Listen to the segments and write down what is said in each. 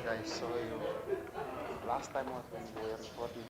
that I saw you last time was when you were recording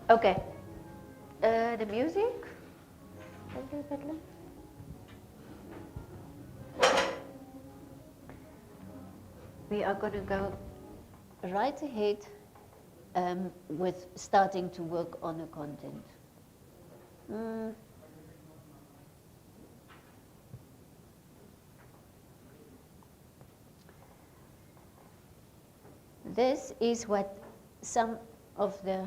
Okay. The music. We are going to go right ahead with starting to work on the content. This is what some of the,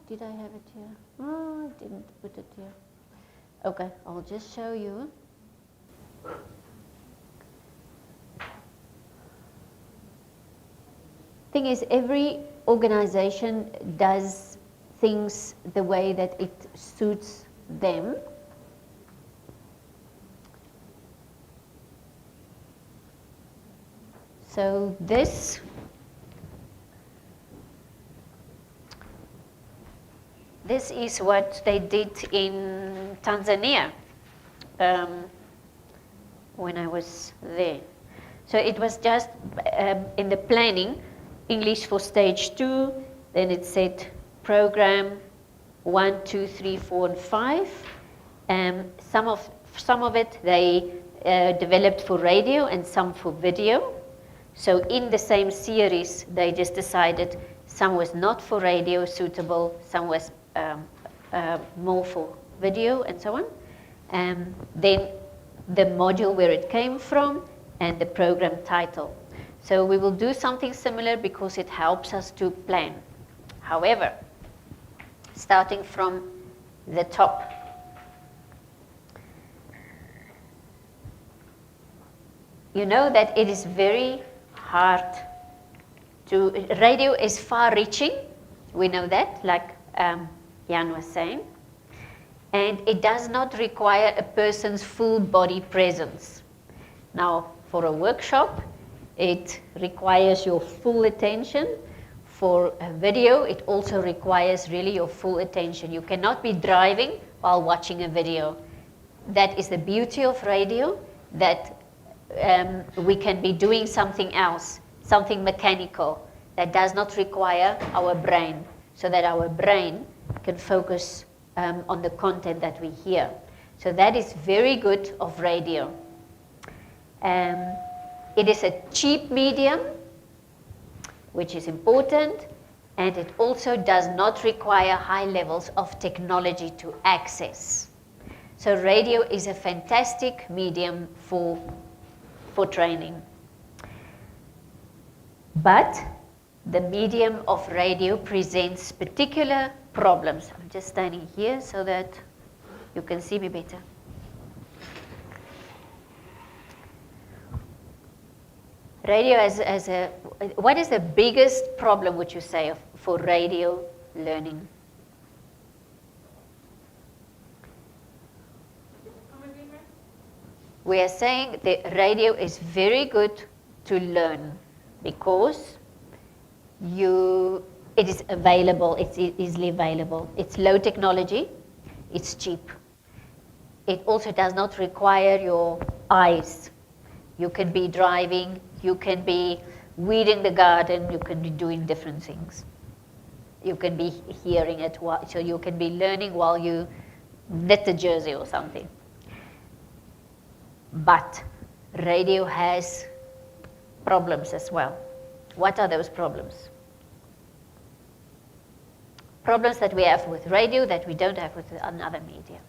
did I have it here? I didn't put it here. Okay, I'll just show you. Thing is, every organization does things the way that it suits them. So this is what they did in Tanzania when I was there. So it was just in the planning, English for stage 2, then it said program 1, 2, 3, 4, and 5. Some of it they developed for radio and some for video. So in the same series, they just decided some was not for radio suitable, some was more for video and so on. Then the module where it came from and the program title. So we will do something similar because it helps us to plan. However, starting from the top, you know that it is very hard to, radio is far-reaching, we know that, like Jan was saying, and it does not require a person's full body presence. Now, for a workshop, it requires your full attention. For a video, it also requires really your full attention. You cannot be driving while watching a video. That is the beauty of radio, that we can be doing something else, something mechanical, that does not require our brain, so that our brain can focus on the content that we hear. So that is very good of radio. It is a cheap medium, which is important, and it also does not require high levels of technology to access. So radio is a fantastic medium for training. But the medium of radio presents particular problems. I'm just standing here so that you can see me better. Radio as a, what is the biggest problem, would you say, for radio learning? We are saying that radio is very good to learn because it is available, it's easily available. It's low technology, it's cheap. It also does not require your eyes. You can be driving, you can be weeding the garden, you can be doing different things. You can be hearing it, so you can be learning while you knit a jersey or something. But radio has problems as well. What are those problems? Problems that we have with radio that we don't have with another media.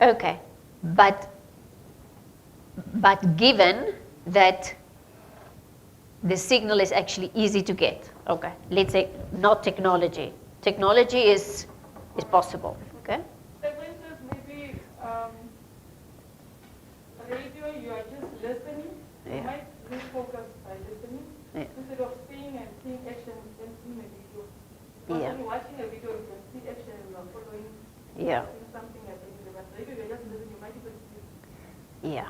Okay, but given that the signal is actually easy to get, okay, let's say not technology. Technology is possible, okay? So for instance, maybe radio, you are just listening. Yeah. You might lose focus by listening. Yeah. Instead of seeing action and seeing a video. Because Yeah. when you're watching a video, you can see action and you are following Yeah. something like that. But radio, you're just listening, you might even see. Yeah.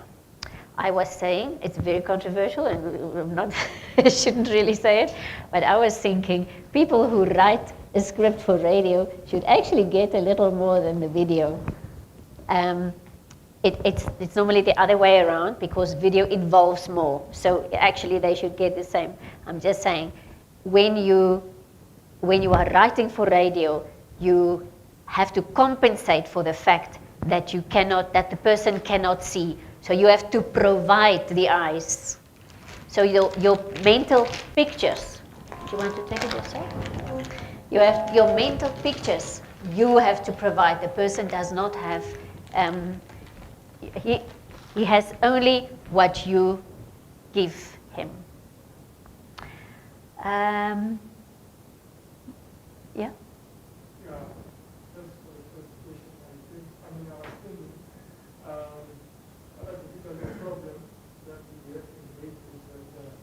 I was saying, it's very controversial and I'm not, I shouldn't really say it, but I was thinking people who write a script for radio should actually get a little more than the video. it's normally the other way around because video involves more. So actually they should get the same. I'm just saying, when you are writing for radio, you have to compensate for the fact that that the person cannot see. So you have to provide the eyes. So your mental pictures, do you want to take it yourself? You have your mental pictures, you have to provide. The person does not have, he has only what you give him. Yeah? Yeah, that's for the first question. I was thinking, a typical problem that we have in radio is that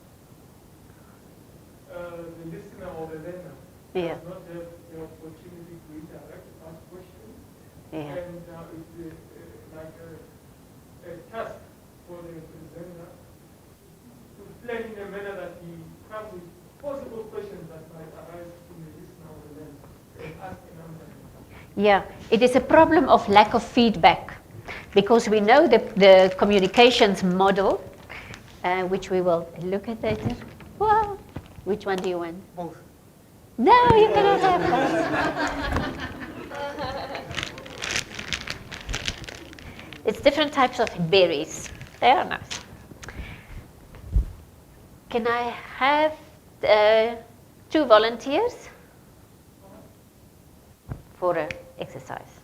the listener or the learner does not have the opportunity to interact, ask questions, and it's like a task for the presenter to plan in a manner that he comes with possible questions that might arise in the listener or the learner and ask an answer. Yeah, it is a problem of lack of feedback because we know the communications model, which we will look at later. Well, which one do you want? Both. No, you cannot have both. It's different types of berries. They are nice. Can I have 2 volunteers for an exercise?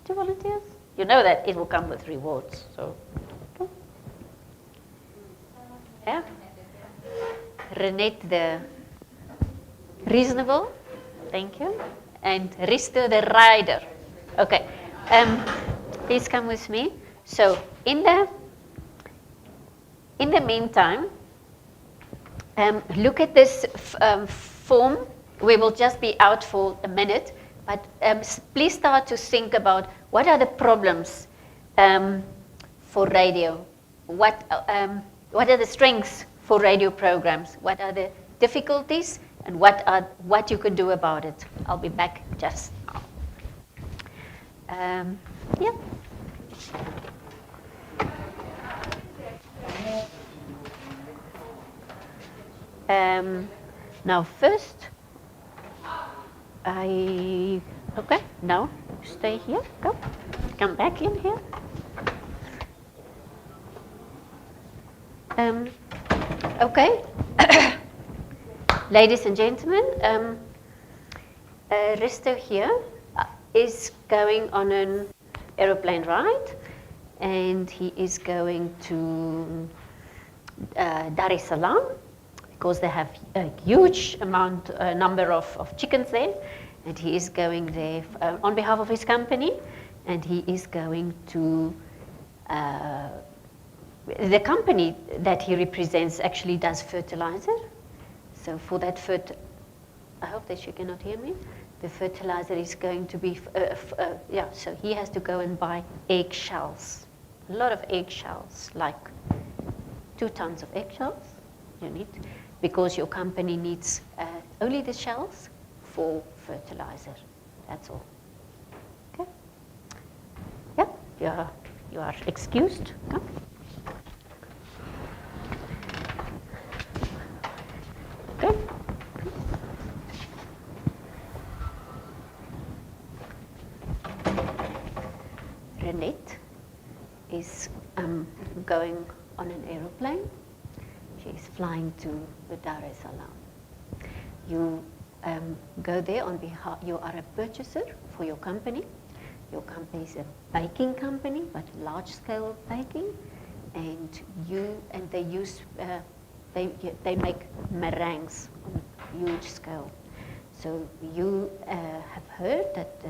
2 volunteers? You know that it will come with rewards, so. Yeah? Renette the reasonable, thank you, and Risto the rider. Okay, please come with me. So in the meantime, look at this form. We will just be out for a minute, but please start to think about what are the problems for radio. What are the strengths for radio programs? What are the difficulties, and what you could do about it? I'll be back just now. Yeah. Now first, okay, now stay here, go, come back in here. Okay, ladies and gentlemen, Risto here is going on an aeroplane ride, and he is going to Dar es Salaam, because they have a huge number of chickens there, and he is going there on behalf of his company, and he is going to, the company that he represents actually does fertilizer. So for that I hope that you cannot hear me. The fertilizer is going to be, so he has to go and buy eggshells, a lot of eggshells, like 2 tons of eggshells you need, because your company needs only the shells for fertilizer. That's all. Okay? Yeah, you are excused. Come. Okay. Renette is going on an aeroplane. She's flying to Dar es Salaam. You go there on behalf, you are a purchaser for your company. Your company is a baking company, but large-scale baking, and they use, they make meringues on a huge scale. So you have heard that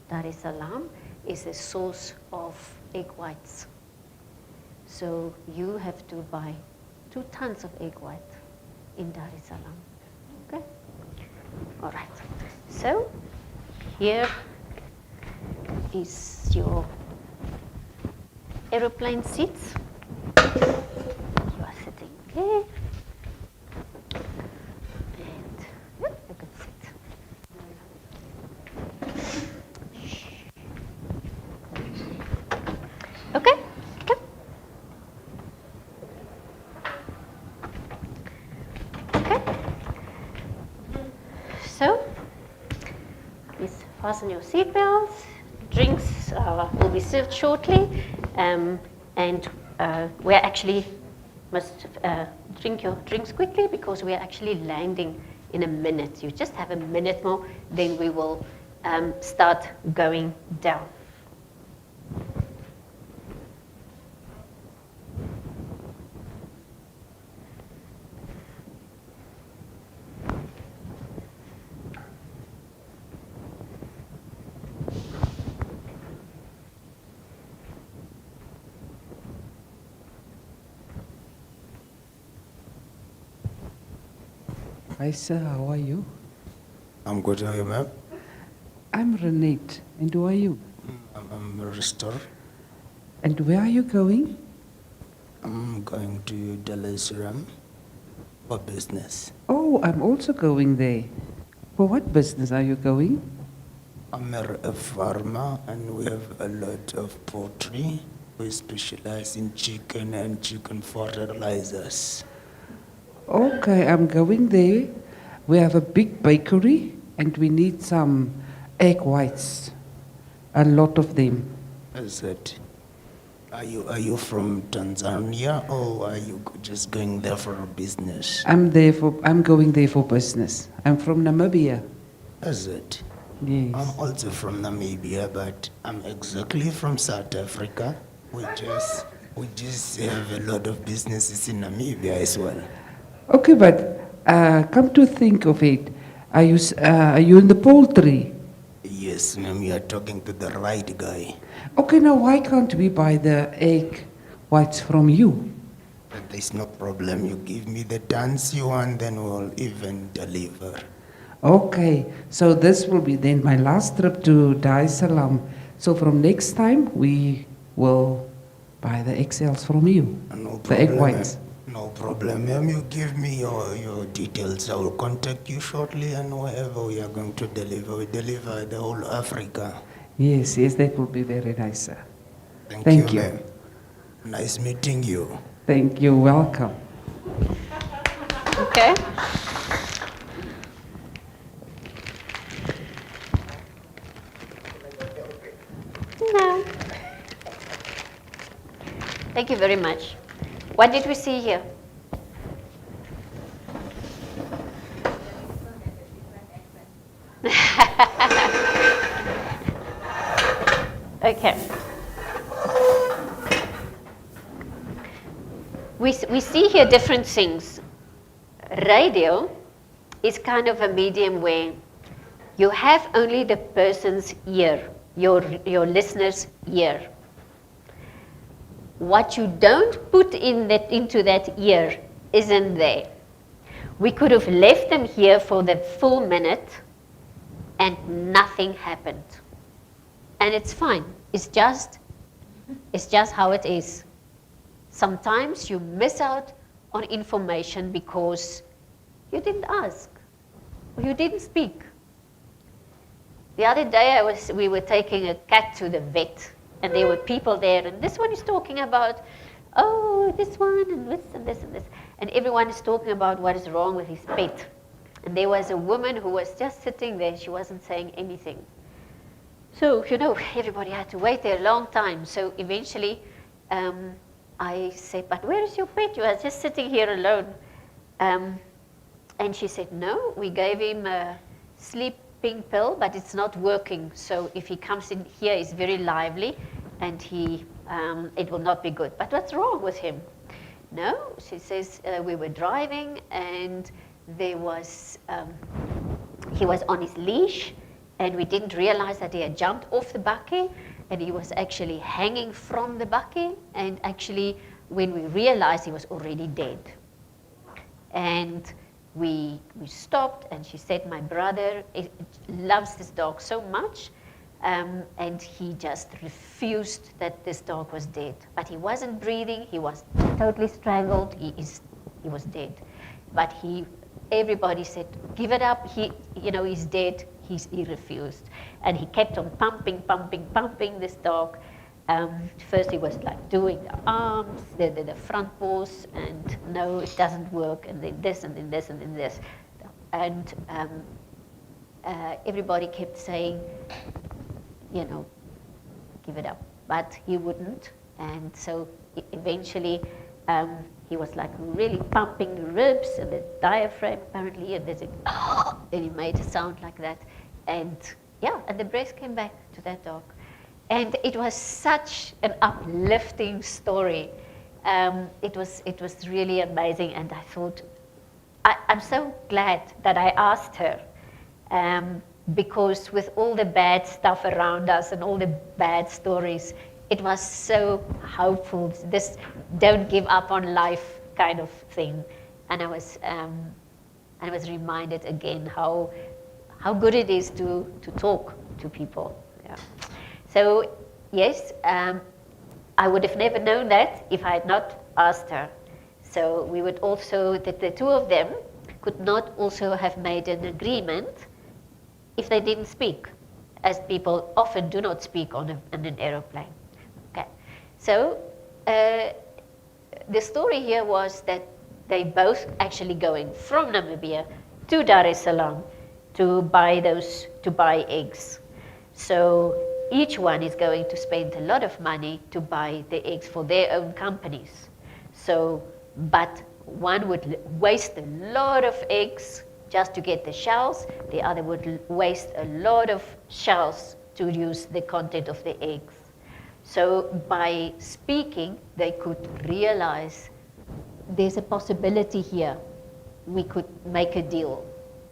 Dar es Salaam is a source of egg whites. So you have to buy 2 tons of egg white in Dar es Salaam. Okay? All right. So here is your aeroplane seats. You are sitting there. And you can sit. So, please fasten your seatbelts. Drinks will be served shortly, and we actually must drink your drinks quickly because we are actually landing in a minute. You just have a minute more, then we will start going down. Hi, sir. How are you? I'm good. How are you, ma'am? I'm Renate. And who are you? I'm a restorer. And where are you going? I'm going to Dar es Salaam for business. Oh, I'm also going there. For what business are you going? I'm a farmer and we have a lot of poultry. We specialize in chicken and chicken fertilizers. Okay, I'm going there. We have a big bakery and we need some egg whites. A lot of them. Is it? Are you from Tanzania or are you just going there for a business? I'm going there for business. I'm from Namibia. Is it? Yes. I'm also from Namibia, but I'm exactly from South Africa. We just have a lot of businesses in Namibia as well. Okay, but come to think of it, are you in the poultry? Yes, ma'am, you are talking to the right guy. Okay, now why can't we buy the egg whites from you? But there's no problem. You give me the tons you want, then we'll even deliver. Okay, so this will be then my last trip to Dar es Salaam. So from next time, we will buy the XLs from you, No the egg problem, whites. ma'am. No problem, ma'am. You give me your details. I will contact you shortly, and wherever we are going to deliver, we deliver the whole Africa. Yes, that will be very nice, sir. Thank Thank you, you. ma'am. Nice meeting you. Thank you, welcome. Okay. No. Thank you very much. What did we see here? Okay. We see here different things. Radio is kind of a medium where you have only the person's ear, your listener's ear. What you don't put into that ear isn't there. We could have left them here for the full minute and nothing happened. And it's fine. It's just how it is. Sometimes you miss out on information because you didn't ask or you didn't speak. The other day we were taking a cat to the vet and there were people there and this one is talking about, oh, this one and this and this and this. And everyone is talking about what is wrong with his pet. And there was a woman who was just sitting there. She wasn't saying anything. So, everybody had to wait there a long time. So eventually I said, but where is your pet? You are just sitting here alone. And she said, no, we gave him a sleeping pill, but it's not working. So if he comes in here, he's very lively and it will not be good. But what's wrong with him? No, she says, we were driving and there was, he was on his leash and we didn't realize that he had jumped off the bakkie and he was actually hanging from the bakkie, and actually when we realized he was already dead. And we stopped and she said, my brother loves this dog so much and he just refused that this dog was dead. But he wasn't breathing, he was totally strangled, he was dead. But everybody said, give it up, he's dead. He refused. And he kept on pumping this dog. First he was like doing the arms, the front paws, and no, it doesn't work, and then this, and then this, and then this. And everybody kept saying, you know, give it up. But he wouldn't. And so eventually he was like really pumping the ribs and the diaphragm apparently, and then he made a sound like that. And yeah, and the breath came back to that dog. And it was such an uplifting story. It was really amazing, and I thought, I'm so glad that I asked her, because with all the bad stuff around us and all the bad stories, it was so hopeful, this don't give up on life kind of thing. And I was reminded again how good it is to talk to people. Yeah. So yes, I would have never known that if I had not asked her. So we would also, that the two of them could not also have made an agreement if they didn't speak, as people often do not speak on an aeroplane. Okay, so the story here was that they both actually going from Namibia to Dar es Salaam to buy eggs. So each one is going to spend a lot of money to buy the eggs for their own companies. So, but one would waste a lot of eggs just to get the shells. The other would waste a lot of shells to use the content of the eggs. So by speaking, they could realize there's a possibility here. We could make a deal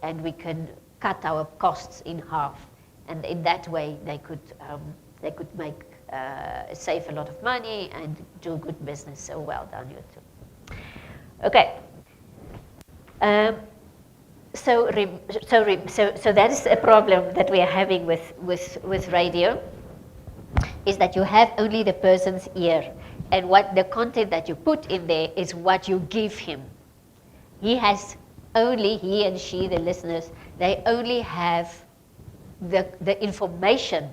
and we can cut our costs in half. And in that way, they could make save a lot of money and do good business. So well done, you two. Okay. So that is a problem that we are having with radio, is that you have only the person's ear, and what the content that you put in there is what you give him. He and she, the listeners, they only have the information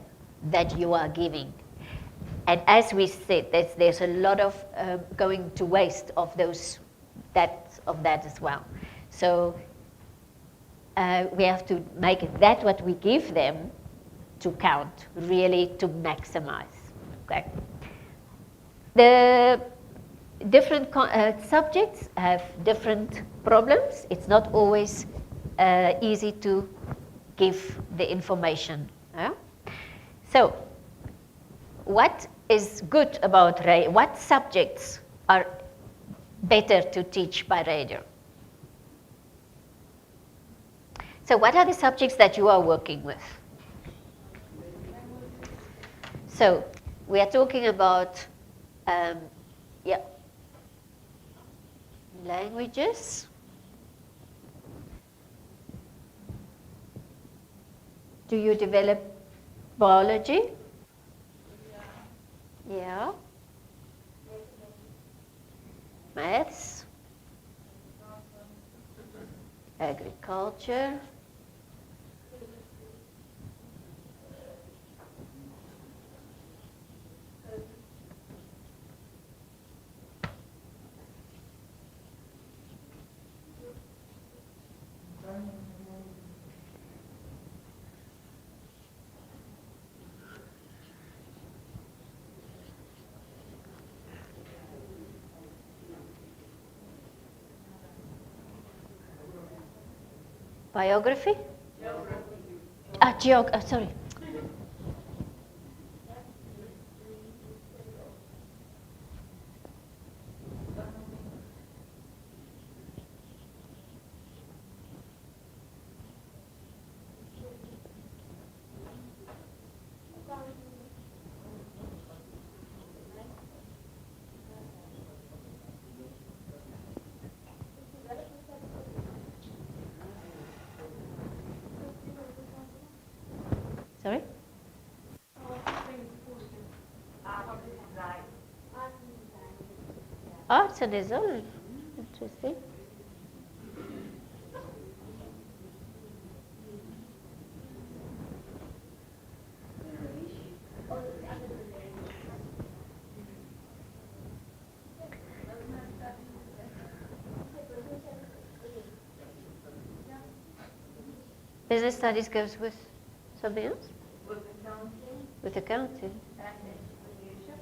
that you are giving. And as we said, there's a lot of going to waste of that as well. So we have to make that what we give them to count, really to maximize. Okay. The different subjects have different problems. It's not always easy to give the information. So, what is good about radio? What subjects are better to teach by radio? So, what are the subjects that you are working with? So, we are talking about languages. Do you develop biology? Yeah. Maths. Agriculture. Biography? Sorry. Sorry? Arts and design. Interesting. Business studies goes with something else? With accounting With accounting. and entrepreneurship.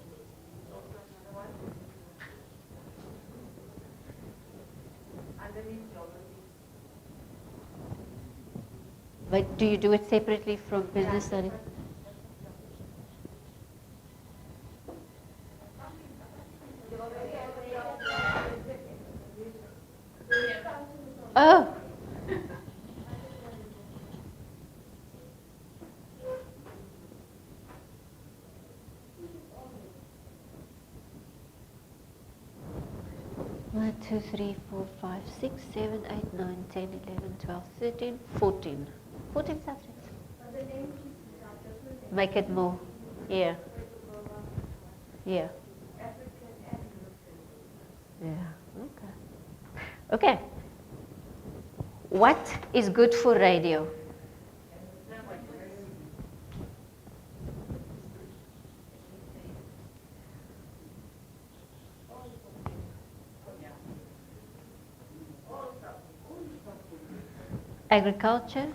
Also another one. Underneath geography. But do you do it separately from business studies? Oh. One, 2, 3, 4, 5, 6, 7, 8, 9, 10, 11, 12, 13, 14. 14 subjects. Make it more. Yeah. Yeah. Yeah. Okay. Okay. What is good for radio? Agriculture?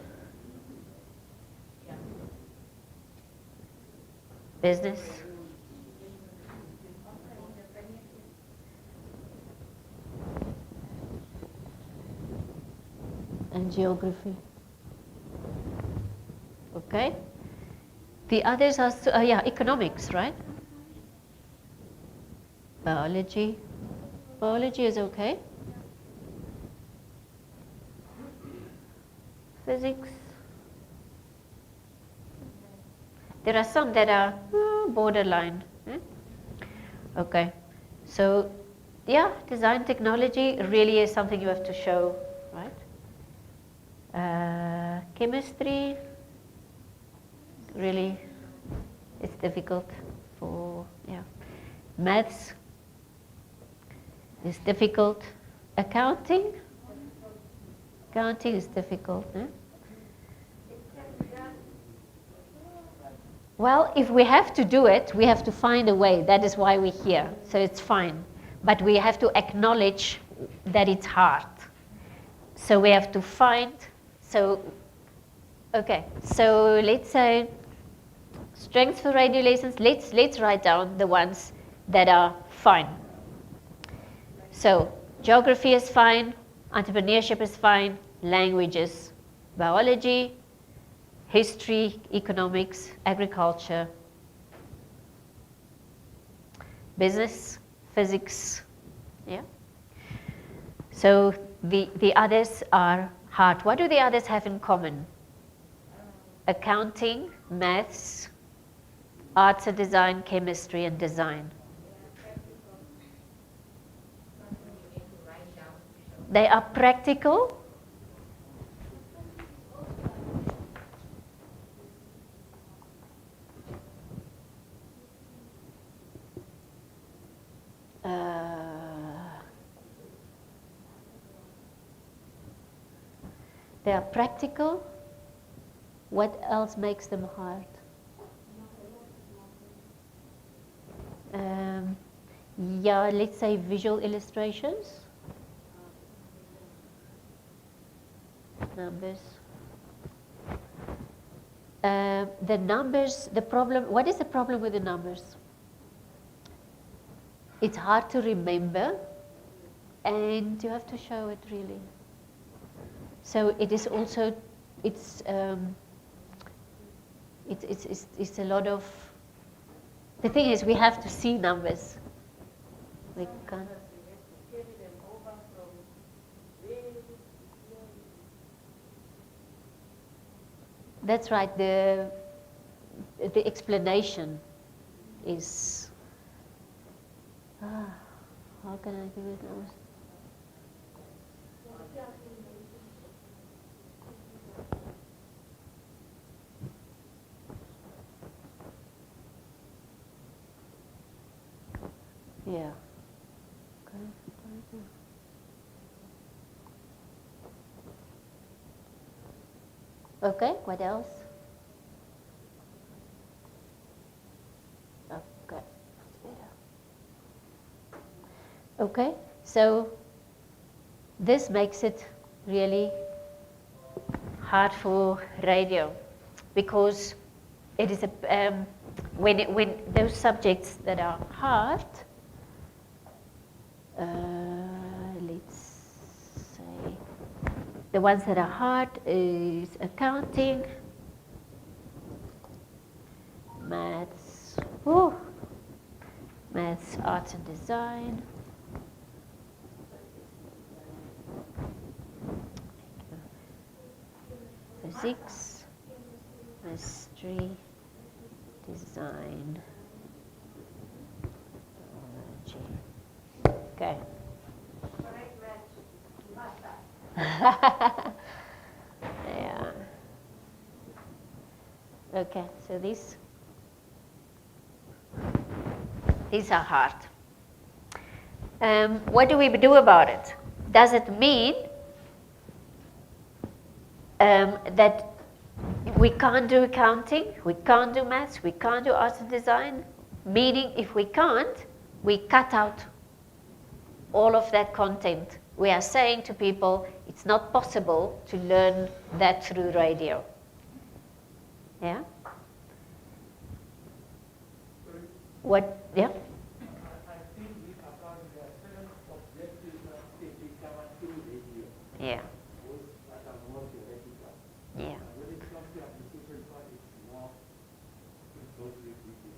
Business? And geography. Okay. The others are, economics, right? Biology. Biology is okay. Physics. There are some that are borderline. Okay. So, design technology really is something you have to show, right? Chemistry, really, it's difficult for, Maths is difficult. Accounting is difficult. Well, if we have to do it, we have to find a way. That is why we're here. So it's fine. But we have to acknowledge that it's hard. So we have to find, okay, so let's say strengths for radio lessons. Let's write down the ones that are fine. So geography is fine, entrepreneurship is fine, languages, biology, history, economics, agriculture, business, physics, So the others are hard. What do the others have in common? Accounting, maths, arts and design, chemistry and design. They are practical. They are practical. What else makes them hard? Let's say visual illustrations. Numbers. The numbers, the problem, what is the problem with the numbers? It's hard to remember and you have to show it really. So it is also, it's a lot of, the thing is we have to see numbers. We can't. That's right, the explanation is, how can I do it now? Yeah. Okay, what else? Okay, okay, so this makes it really hard for radio because it is when those subjects that are hard, let's say the ones that are hard is accounting, maths, maths, arts and design. Physics, history, design, biology. Okay. Yeah. Okay, so these are hard. What do we do about it? Does it mean that we can't do accounting, we can't do maths, we can't do arts and design? Meaning if we can't, we cut out all of that content. We are saying to people, it's not possible to learn that through radio. Yeah? What? Yeah? I think we are talking about certain objectives that they cover through radio. Yeah. Those that are more theoretical. Yeah. When it comes to application part, it's more involved with video.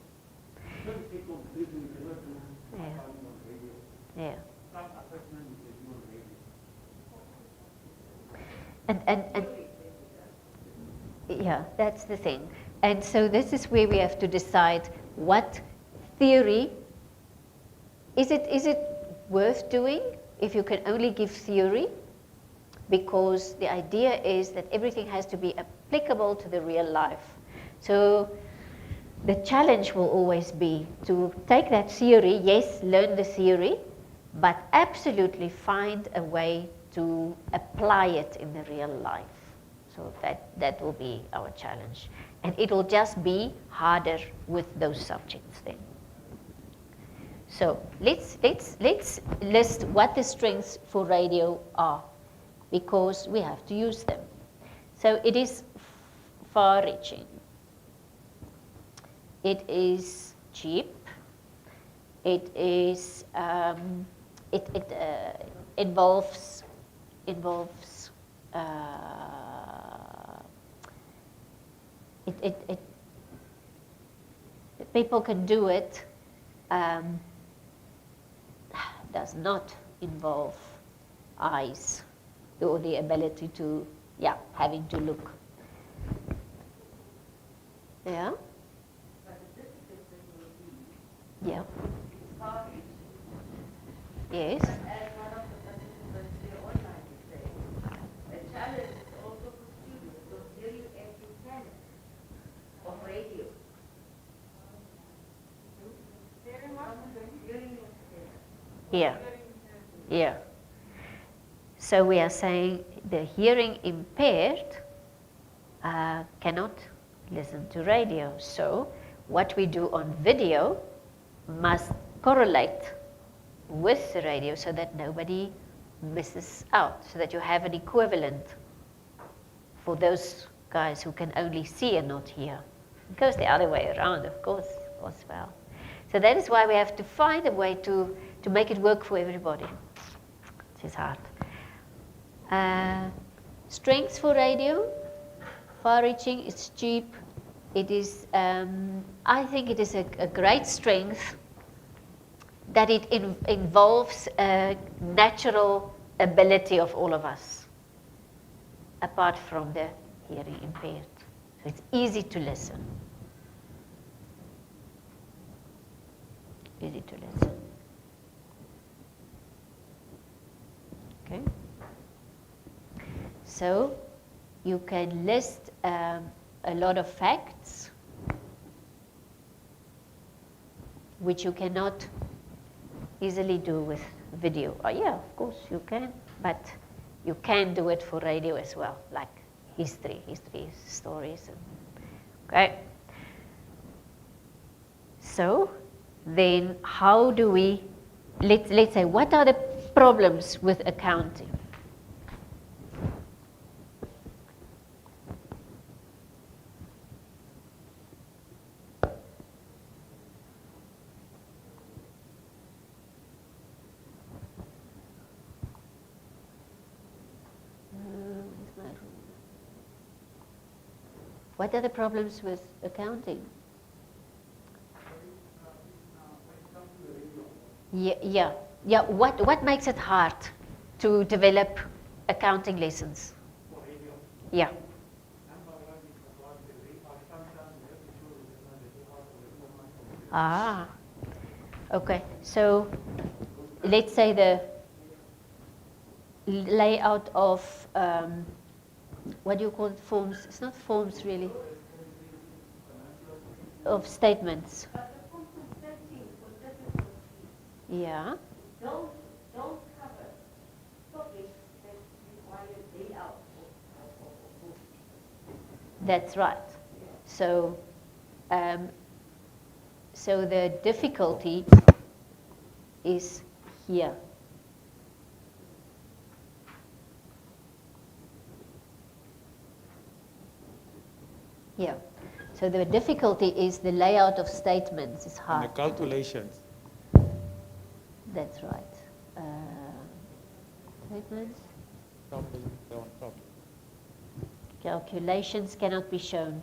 Don't say completely you cannot do accounting on radio. Yeah. Some assessment you can do on radio. And yeah, that's the thing. And so this is where we have to decide what theory, is it worth doing if you can only give theory? Because the idea is that everything has to be applicable to the real life. So the challenge will always be to take that theory, yes, learn the theory, but absolutely find a way to apply it in the real life. So that will be our challenge. And it will just be harder with those subjects then. So let's list what the strengths for radio are, because we have to use them. So it is far-reaching. It is cheap. It is involves people can do it. Does not involve eyes or the ability to, having to look. Yeah? Yeah. Yes. As one of the participants here online is saying, a challenge is also for students of hearing every channel of radio. Yeah. Yeah. So we are saying the hearing impaired cannot listen to radio. So what we do on video must correlate with the radio so that nobody misses out, so that you have an equivalent for those guys who can only see and not hear. It goes the other way around, of course, as well. So that is why we have to find a way to make it work for everybody. It is hard. Strengths for radio, far-reaching, it's cheap. It is, I think it is a great strength that it involves a natural ability of all of us, apart from the hearing impaired. So it's easy to listen. Easy to listen. Okay. So you can list a lot of facts which you cannot easily do with video. Oh yeah, of course you can, but you can do it for radio as well, like history stories. Okay. So then how do we, let's say, what are the problems with accounting? What are the problems with accounting? Yeah. What makes it hard to develop accounting lessons? Yeah. Ah, okay. So let's say the layout of what do you call it? Forms? It's not forms really. Of statements. But the content setting for difficulty Yeah. don't cover topics that require layout of books. That's right. So, so the difficulty is here. Yeah. So the difficulty is the layout of statements is And hard. the calculations. That's right. Statements. On top. Calculations cannot be shown.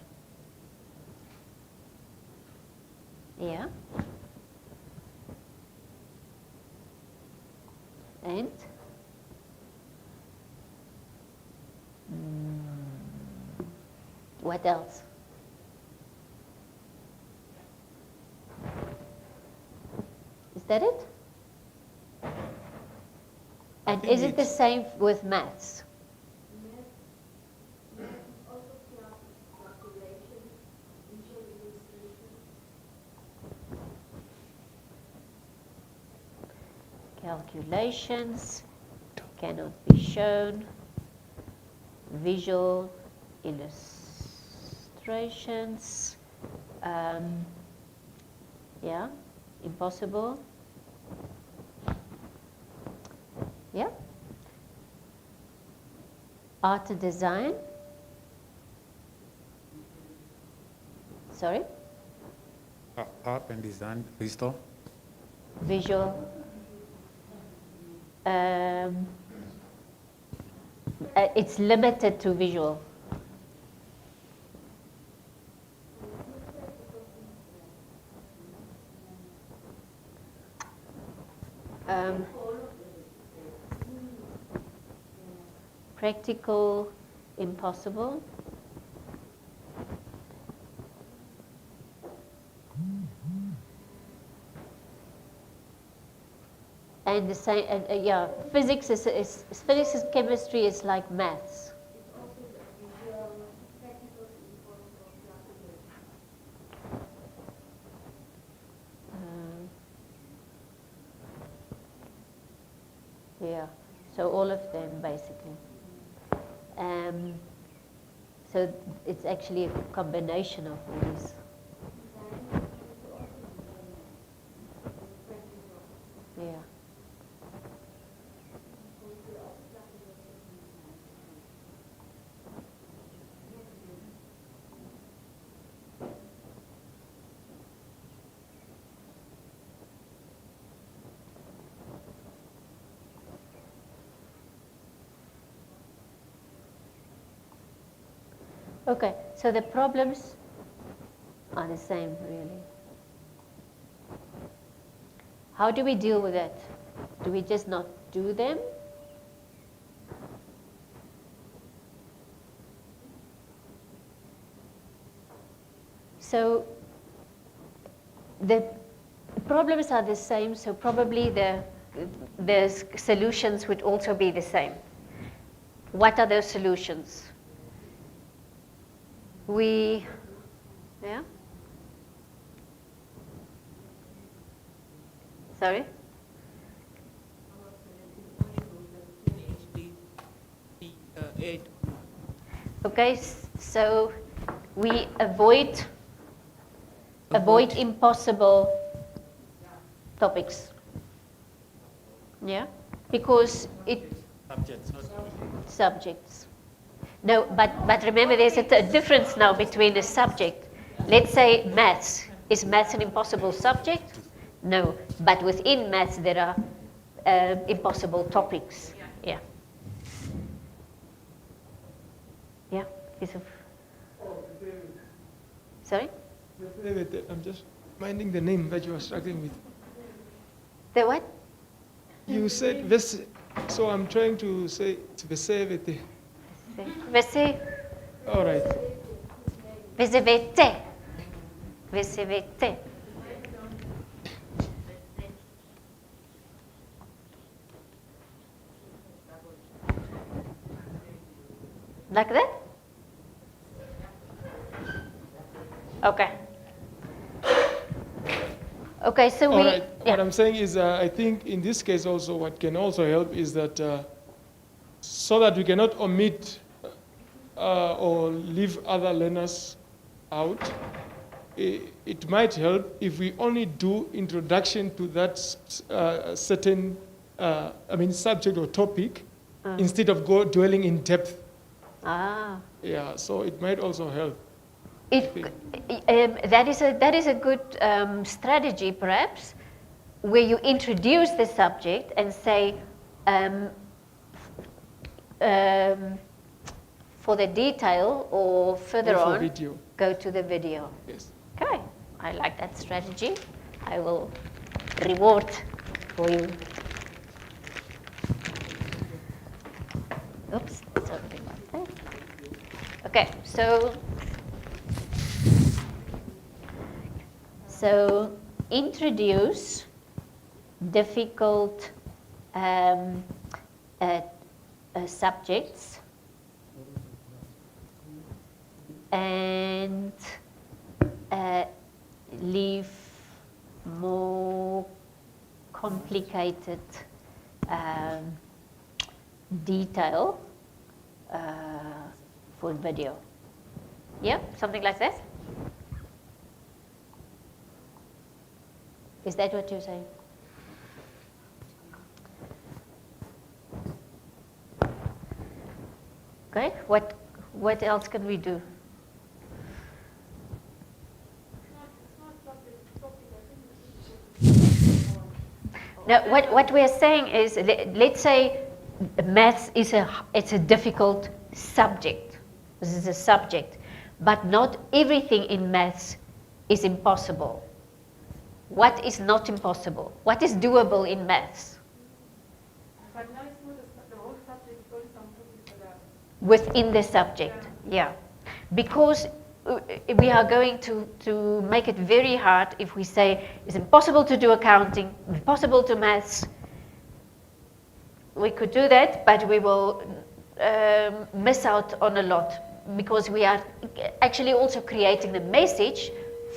Yeah. And what else? Is that it? And think is it the it's- same with maths? Calculations cannot be shown. Visual illustrations. Yeah, impossible. Yeah. Art and design. Sorry? Art and design, Crystal. Visual. It's limited to visual. Practical, impossible. And the same, yeah, physics is physics and chemistry is like maths. Yeah, so all of them basically. So it's actually a combination of all these. Yeah. Okay, so the problems are the same, really. How do we deal with it? Do we just not do them? So the problems are the same, so probably the solutions would also be the same. What are those solutions? Yeah? Sorry? Okay, so we avoid impossible topics. Yeah? Because it Subjects, not subjects. No, but remember there's a difference now between a subject. Let's say maths. Is maths an impossible subject? No, but within maths there are impossible topics. Yeah. Yeah, piece of. Oh, Sorry? I'm just minding the name that you are struggling with. The what? You said this, so I'm trying to say it's vesevete. Vese, All right. vesevete. Vesevete. Like that? Okay. Okay, so All we. right. Yeah. What I'm saying is, I think in this case also, what can also help is that so that we cannot omit or leave other learners out, it might help if we only do introduction to that certain, subject or topic instead of dwelling in depth. Ah. Yeah, so it might also help. That is a good strategy, perhaps, where you introduce the subject and say, for the detail or further Go for on, video. go to the video. Yes. Okay, I like that strategy. I will reward for you. Oops, something like that. Okay, so introduce difficult subjects and leave more complicated detail for video. Yeah, something like that? Is that what you're saying? Okay, what else can we do? Now, what we're saying is, let's say maths is it's a difficult subject. This is a subject, but not everything in maths is impossible. What is not impossible? What is doable in maths? But now it's not the whole subject, it's only some topics that are. Within the subject, yeah. Because we are going to make it very hard if we say it's impossible to do accounting, impossible to maths. We could do that, but we will miss out on a lot because we are actually also creating the message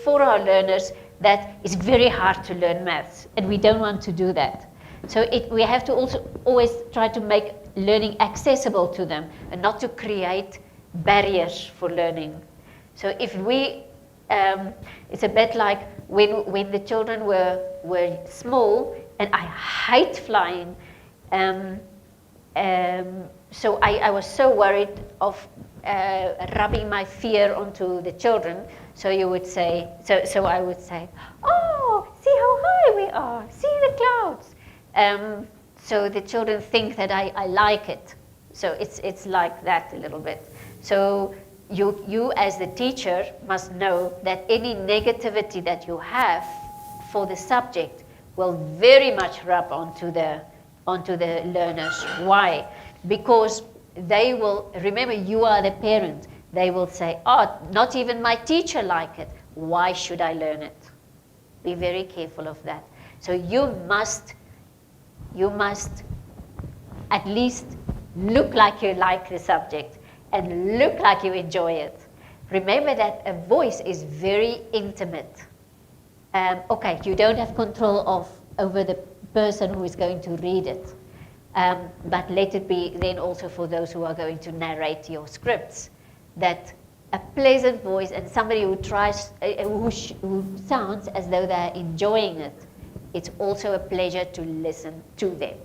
for our learners that it's very hard to learn maths, and we don't want to do that. So we have to also always try to make learning accessible to them and not to create barriers for learning. So if we, it's a bit like when the children were small, and I hate flying, so I was so worried of rubbing my fear onto the children. So you would say, so I would say, oh, see how high we are, see the clouds. So the children think that I like it. So it's like that a little bit. So you as the teacher must know that any negativity that you have for the subject will very much rub onto the learners. Why? Because they will, remember, you are the parent. They will say, oh, not even my teacher like it. Why should I learn it? Be very careful of that. So you must at least look like you like the subject and look like you enjoy it. Remember that a voice is very intimate. Okay, you don't have control over the person who is going to read it. But let it be then also for those who are going to narrate your scripts, that a pleasant voice and somebody who tries, who sounds as though they're enjoying it, it's also a pleasure to listen to them.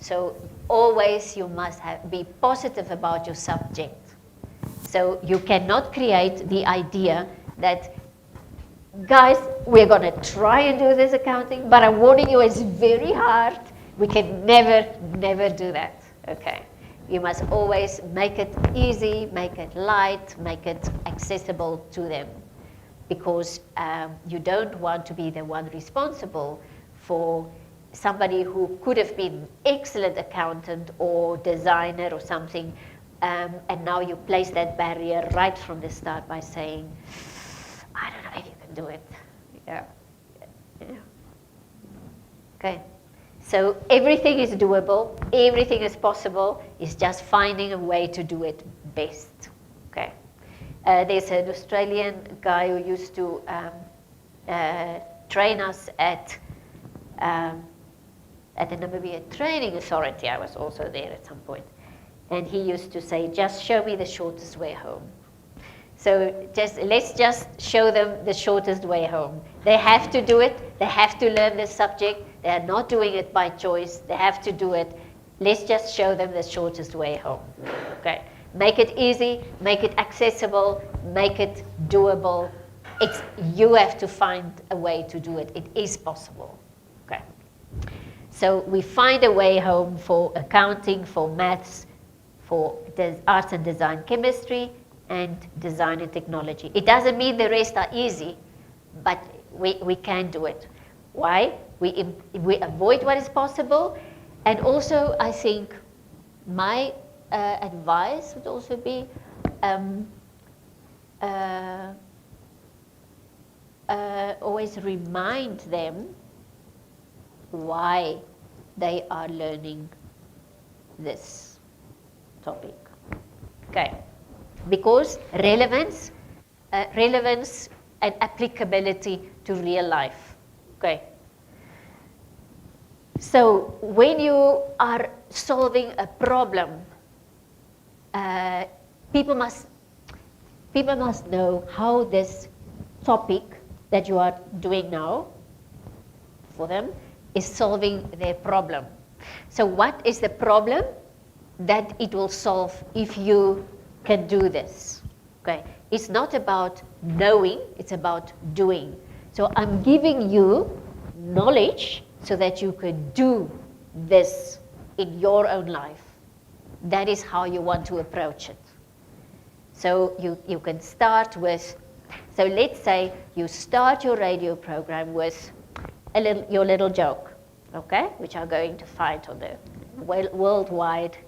So always you must be positive about your subject. So you cannot create the idea that, guys, we're going to try and do this accounting, but I'm warning you, it's very hard. We can never do that, okay? You must always make it easy, make it light, make it accessible to them. because you don't want to be the one responsible for somebody who could have been excellent accountant or designer or something, and now you place that barrier right from the start by saying, I don't know if you can do it. Yeah. Yeah. Okay. So everything is doable, everything is possible, it's just finding a way to do it best. Okay. There's an Australian guy who used to train us at the Namibia Training Authority. I was also there at some point. And he used to say, just show me the shortest way home. So let's just show them the shortest way home. They have to do it. They have to learn the subject. They are not doing it by choice. They have to do it. Let's just show them the shortest way home. Okay. Make it easy. Make it accessible. Make it doable. You have to find a way to do it. It is possible. Okay. So we find a way home for accounting, for maths, for arts and design, chemistry, and design and technology. It doesn't mean the rest are easy, but we can do it. Why? We avoid what is possible, and also I think my advice would also be always remind them why they are learning this topic. Okay. Because relevance and applicability to real life. Okay. So when you are solving a problem, people must know how this topic that you are doing now for them is solving their problem. So what is the problem that it will solve if you can do this? Okay, it's not about knowing, it's about doing. So I'm giving you knowledge so that you can do this in your own life. That is how you want to approach it. So you can start with, so let's say you start your radio program with your little joke, okay, which are going to find on the World Wide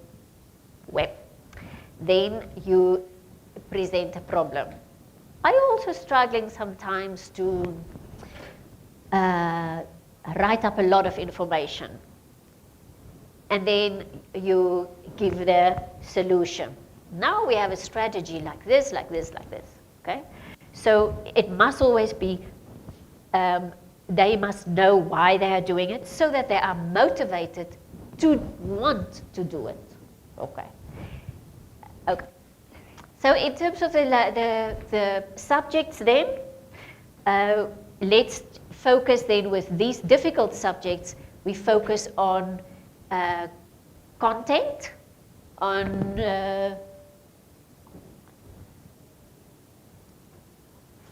Web. Then you present a problem. Are you also struggling sometimes to write up a lot of information? And then you give the solution. Now we have a strategy like this, like this, like this, okay? So it must always be, they must know why they are doing it so that they are motivated to want to do it, okay? Okay. So in terms of the subjects then, let's focus then with these difficult subjects. We focus on content, on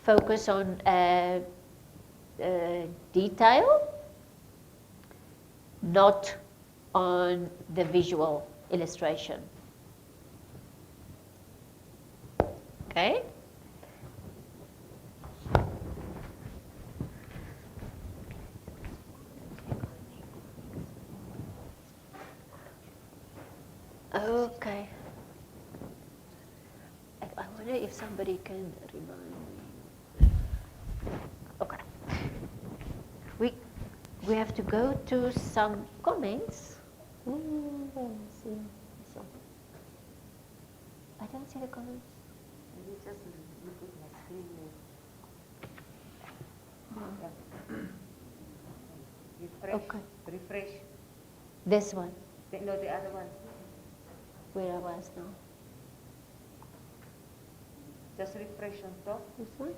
focus on detail, not on the visual illustration. Okay? Okay. I wonder if somebody can remind me. Okay. We have to go to some comments. Let me see. I don't see the comments. You just look at my screen. Refresh. Okay. Refresh. This one, No, the other one. where I was now. Just refresh on top. This one?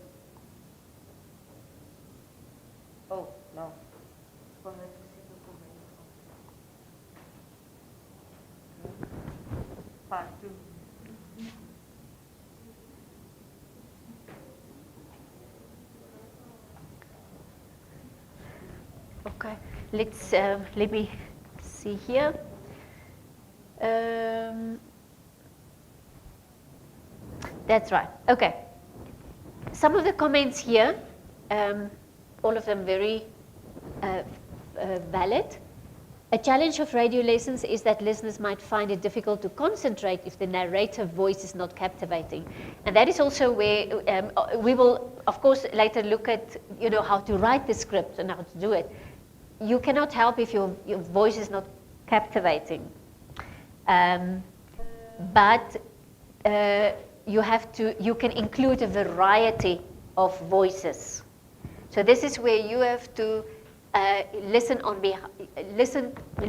Oh, no. For her to see the comment. Part 2. Okay, let me see here. That's right. Okay. some of the comments here, all of them very valid. A challenge of radio lessons is that listeners might find it difficult to concentrate if the narrator voice is not captivating. And that is also where we will, of course, later look at, how to write the script and how to do it. You cannot help if your voice is not captivating. But you can include a variety of voices. So this is where you have to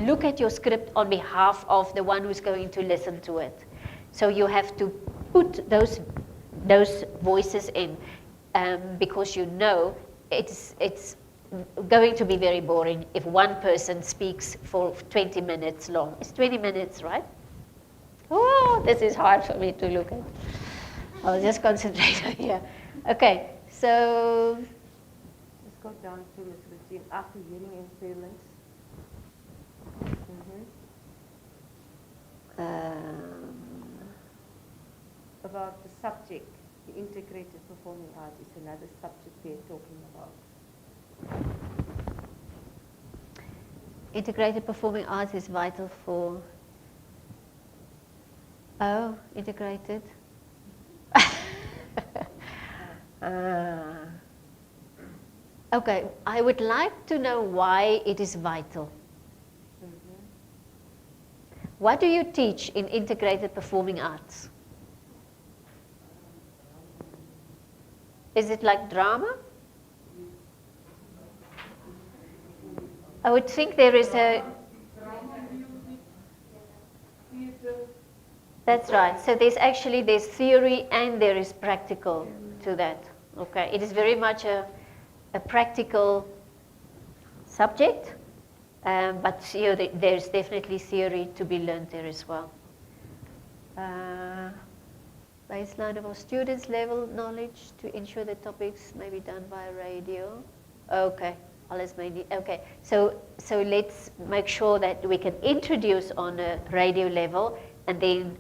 look at your script on behalf of the one who's going to listen to it. So you have to put those voices in because it's going to be very boring if one person speaks for 20 minutes long. It's 20 minutes, right? Oh, this is hard for me to look at. I'll just concentrate on here. Okay, so Let's go down to Ms. Christine after hearing impairments. About the subject, the integrated performing arts is another subject we're talking about. integrated performing arts is vital for. Oh, integrated. Okay, I would like to know why it is vital. What do you teach in integrated performing arts? Is it like drama? I would think there is a. That's right. So there's theory and there is practical to that. Okay, it is very much a practical subject, but there's definitely theory to be learned there as well. Baseline of our students' level knowledge to ensure that topics may be done via radio. Okay, alles mainly. Okay, so let's make sure that we can introduce on a radio level and then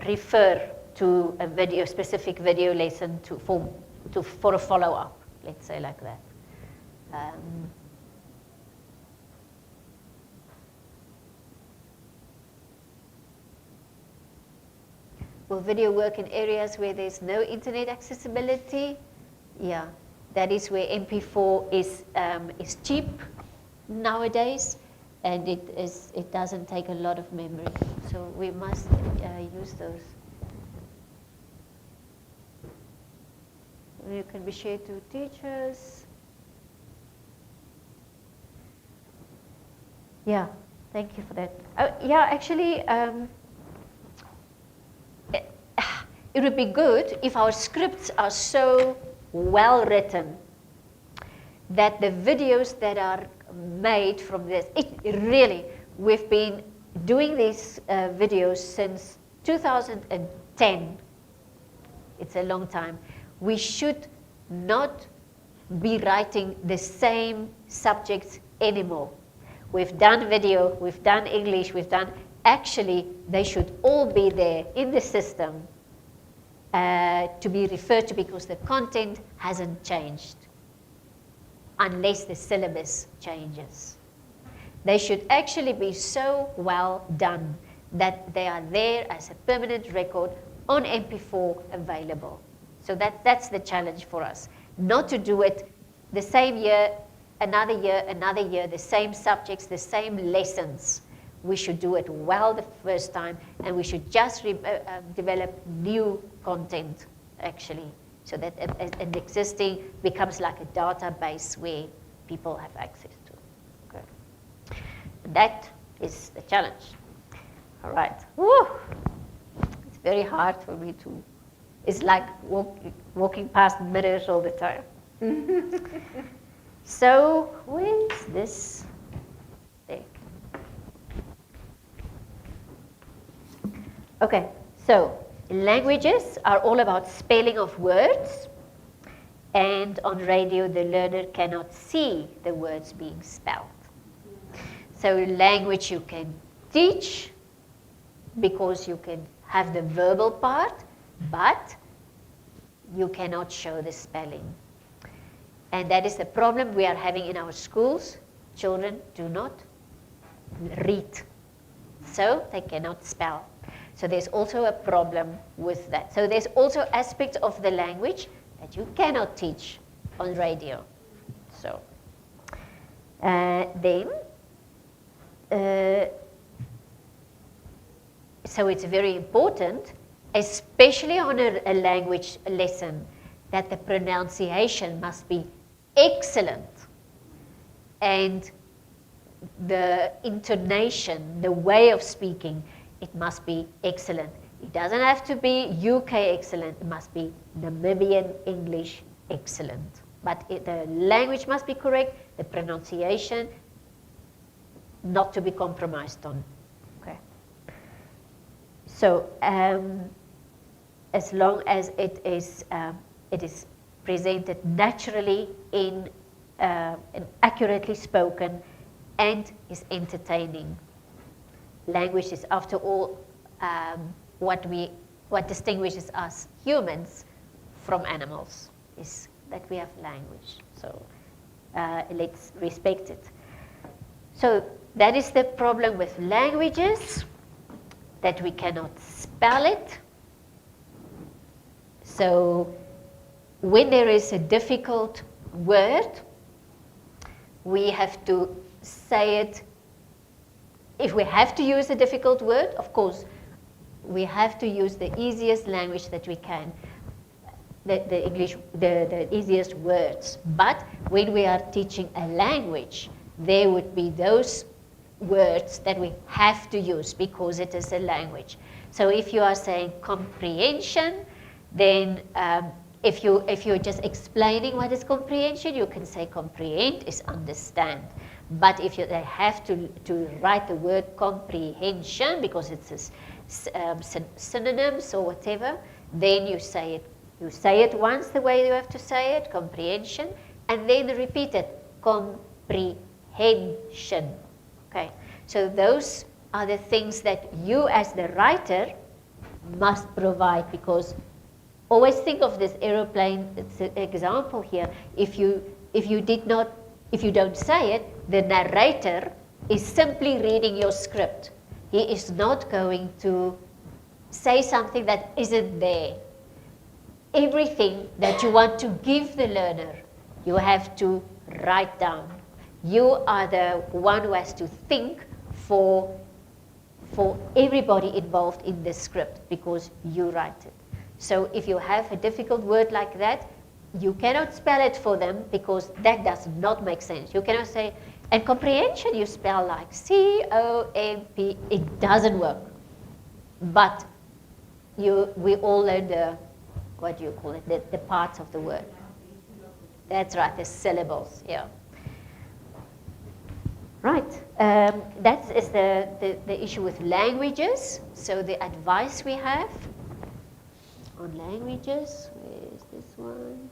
refer to a specific video lesson for a follow-up, let's say like that. Will video work in areas where there's no internet accessibility? Yeah, that is where MP4 is cheap nowadays, and it doesn't take a lot of memory. So we must use those. You can be shared to teachers. Yeah, thank you for that. Yeah, actually, it would be good if our scripts are so well written that the videos that are made from this, we've been doing these videos since 2010. It's a long time. We should not be writing the same subjects anymore. We've done video, we've done English, actually, they should all be there in the system to be referred to because the content hasn't changed unless the syllabus changes. They should actually be so well done that they are there as a permanent record on MP4 available. So that's the challenge for us. Not to do it the same year, another year, the same subjects, the same lessons. We should do it well the first time, and we should just develop new content, actually, so that an existing becomes like a database where people have access to. Okay. That is the challenge. All right. Woo! It's very hard for me to. It's like walking past mirrors all the time. So, where is this? There. Okay, so languages are all about spelling of words, and on radio the learner cannot see the words being spelled. So language you can teach because you can have the verbal part, but You cannot show the spelling. And that is the problem we are having in our schools. Children do not read, so they cannot spell. So there's also a problem with that. So there's also aspects of the language that you cannot teach on radio. So so it's very important, especially on a language lesson, that the pronunciation must be excellent. And the intonation, the way of speaking, it must be excellent. It doesn't have to be UK excellent, it must be Namibian English excellent. But the language must be correct, the pronunciation not to be compromised on. Okay. So as long as it is presented naturally and accurately spoken and is entertaining. Language is, after all, what distinguishes us humans from animals, is that we have language. So let's respect it. So that is the problem with languages, that we cannot spell it. So when there is a difficult word, we have to say it. If we have to use a difficult word, of course, we have to use the easiest language that we can, the English, the easiest words. But when we are teaching a language, there would be those words that we have to use because it is a language. So if you are saying comprehension, then if you're just explaining what is comprehension, you can say comprehend is understand. But if they have to write the word comprehension because it's synonyms or whatever, then you say it. You say it once the way you have to say it, comprehension, and then repeat it, comprehension. Okay. So those are the things that you as the writer must provide, because always think of this aeroplane example here. If you don't say it, the narrator is simply reading your script. He is not going to say something that isn't there. Everything that you want to give the learner, you have to write down. You are the one who has to think for everybody involved in the script, because you write it. So if you have a difficult word like that, you cannot spell it for them, because that does not make sense. You cannot say, and comprehension you spell like C-O-M-P. It doesn't work. But we all learn the, what do you call it, the parts of the word. That's right, the syllables, yeah. Right, that is the issue with languages. So the advice we have on languages, where is this one?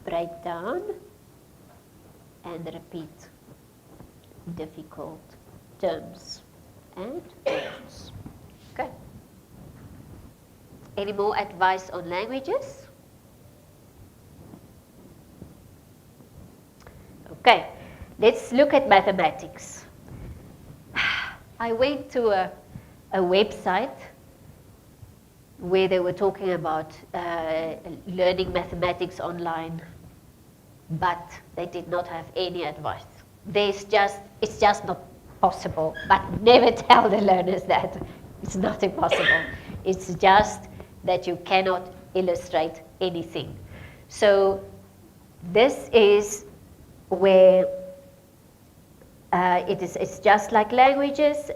Break down and repeat difficult terms and words. Okay. Any more advice on languages? Okay, let's look at mathematics. I went to a website where they were talking about learning mathematics online, but they did not have any advice. It's just not possible, but never tell the learners that. It's not impossible. It's just that you cannot illustrate anything. So this is where it's just like languages.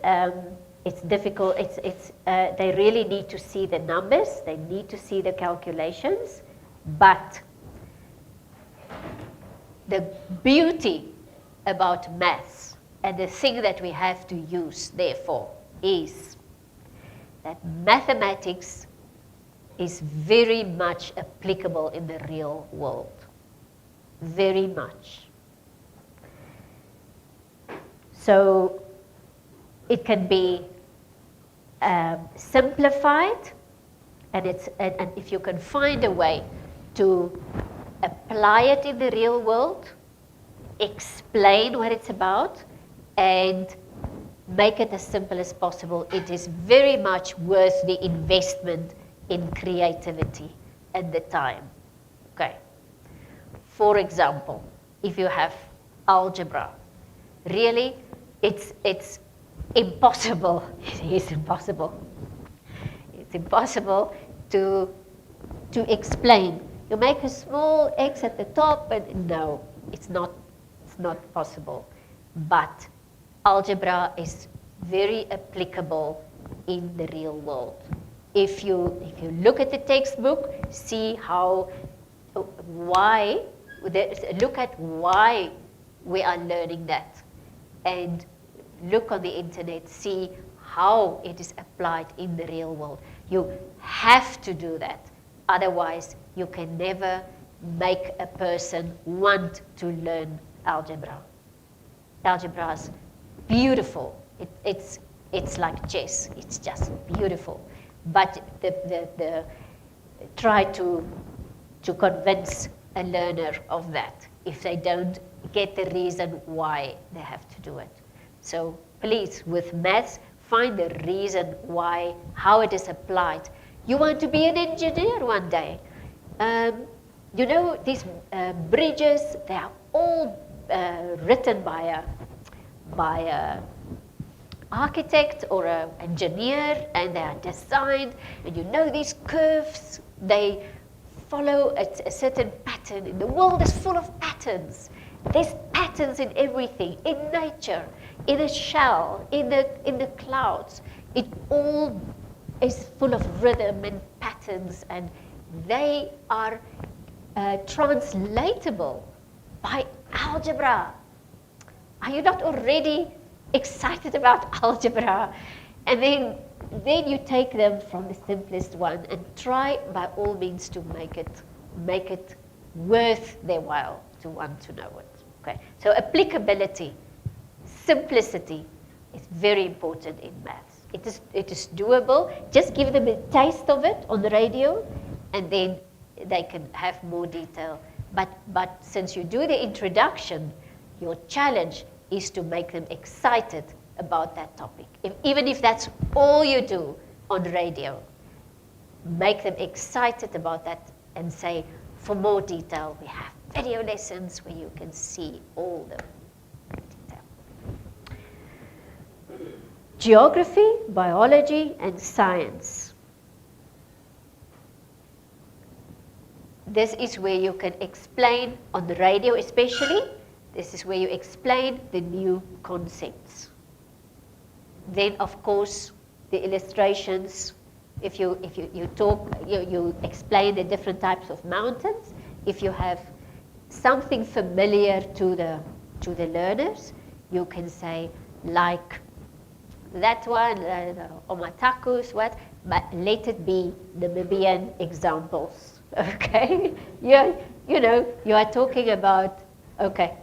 It's difficult. They really need to see the numbers. They need to see the calculations. But the beauty about maths, and the thing that we have to use, therefore, is that mathematics is very much applicable in the real world. Very much. So it can be simplified, and if you can find a way to apply it in the real world, explain what it's about, and make it as simple as possible, it is very much worth the investment in creativity and the time. Okay. For example, if you have algebra, really, it's impossible. It is impossible. It's impossible to explain. You make a small X at the top, and no, it's not possible. But algebra is very applicable in the real world. If you look at the textbook, see look at why we are learning that, and look on the internet, see how it is applied in the real world. You have to do that. Otherwise, you can never make a person want to learn algebra. Algebra is beautiful. It's like chess. It's just beautiful. But try to convince a learner of that if they don't get the reason why they have to do it. So please, with maths, find the reason why, how it is applied. You want to be an engineer one day. You know, these bridges, they are all written by a architect or an engineer, and they are designed, and you know these curves, they follow a certain pattern. And the world is full of patterns. There's patterns in everything, in nature, in a shell, in the clouds. It all is full of rhythm and patterns, and they are translatable by algebra. Are you not already excited about algebra? And then you take them from the simplest one and try by all means to make it worth their while to want to know it. Okay. So applicability, simplicity is very important in maths. It is doable. Just give them a taste of it on the radio, and then they can have more detail. But since you do the introduction, your challenge is to make them excited about that topic. Even if that's all you do on radio, make them excited about that and say, for more detail, we have video lessons where you can see all the detail. Geography, biology, and science. This is where you can explain, on the radio especially, this is where you explain the new concepts. Then, of course, the illustrations, if you talk, you explain the different types of mountains. If you have something familiar to the learners, you can say, like that one, Omatakus, what, but let it be Namibian examples, okay? You know, you are talking about, okay,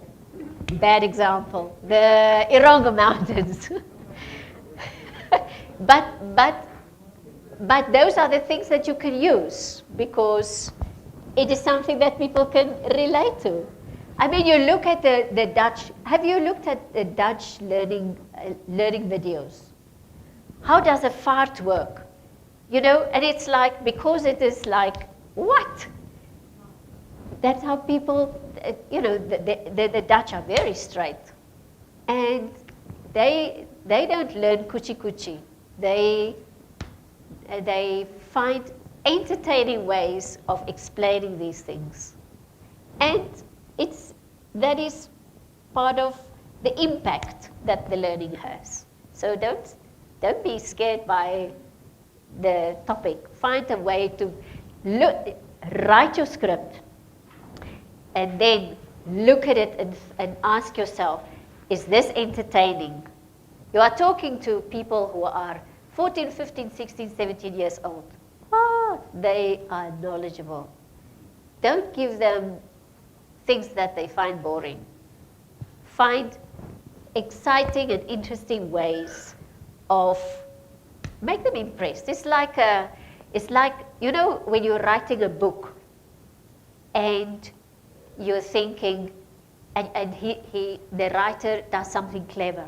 bad example, the Ironga Mountains. But those are the things that you can use because it is something that people can relate to. I mean, you look at the Dutch. Have you looked at the Dutch learning videos? How does a fart work? You know, and it's like, because it is like, what? That's how people, you know, the Dutch are very straight. And they don't learn coochie coochie. They find entertaining ways of explaining these things. And that is part of the impact that the learning has. So don't be scared by the topic. Find a way to write your script and then look at it and ask yourself, is this entertaining? You are talking to people who are 14, 15, 16, 17 years old. They are knowledgeable. Don't give them things that they find boring. Find exciting and interesting ways of Make them impressed. It's like you know, when you're writing a book and you're thinking, and the writer does something clever,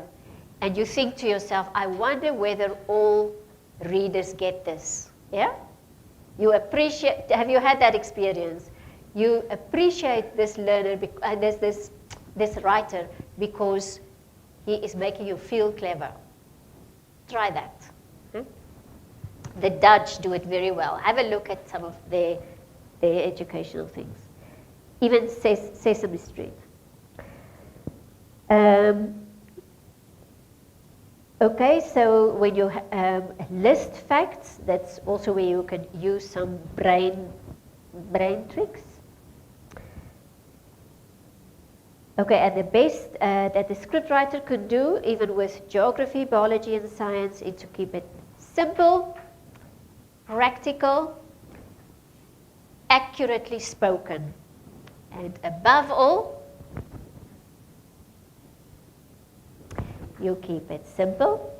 and you think to yourself, I wonder whether all readers get this. Yeah? You appreciate, have you had that experience? You appreciate this learner, this writer, because he is making you feel clever. Try that. The Dutch do it very well. Have a look at some of their educational things. Even Sesame Street. Okay, so when you list facts, that's also where you can use some brain tricks. Okay, and the best that the scriptwriter could do, even with geography, biology, and science, is to keep it simple, practical, accurately spoken, and above all, you keep it simple.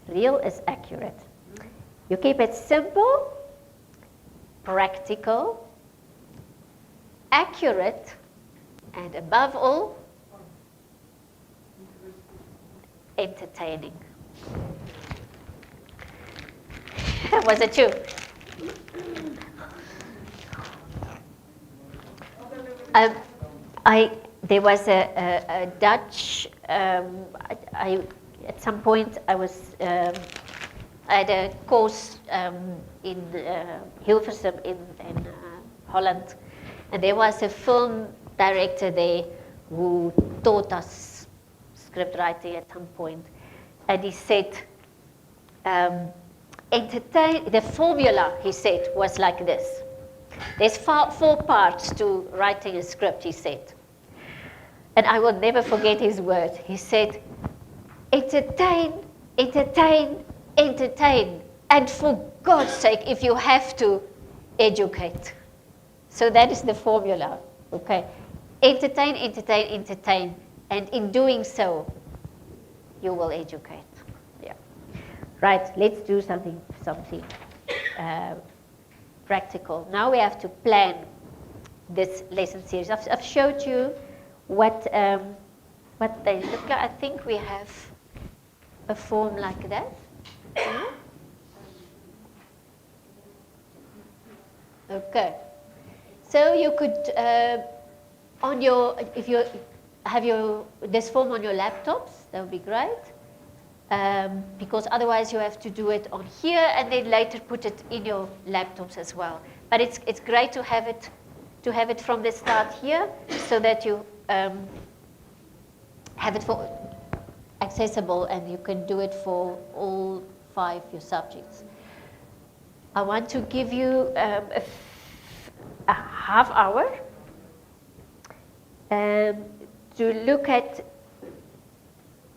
Real is accurate. You keep it simple, practical, accurate, and above all, entertaining. Was it you? There was a Dutch. At some point I had a course in Hilversum in Holland, and there was a film director there who taught us script writing at some point, and he said, the formula, he said, was like this. There's four parts to writing a script, he said. And I will never forget his words. He said, entertain, entertain, entertain. And for God's sake, if you have to, educate. So that is the formula, okay? Entertain, entertain, entertain. And in doing so, you will educate. Yeah. Right, let's do something practical. Now we have to plan this lesson series. I've showed you what they look like. I think we have a form like that. Okay. So you could, if you have this form on your laptops, that would be great. Because otherwise you have to do it on here and then later put it in your laptops as well. But it's great to have it from the start here, so that you have it for accessible and you can do it for all 5 your subjects. I want to give you a half hour to look at.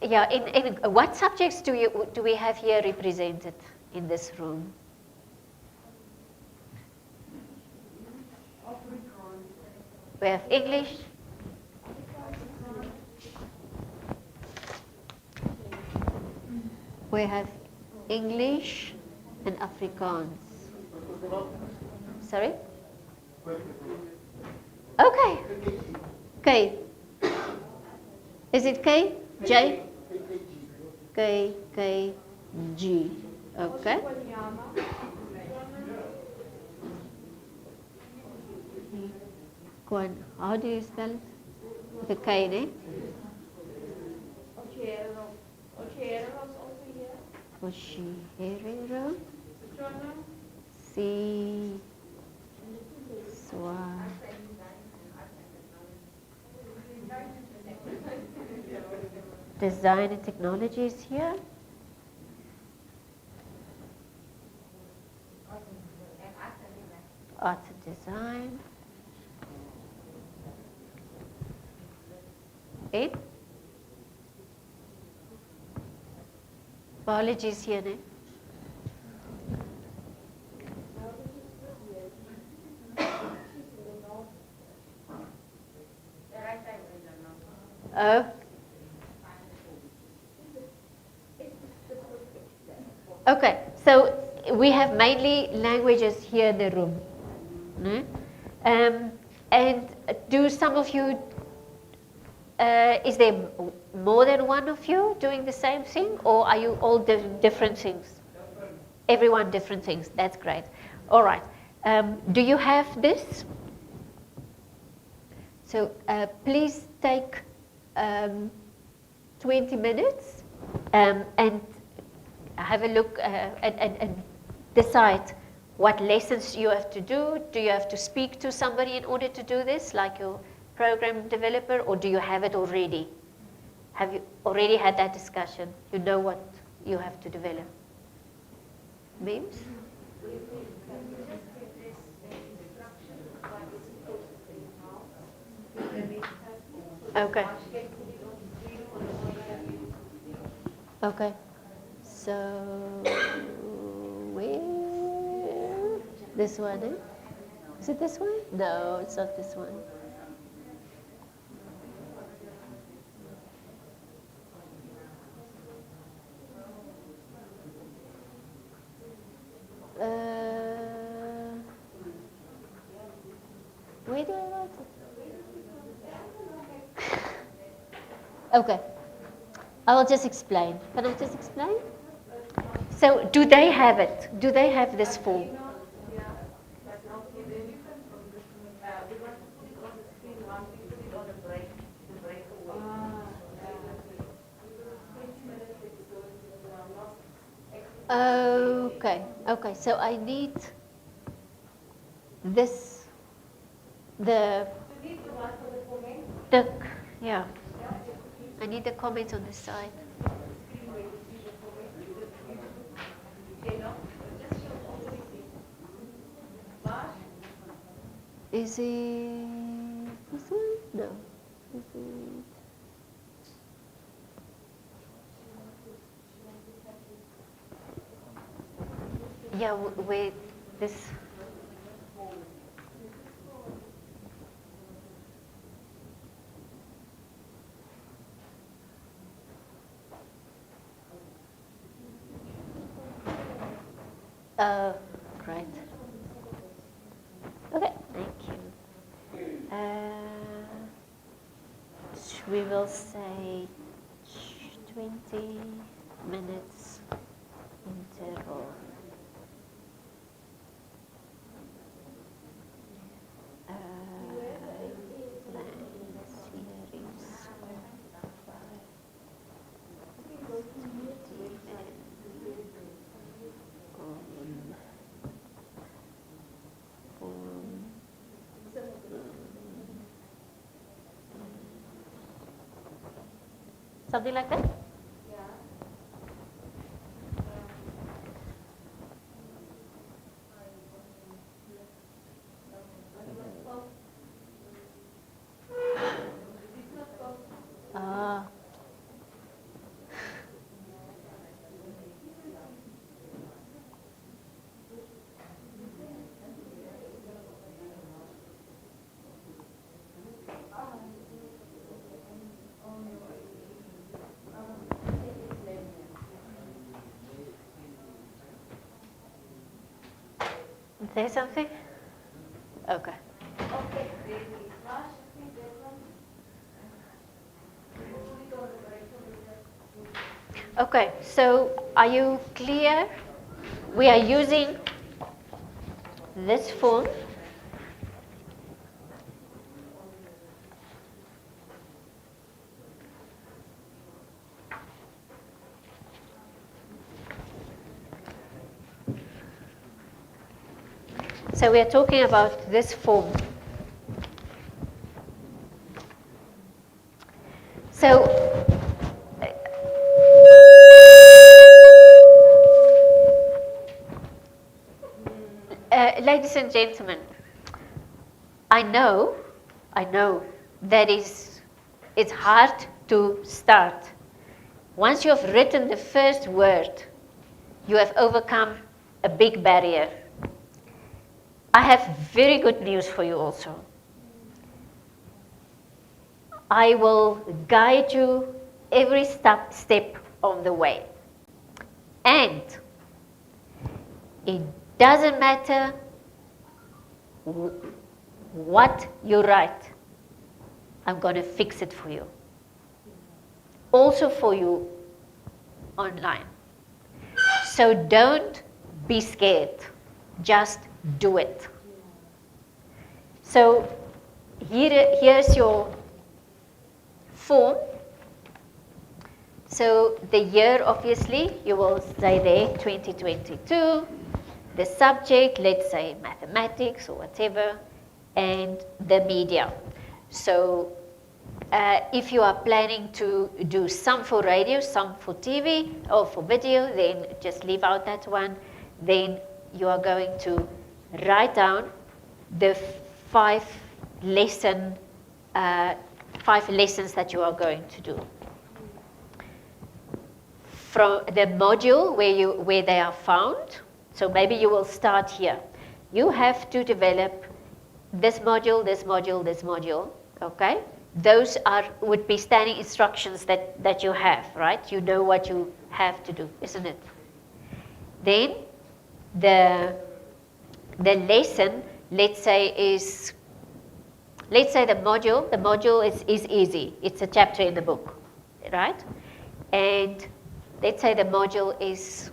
Yeah, in what subjects do we have here represented in this room? We have English. We have English and Afrikaans. Sorry? Okay. K. Is it K? J? K, K, G. Okay. How do you spell it? With a K, ne? Oshihero. C. Swa. Design and technology is here. Art and design. Eight. Biology is here, ne? Oh. Okay, so we have mainly languages here in the room. No? And do some of you, is there more than one of you doing the same thing, or are you all doing different things? Everyone different things, that's great. All right, do you have this? So please take 20 minutes and have a look and decide what lessons you have to do. Do you have to speak to somebody in order to do this, like your program developer, or do you have it already? Have you already had that discussion? You know what you have to develop? Memes? Okay. Okay. So where? This one, eh? Is it this one? No, it's not this one. Where do I write it? Okay. I will just explain. Can I just explain? So do they have it? Do they have this form? Okay, okay, so I need this, the, yeah, I need the comments on this side. Is it this one? No. Is it? Yeah, with this. Great. Okay, thank you. We will say 20 minutes interval. Something like that? Ah. Say something? Okay. Okay, so are you clear? We are using this form. So we are talking about this form. So ladies and gentlemen, I know that it's hard to start. Once you have written the first word, you have overcome a big barrier. I have very good news for you also. I will guide you every step on the way. And It doesn't matter what you write. I'm going to fix it for you. Also for you online. So don't be scared. Just do it. So here's your form. So the year, obviously, you will say there 2022. The subject, let's say mathematics or whatever, and the media. So if you are planning to do some for radio, some for TV or for video, then just leave out that one. Then you are going to write down the five lessons that you are going to do. From the module where they are found, so maybe you will start here. You have to develop this module, this module, this module, okay? Those would be standing instructions that you have, right? You know what you have to do, isn't it? Then the lesson, let's say the module is easy. It's a chapter in the book, right? And let's say the module is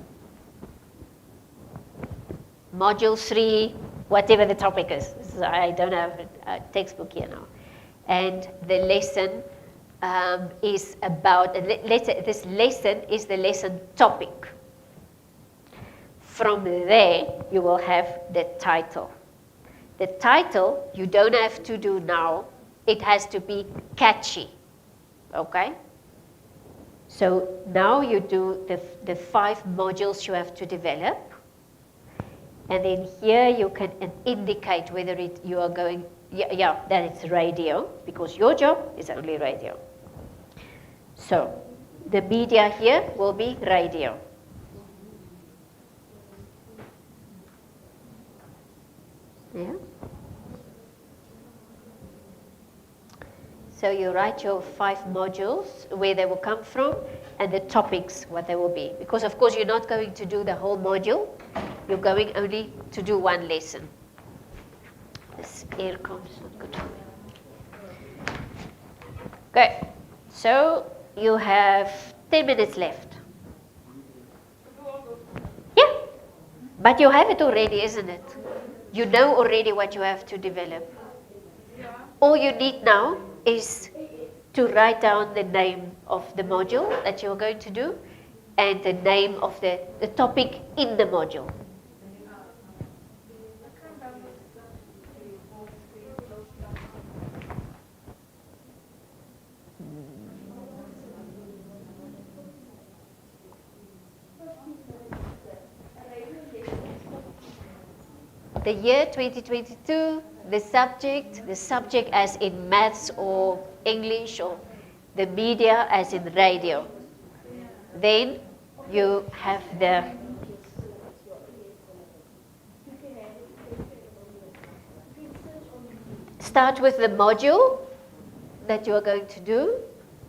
Module 3, whatever the topic is. So I don't have a textbook here now. And the lesson is about, this lesson is the lesson topic. From there, you will have the title. The title, you don't have to do now. It has to be catchy, okay? So now you do the 5 modules you have to develop. And then here you can indicate whether you are going, that it's radio, because your job is only radio. So the media here will be radio. Yeah. So you write your 5 modules, where they will come from, and the topics, what they will be. Because of course you're not going to do the whole module. You're going only to do one lesson. This air comes not good for me. Okay, so you have 10 minutes left. Yeah, but you have it already, isn't it? You know already what you have to develop. All you need now is to write down the name of the module that you're going to do and the name of the topic in the module. The year 2022, the subject as in maths or English, or the media as in radio. Then you have start with the module that you are going to do,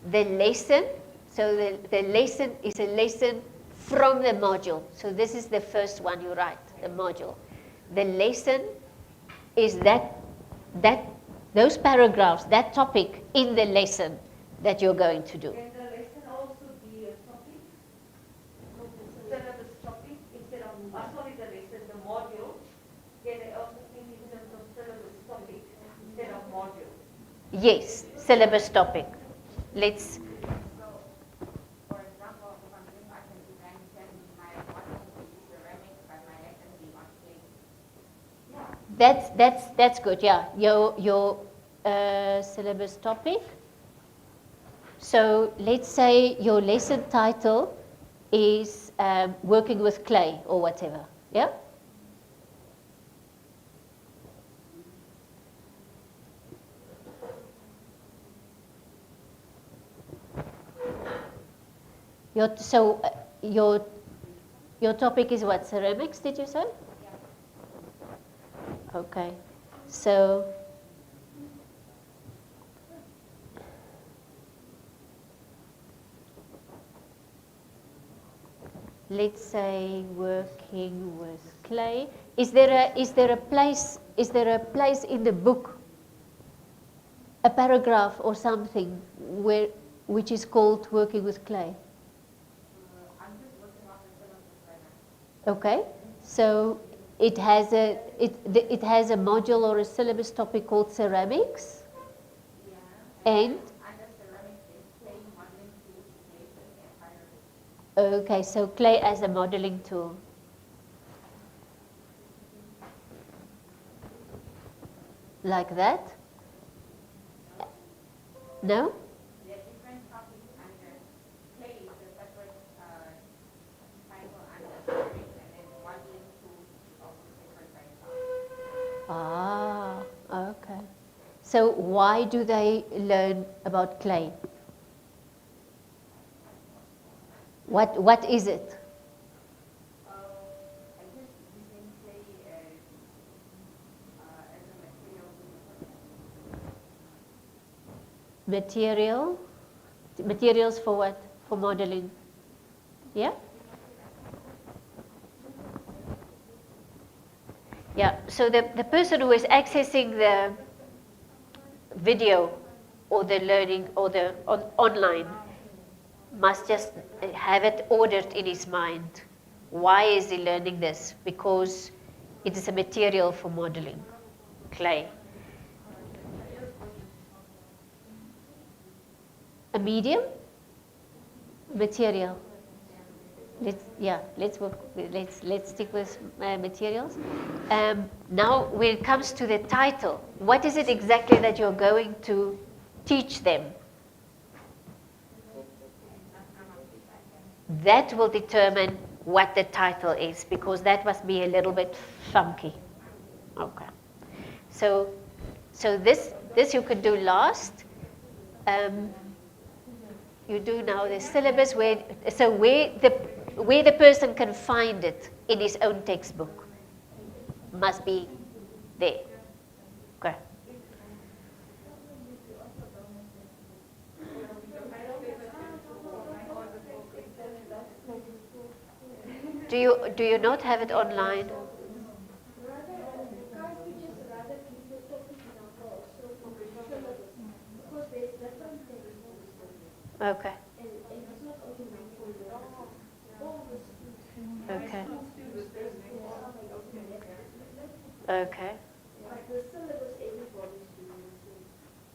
the lesson. So the lesson is a lesson from the module. So this is the first one you write, the module. The lesson is those paragraphs, that topic in the lesson that you're going to do. Can the lesson also be a topic? Syllabus topic instead of, the lesson, the module. Can they also think in terms of syllabus topic instead of module? Yes, syllabus topic. Let's. For example, if I'm doing art and design, then my module will be ceramics, but my lesson will be on clay. That's good. Yeah, your syllabus topic. So let's say your lesson title is working with clay or whatever. Yeah. Your topic is what? Ceramics, did you say? Yeah. Okay. So let's say working with clay. Is there a place in the book, a paragraph or something which is called working with clay? I'm just working on the syllabus right now. Okay, so it has a module or a syllabus topic called ceramics, Yeah. and Under ceramics, there's clay modeling tools, glaciers, and fire. okay, so clay as a modeling tool. Like that? No? There are different topics under clay, is a separate title under ceramics, and then modeling tools is also separate by itself. Ah, okay. So why do they learn about clay? What is it? I guess using clay as a material. Materials for what? For modeling. Yeah? Yeah, so the person who is accessing the video or the learning or the online must just have it ordered in his mind. Why is he learning this? Because it is a material for modeling, clay. A medium? Material. Let's stick with materials. Now, when it comes to the title, what is it exactly that you're going to teach them? That will determine what the title is, because that must be a little bit funky. Okay. So this you could do last. You do now the syllabus where the person can find it in his own textbook must be there. Okay. Do you not have it online? Okay. Okay. Okay.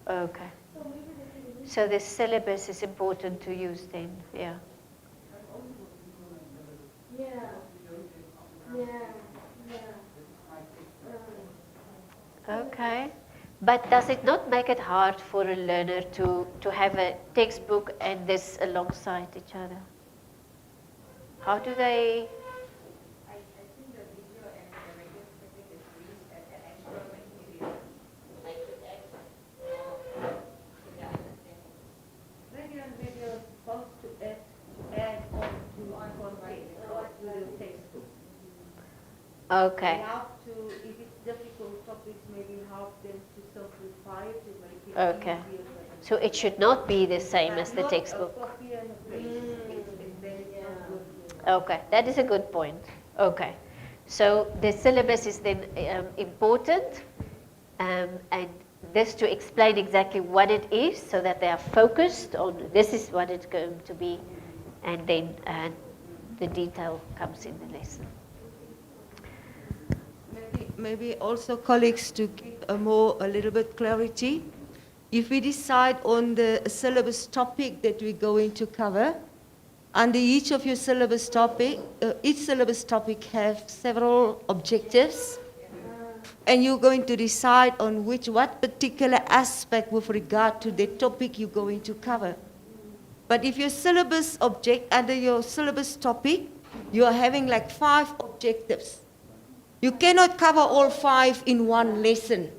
Okay. So the syllabus is important to use then, yeah. Okay. But does it not make it hard for a learner to have a textbook and this alongside each other? How do they? I think the video and the radio specific is used as an extra material. I could add more to the understanding. Radio and video is supposed to add on to the textbook. Okay. Help to, if it's difficult topics, maybe help them to simplify it to make it Okay. easier for them. So it should not be the same as the Not textbook. a copy and paste. Then it's not good. Okay, that is a good point. Okay. So the syllabus is then important, and this to explain exactly what it is so that they are focused on this is what it's going to be, and then the detail comes in the lesson. Maybe also colleagues to give a little bit clarity. If we decide on the syllabus topic that we're going to cover, under each of your syllabus topic, each syllabus topic have several objectives, and you're going to decide on what particular aspect with regard to the topic you're going to cover. But if your syllabus under your syllabus topic, you're having like 5 objectives. You cannot cover all 5 in one lesson.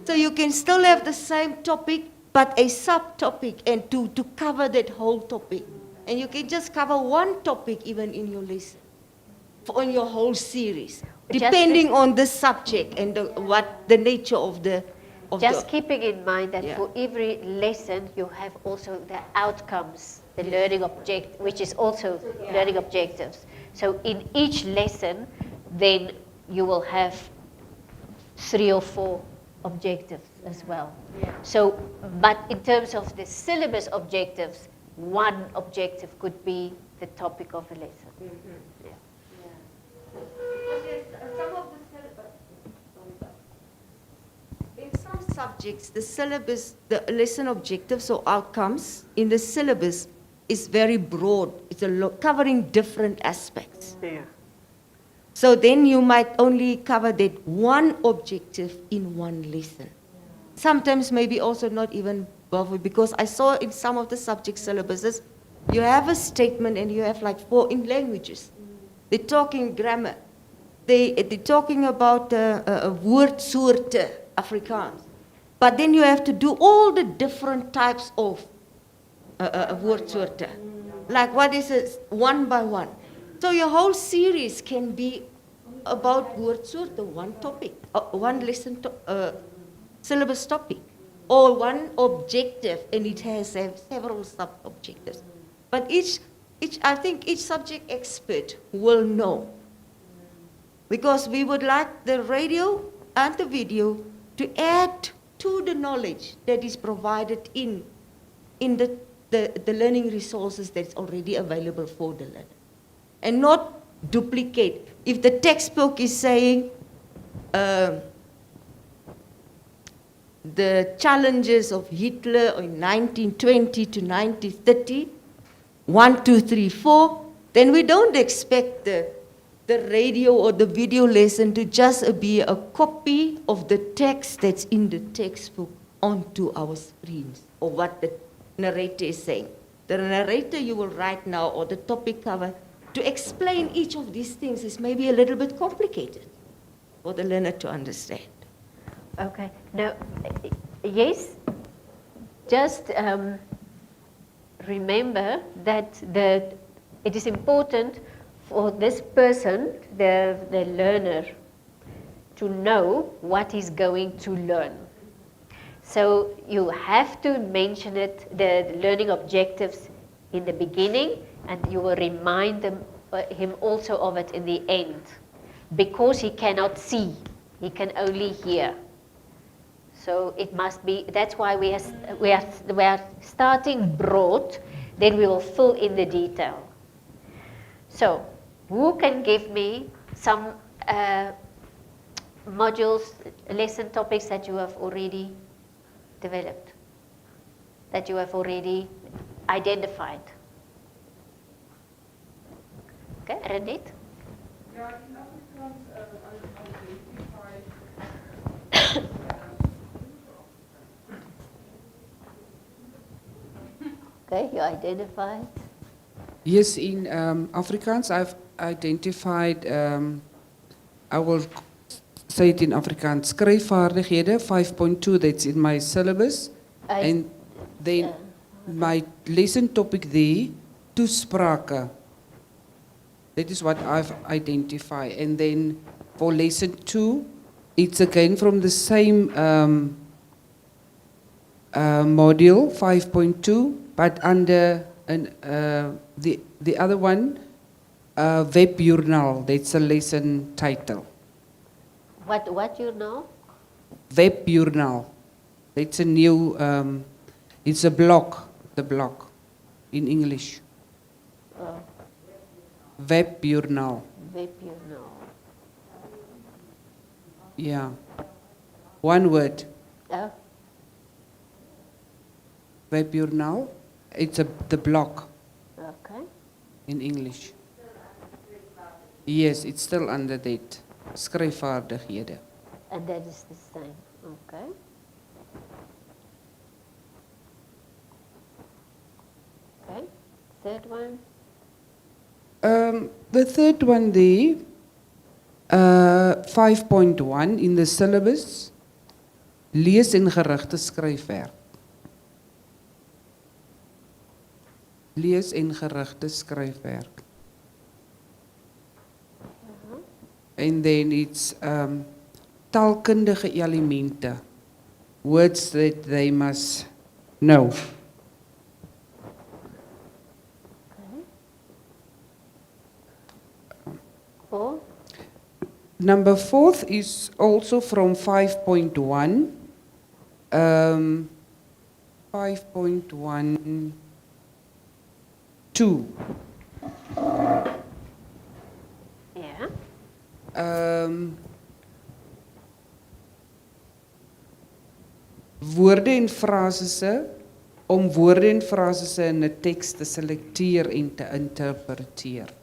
So you can still have the same topic, but a subtopic, and to cover that whole topic. And you can just cover one topic even in your lesson, on your whole series, depending on the subject and the nature of the... Just keeping in mind that for every lesson you have also the outcomes, the learning object, which is also learning objectives. So in each lesson, then you will have 3 or 4 objectives as well. So, but in terms of the syllabus objectives, one objective could be the topic of a lesson. Yeah. Because some of the in some subjects, the syllabus, the lesson objectives or outcomes in the syllabus is very broad. It's covering different aspects. Yeah. So then you might only cover that one objective in one lesson. Sometimes maybe also not even bother, because I saw in some of the subject syllabuses, you have a statement and you have like 4 in languages. They're talking grammar. They're talking about woordsoorte, Afrikaans. But then you have to do all the different types of woordsoorte. Like what is it, one by one. So your whole series can be about woordsoorte, one topic, one lesson, syllabus topic, or one objective, and it has several sub-objectives. But I think each subject expert will know. Because we would like the radio and the video to add to the knowledge that is provided in the learning resources that's already available for the learner. And not duplicate. If the textbook is saying the challenges of Hitler in 1920 to 1930, 1, 2, 3, 4, then we don't expect the radio or the video lesson to just be a copy of the text that's in the textbook onto our screens, or what the narrator is saying. The narrator you will write now, or the topic cover, to explain each of these things is maybe a little bit complicated for the learner to understand. Okay. Now, yes, just remember that it is important for this person, the learner, to know what he's going to learn. So you have to mention it, the learning objectives in the beginning, and you will remind him also of it in the end, because he cannot see, he can only hear. So it must be, that's why we are starting broad, then we will fill in the detail. So, who can give me some modules, lesson topics that you have already developed, that you have already identified? Okay, Renit? Yeah, in Afrikaans, I Okay, you identified. Yes, in Afrikaans, I've identified, I will say it in Afrikaans, skryfvaardighede 5.2, that's in my syllabus. And then my lesson topic there, toesprake. That is what I've identified. And then for lesson 2, it's again from the same module, 5.2, but under the other one, webjournaal, that's a lesson title. What you know? Webjournaal, that's a new, it's a blog, the blog in English. Webjournaal. Webjournaal. Yeah, one word. Oh. Webjournaal, it's the blog. Okay. In English. Yes, it's still under that. Skryfvaardighede. And that is the same. Okay. Okay. Third one. The third one there, 5.1 in the syllabus, lees en gerigte skryfwerk. Lees en gerigte skryfwerk. And then it's taalkundige elemente, words that they must know. Number 4 is also from 5.1. 5.12. Yeah. Woorde en frasisse, om woorde en frasisse in 'n teks te selekteer en te interpreteer.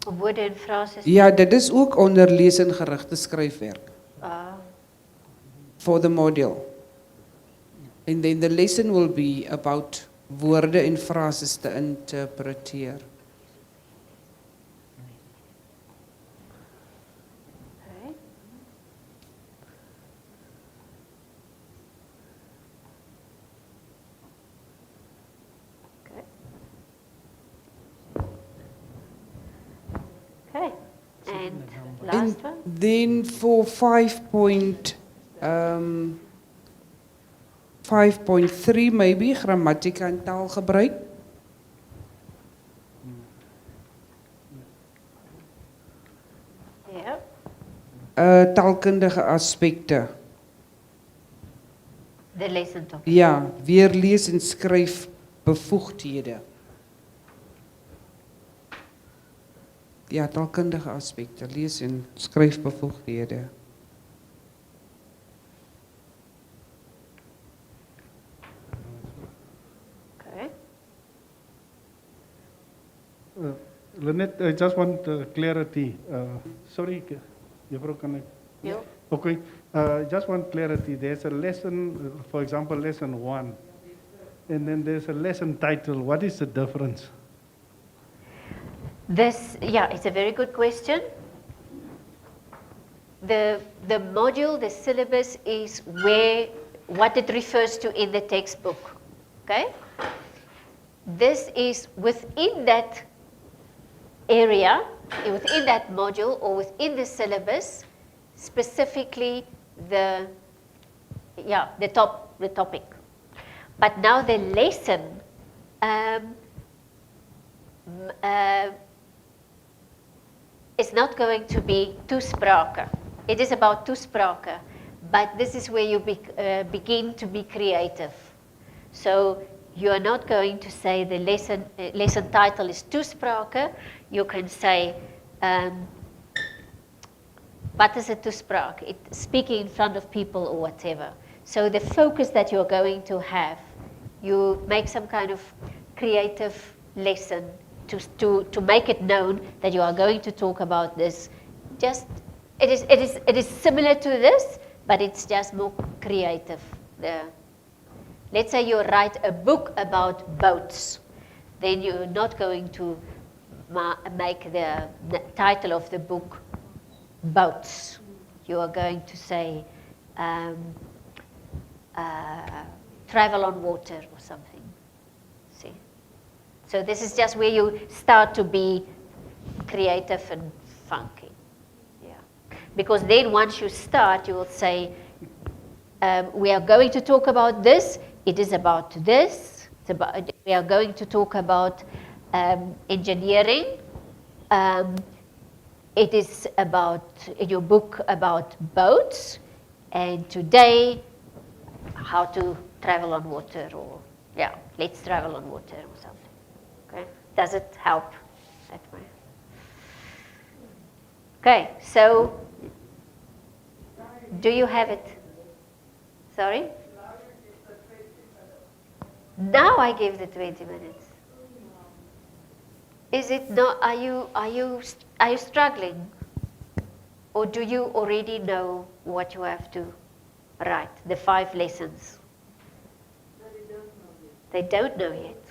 Woorde en frases. Ja, dit is ook onder lees- en gerigte skryfwerk Ah, for the module. And then the lesson will be about woorde en frases te interpreteer. okay. Okay. Okay. And last And one. then for 5.3 maybe, grammatica en taalgebruik. Yeah. Taalkundige aspekte. The lesson topic. Ja, weer lees en skryf bevoegdhede. Ja, taalkundige aspekte, lees en skryf bevoegdhede. Okay. Lynette, I just want clarity. Sorry, Juffrou, kan ek? Yeah. Okay, just want clarity. There's a lesson, for example, lesson 1, and then there's a lesson title. What is the difference? This, yeah, it's a very good question. The module, the syllabus is what it refers to in the textbook, okay? This is within that area, within that module or within the syllabus, specifically the topic. But now the lesson is not going to be toesprake. It is about toesprake, but this is where you begin to be creative. So you are not going to say the lesson title is toesprake. You can say, what is a toespraak? It's speaking in front of people or whatever. So the focus that you're going to have, you make some kind of creative lesson to make it known that you are going to talk about this. Just it is similar to this, but it's just more creative. Let's say you write a book about boats, then you're not going to make the title of the book boats. You are going to say travel on water or something. See? So this is just where you start to be creative and funky. Yeah. Because then once you start, you will say, we are going to talk about this. It is about this. We are going to talk about engineering. It is about, in your book, about boats. And today, how to travel on water, or, yeah, let's travel on water or something. Okay? Does it help that way? Okay, so, do you have it? Sorry? Now I give the 20 minutes. Is it not, are you struggling? Or do you already know what you have to write, the 5 lessons? They don't know yet.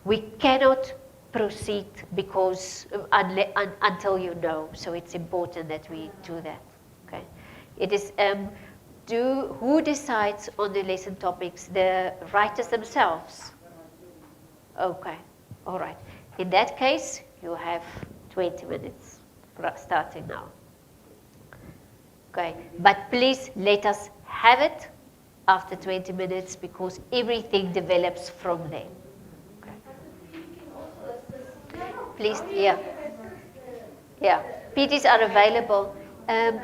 We cannot proceed because until you know, so it's important that we do that. Okay, it is. Who decides on the lesson topics? The writers themselves. Okay, all right. In that case, you have 20 minutes starting now. Okay, but please let us have it after 20 minutes because everything develops from there. please, yeah. Yeah, PDs are available.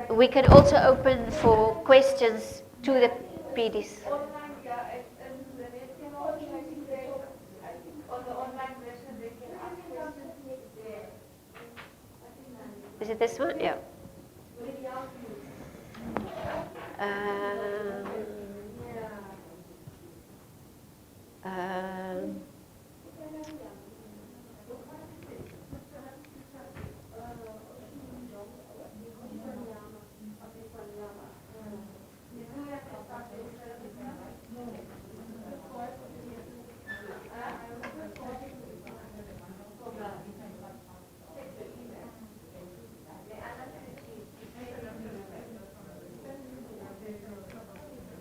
We can also open for questions to the PDs. Online, yeah, and they can also, I think on the online version, they can ask questions there. Is it this one? Yeah. Um,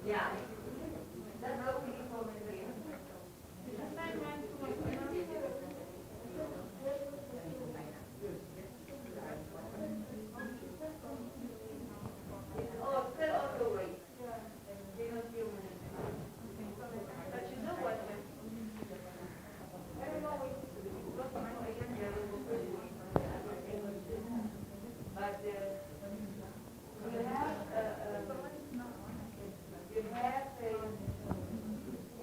Yeah. Oh, still on the way. In a few minutes. But you know what? I don't know what to do. Because I know again there is a question. But you have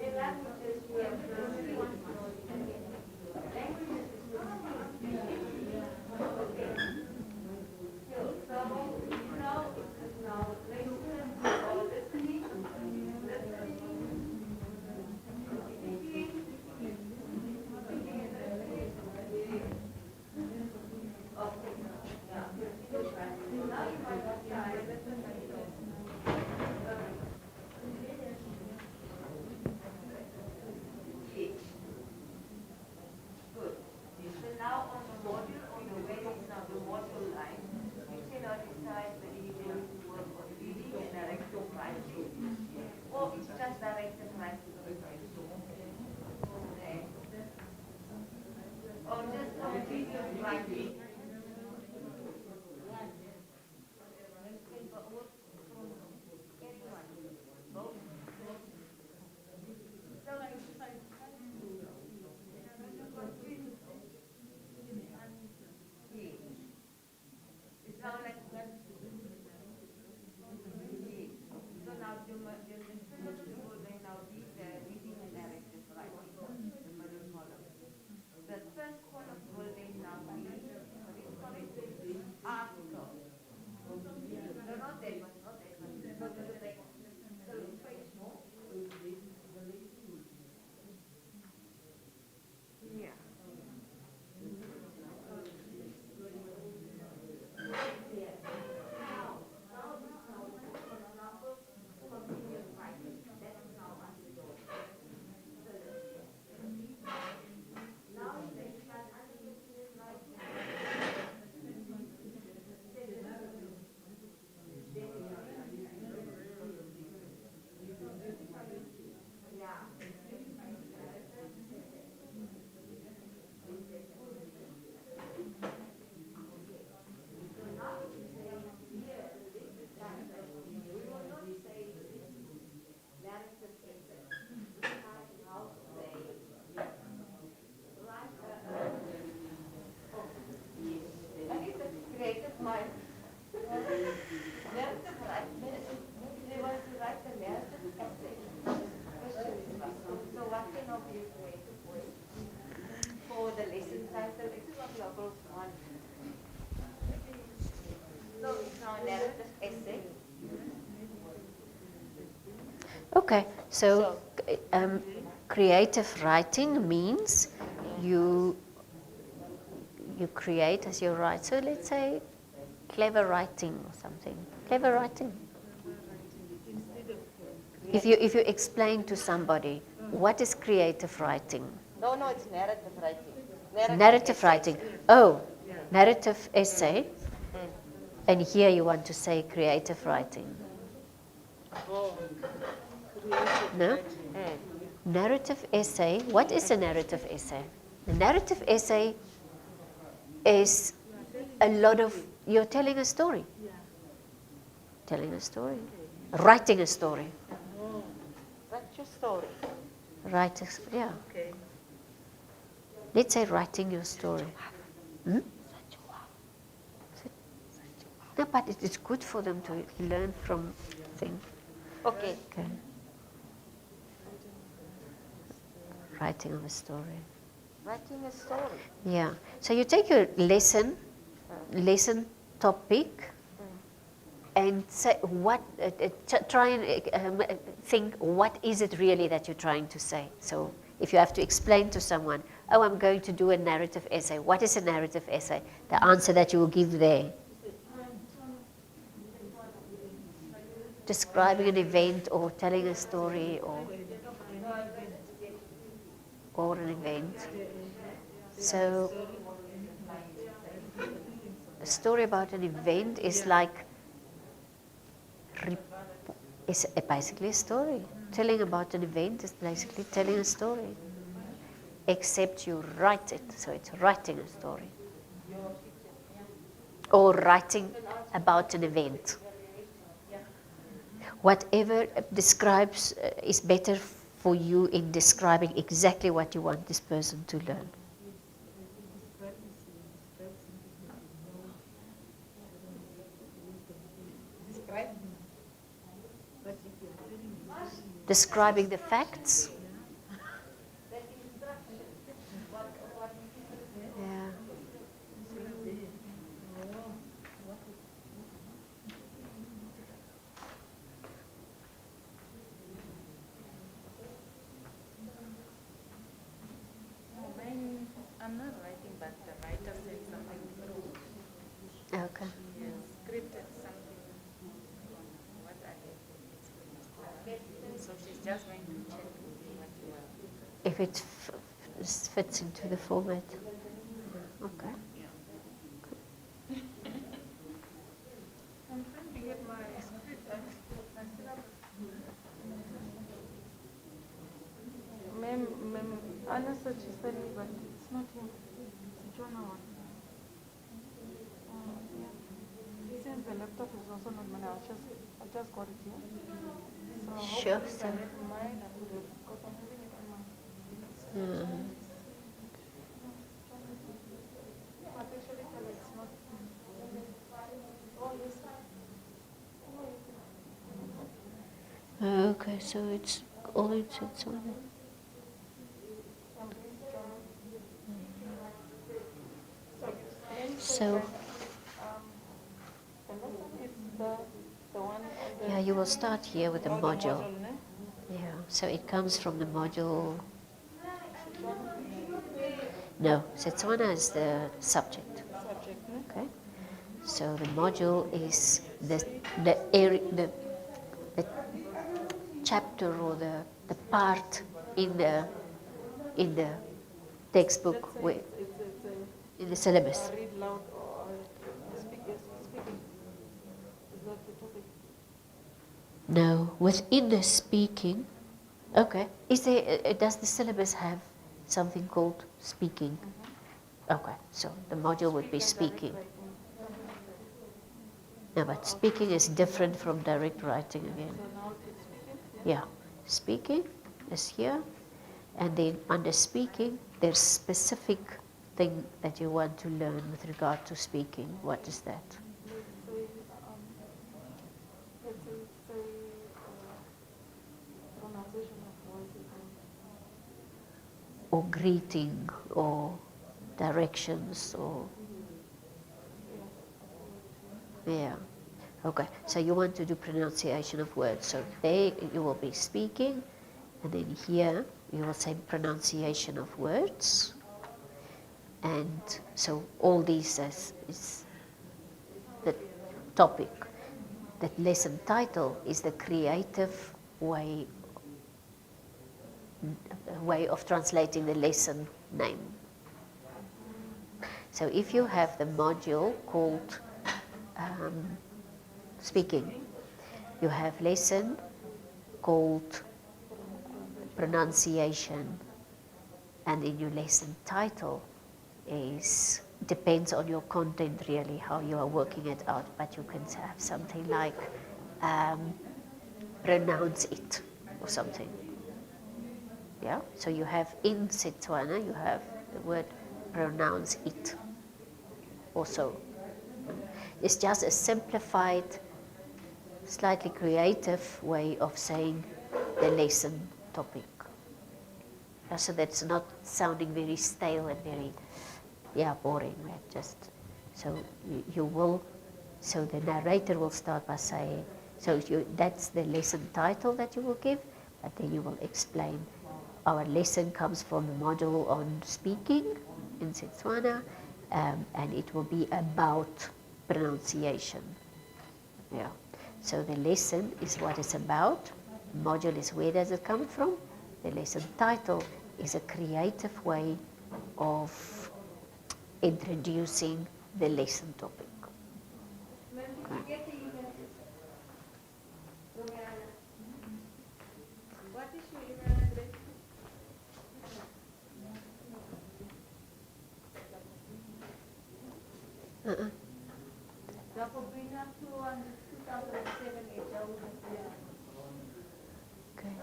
in languages you have languages is so now listen or listening. Good. So now on the module, on the way is now the module line, you can now decide whether you want to work on reading and directed writing, or it's just directed writing. Okay. Or just on reading writing. It's now like so now the syllabus will then now be the reading and directed writing, the middle column. The first column will then now be article. No, not that one, not that one. Go to the back. So page more. Yeah. Creative mind. Narrative writing. They want to write a narrative essay. Question is so what kind of you creative way for the lesson title? This is what we are both on. So it's now a narrative essay. okay, so creative writing means you create as you write. So let's say clever writing or something. Clever writing. If you explain to somebody what is creative writing. No, it's narrative writing. Narrative writing. Oh, narrative essay. And here you want to say creative writing. No? Narrative essay. What is a narrative essay? A narrative essay is a lot of, you're telling a story. Telling a story. Writing a story. Write your story. Yeah. Okay. Let's say writing your story. Hmm? No, but it is good for them to learn from things. Okay. Okay. Writing of a story. Writing a story. Yeah. So you take your lesson topic, and say what. Try and think what is it really that you're trying to say. So if you have to explain to someone, oh, I'm going to do a narrative essay. What is a narrative essay? The answer that you will give there. Describing an event or telling a story or an event. So a story about an event is like is basically a story. Telling about an event is basically telling a story, except you write it, so it's writing a story or writing about an event. Whatever describes is better for you in describing exactly what you want this person to learn. Describing the facts. Yeah. I'm not writing, but the writer said something through. Okay. Yes, scripted something on what I have experienced. So she's just going to check what you are. If it fits into the format. Okay. I'm trying to get my script. My syllabus. Ma'am, Anna said she sent me, but it's not here. It's a journal one. Yeah. Since the laptop is also not mine, I just got it here. So Sure. hopefully if I had mine, I could have, because I'm having it on my. But actually, it's not. Oh, yes. Okay, so it's all in Setswana. So, yeah, you will start here with the module. Yeah, so it comes from the module. No, Setswana is the subject. Okay, so the module is the area, the chapter or the part in the textbook where in the syllabus. Read loud or speak, yes, speaking. Is that the topic? No, within the speaking. Okay, is there? Does the syllabus have something called speaking? Okay, so the module would be speaking. No, but speaking is different from direct writing again. Yeah, speaking is here, and then under speaking, there's specific thing that you want to learn with regard to speaking. What is that? Pronunciation of voices. Or greeting, or directions, or yeah. Okay, so you want to do pronunciation of words. So there you will be speaking, and then here you will say pronunciation of words. And so all these is the topic. That lesson title is the creative way of translating the lesson name. So if you have the module called speaking, you have lesson called pronunciation, and in your lesson title is depends on your content really how you are working it out, but you can have something like pronounce it or something. Yeah, so you have in Setswana you have the word pronounce it. or so. It's just a simplified, slightly creative way of saying the lesson topic. So that's not sounding very stale and very, boring. Right? Just so you will, so the narrator will start by saying, so that's the lesson title that you will give, but then you will explain. Our lesson comes from the module on speaking in Setswana, and it will be about pronunciation. Yeah. So the lesson is what it's about. Module is where does it come from. The lesson title is a creative way of introducing the lesson topic. Okay. What is your email address? Okay.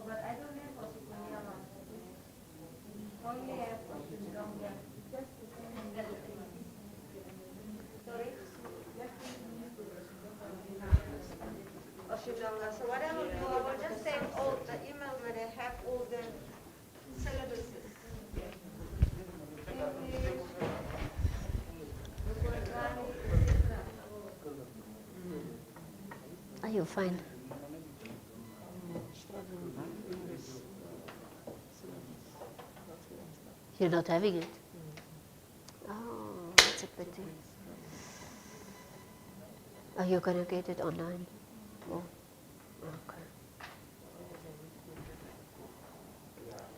But I don't have Oshikonyama. Only have Oshikonyama. Just the same. Sorry? Oshikonyama. So what I will do, I will just send all the email where I have all the syllabuses. Are you fine? You're not having it? Oh, that's a pity. Are you going to get it online? Oh, okay.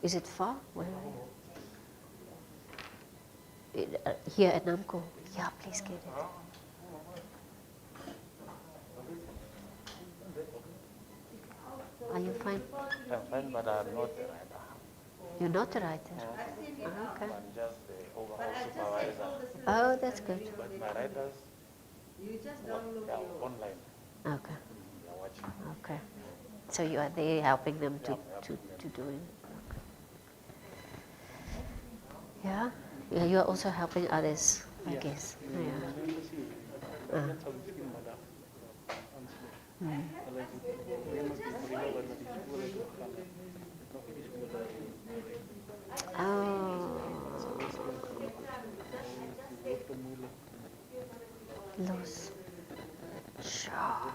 Is it far? Where are you? Here at Namcol? Yeah, please get it. Are you fine? I'm fine, but I'm not the writer. You're not a writer? Yeah. Okay. I'm just the overall supervisor. Oh, that's good. But my writers, online. Okay. They're watching. Okay. So you are there helping them to do it. Yeah? Yeah, you are also helping others, I guess. Yeah. Oh. Los. Sure.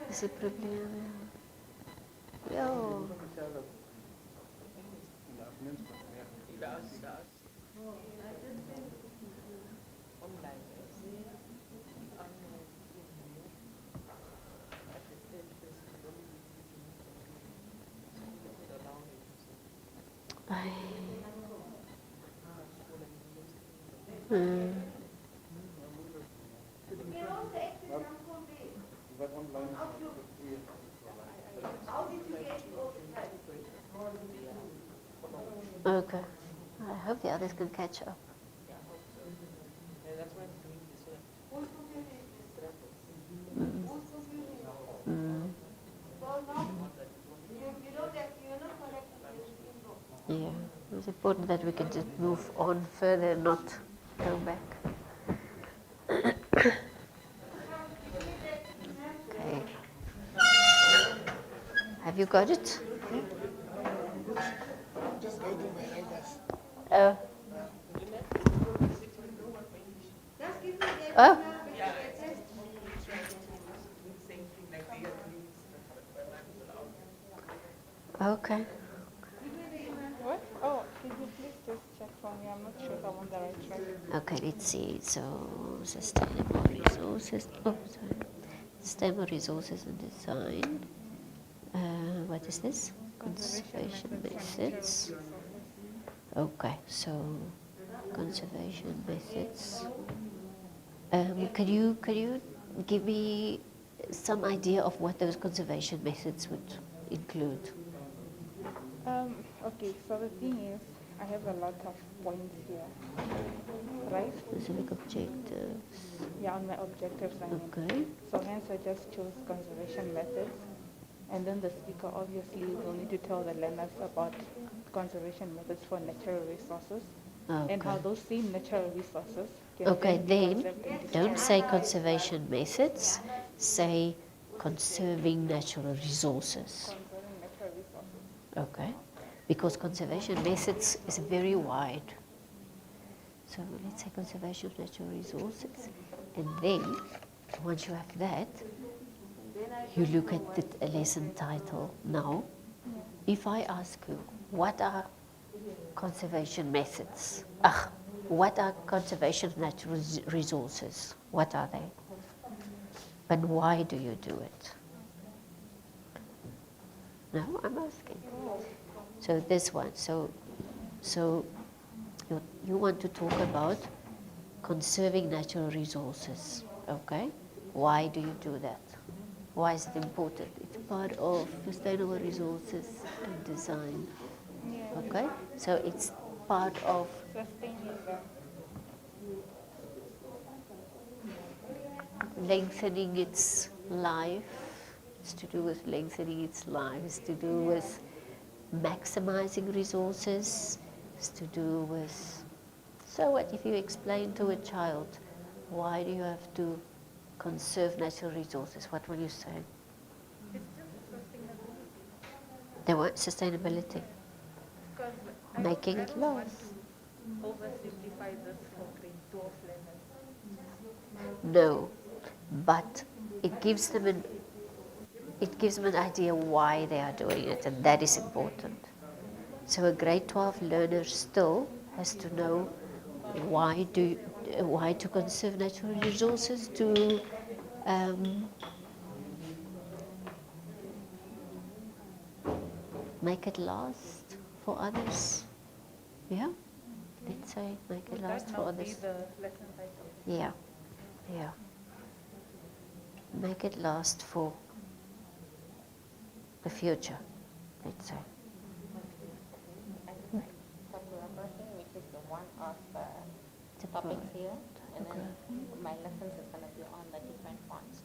Ese problema. Yo. Ay. Okay. I hope the others can catch up. Yeah, it's important that we can just move on further, not go back. Okay. Have you got it? Just guiding my writers. Oh. Just give me the Oh. Okay. What? Oh, could you please just check for me? I'm not sure if I'm on the right track. Okay, let's see. So, sustainable resources. Oh, sorry. Sustainable resources and design. What is this? Conservation methods. Okay, so conservation methods. Could you give me some idea of what those conservation methods would include? Okay, so the thing is, I have a lot of points here, right? Specific objectives. Yeah, on my objectives, I mean. Okay. So hence I just chose conservation methods. And then the speaker obviously will need to tell the learners about conservation methods for natural resources and how Okay. those same natural resources can Okay, be then conserved and don't destroyed. say conservation methods, say conserving natural resources. Conserving natural resources. Okay, because conservation methods is very wide. So let's say conservation of natural resources. And then, once you have that, you look at the lesson title. Now, if I ask you, what are conservation methods? What are conservation of natural resources? What are they? And why do you do it? No, I'm asking. So this one, so you want to talk about conserving natural resources, okay? Why do you do that? Why is it important? It's part of sustainable resources and design, okay? So it's part of Sustaining the lengthening its life. It's to do with lengthening its life. It's to do with maximizing resources. It's to do with... So what if you explain to a child, why do you have to conserve natural resources? What will you say? it's just sustainability. They want sustainability. Because Making I it don't want last. to oversimplify this for grade 12 learners. No, but it gives them an idea why they are doing it, and that is important. So a grade 12 learner still has to know why to conserve natural resources, to make it last for others. Yeah, let's say make it Would last that for not be others. the lesson title? Yeah, yeah. Make it last for the future, let's say. Photography, which is the one of the The topics here, and then photography. my lessons is going to be on the different fonts.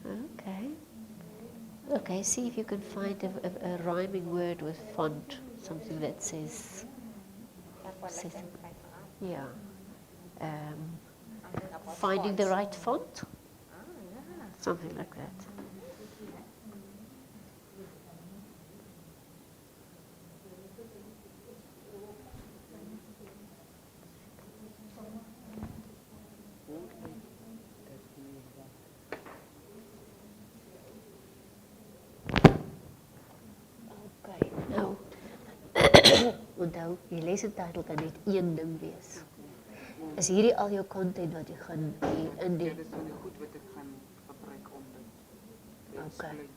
Okay. Okay, see if you can find a rhyming word with font, something that says, That's what says lesson title. yeah. Something about Finding the fonts. right font, Ah, yeah. something like that. Okay, nou, onthou, die lesentitel kan net een ding wees. Is hierdie al jou content wat jy gaan in die... Dit is van die goed wat ek gaan gebruik om dit te Okay. explain.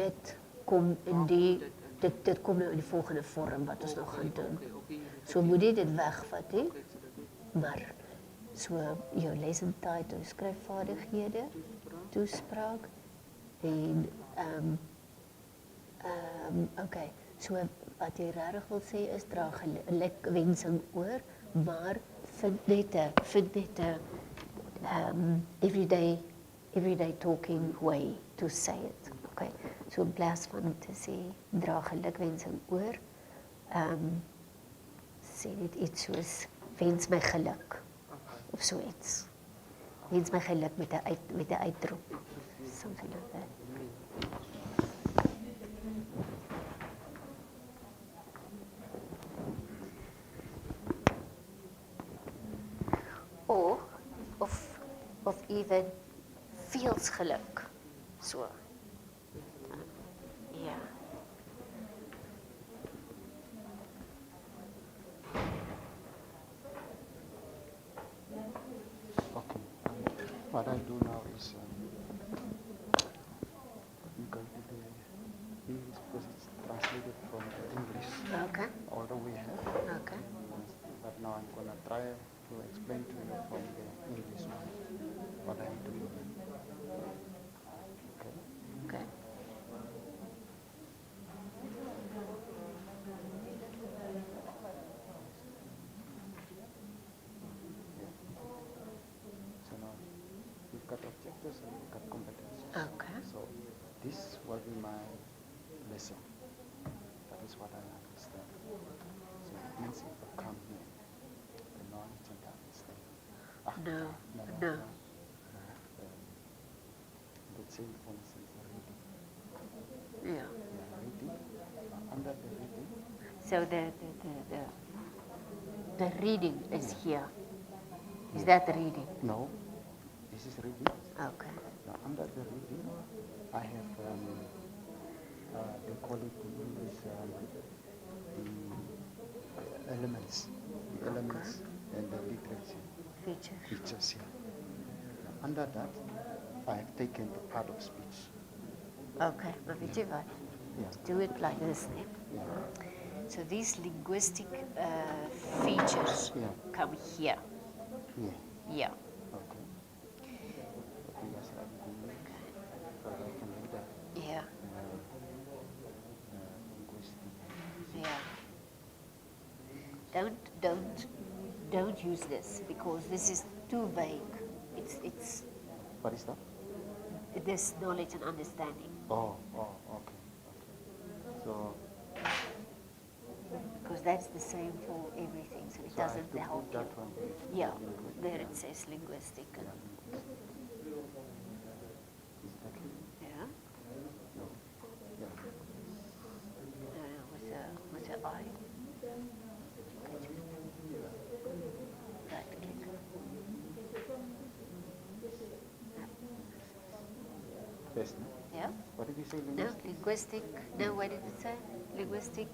Dit kom in die... Dit kom nou in die volgende vorm wat ons nog gaan doen. So moet jy dit wegvat, hè? Maar, so jou lesentitel, skryfvaardighede, toespraak, en, okay, so wat jy regtig wil sê is, dra gelukwensing oor, maar vind net 'n everyday talking way to say it. Okay. So in plaas van te sê, dra gelukwensing oor, sê net iets soos, wens my geluk, of so iets. Wens my geluk met 'n uitroep, something like that. Of even feels geluk, so. Ja. Okay. What I do now is I'm going to do English because it's translated from English. Okay. Although we have. Okay. But now I'm going to try to explain to you from the English one what I'm doing. Okay. Okay. will be my lesson. That is what I understand. So it means if I come here, the knowledge and understand. No. Let's say, for instance, the reading. Yeah. Reading, under the reading, So the reading is here. Is that the reading? no, this is reading. Okay. Now, under the reading, I have, they call it in English, the elements and the literature. Features, yeah. Now, under that, I have taken the part of speech. Okay, maar weet je wat? Yeah. Do it like this then. Yeah. So these linguistic features Yeah. come here. Yeah. Yeah. Okay. But yes, I can read that. Yeah. Linguistic. Yeah. Don't use this because this is too vague. It's What is that? this knowledge and understanding. Oh, okay. So, Because that's the same for everything, so it so I have doesn't to help put you. that one. Yeah, Linguistic. there it says linguistic. Yeah, linguistic. Is that okay? Yeah. No. Yeah. With the I. Right click. Yes, no? Yeah. What did you say, No, linguistic? linguistic. No, what did it say? Linguistic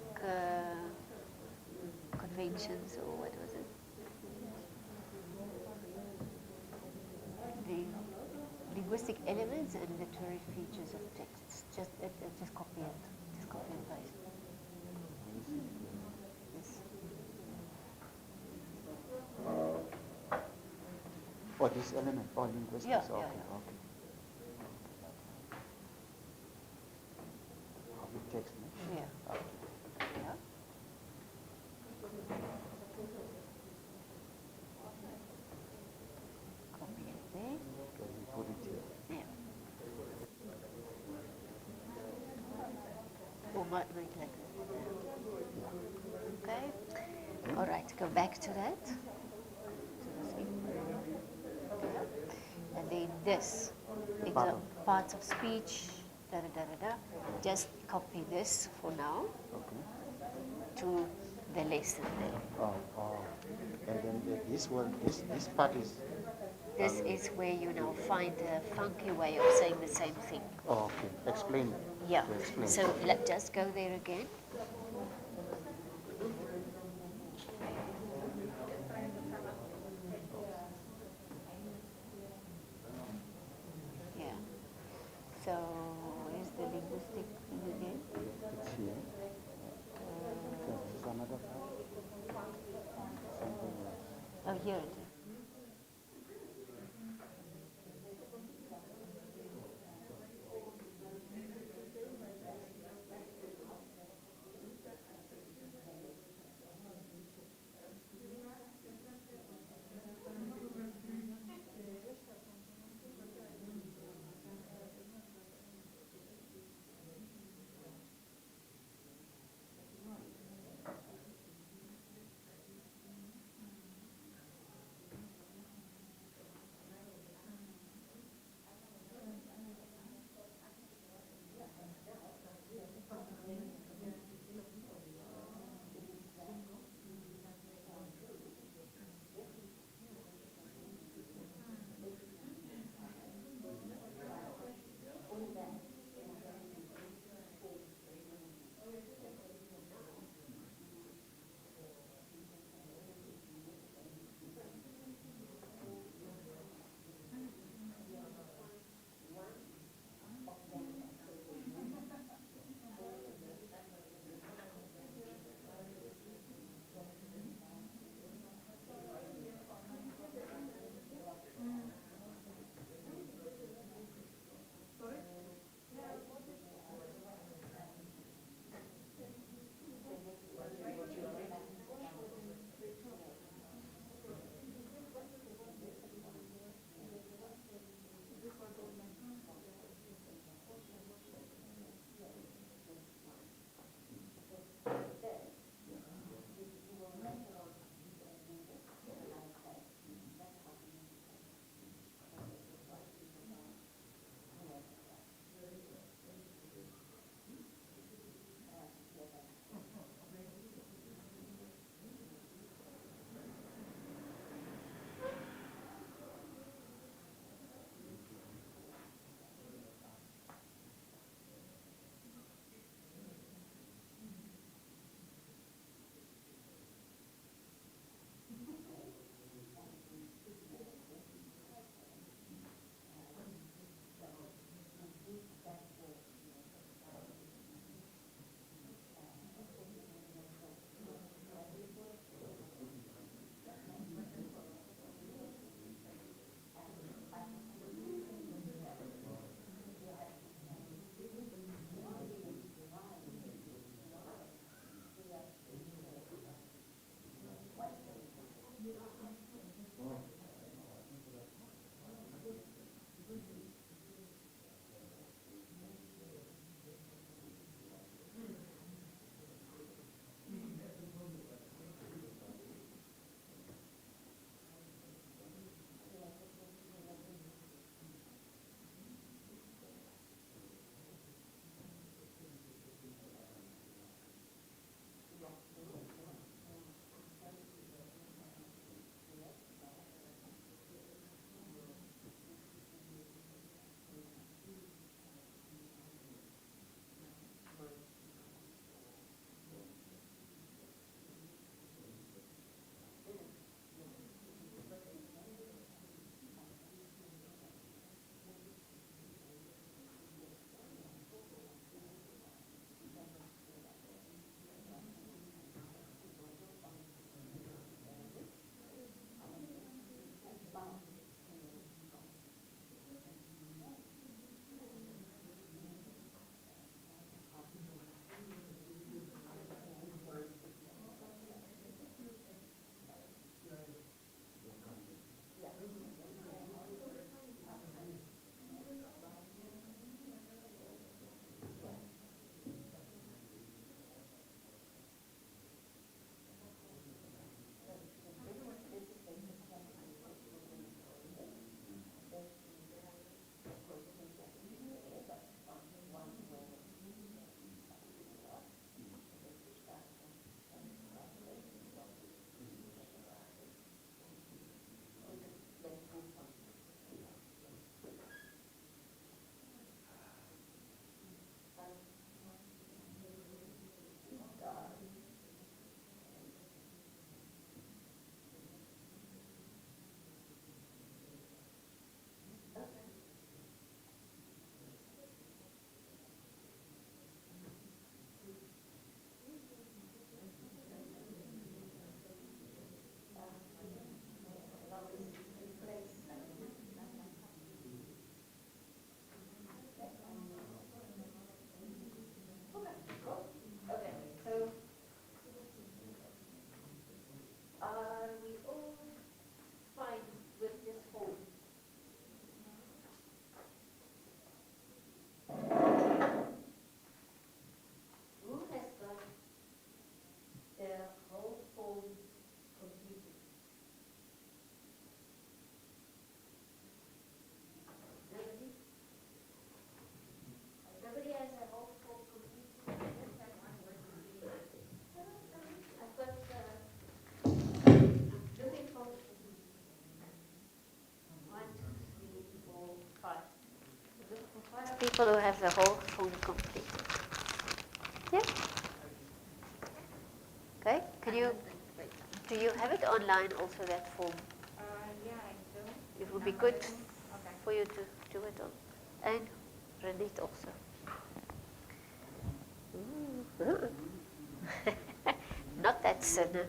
conventions, or what was it? The linguistic elements and literary features of texts. Just copy it. Just copy and paste. Yes. Oh, this element, oh, linguistics, Yeah, okay, yeah. okay. Copy text, no? Yeah. Okay. Yeah. Copy it there. Okay, we put it here. Yeah. Or might make like this. Okay. All right. Go back to that. To the thing. Yeah. And then this. Parts of speech. Da da da da da. Just copy this for now Okay. to the lesson there. Oh. And then this one, this part is, This is where you now find a funky way of saying the same thing. oh, okay, explain it. Yeah. To explain. So just go there again. Yeah. So where's the linguistic thing again? It's here. Okay, this is another part. Something else. Oh, here it is. people who have the whole form completed? Yeah? Okay, do you have it online also, that form? Yeah, I do. It would be good for you to do it on. And Renit also. Not that sinner.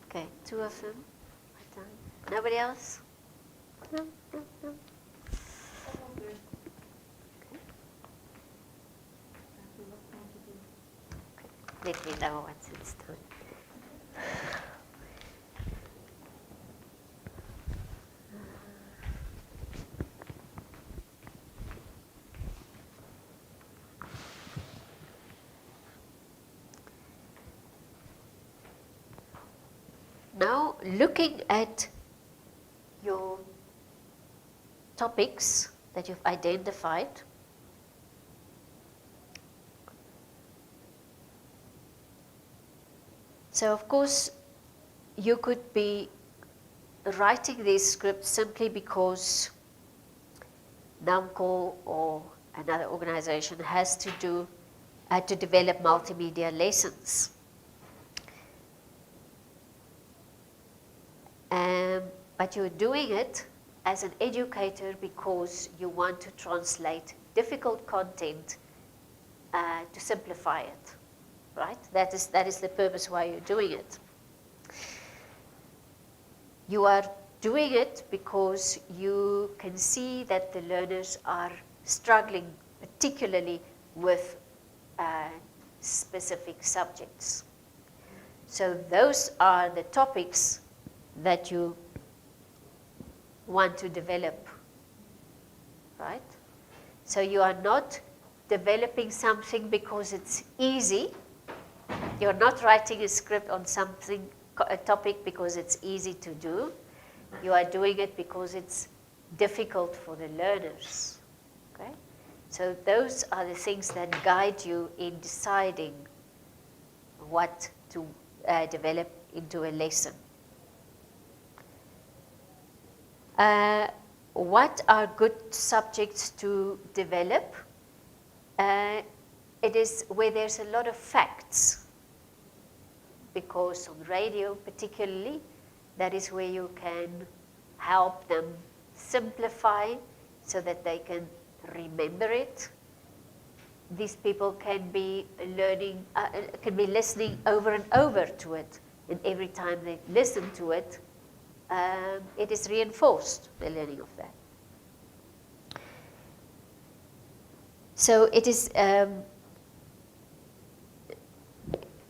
Okay, 2 of them. Nobody else? No, no, no. Okay. Let me know once it's done. Now, looking at your topics that you've identified, so of course you could be writing these scripts simply because Namcol or another organization has to develop multimedia lessons. But you're doing it as an educator because you want to translate difficult content to simplify it, right? That is the purpose why you're doing it. You are doing it because you can see that the learners are struggling, particularly with specific subjects. So those are the topics that you want to develop, right? So you are not developing something because it's easy. You're not writing a script on a topic because it's easy to do. You are doing it because it's difficult for the learners, okay? So those are the things that guide you in deciding what to develop into a lesson. What are good subjects to develop? It is where there's a lot of facts, because on radio particularly, that is where you can help them simplify so that they can remember it. These people can be listening over and over to it, and every time they listen to it, it is reinforced, the learning of that. So it is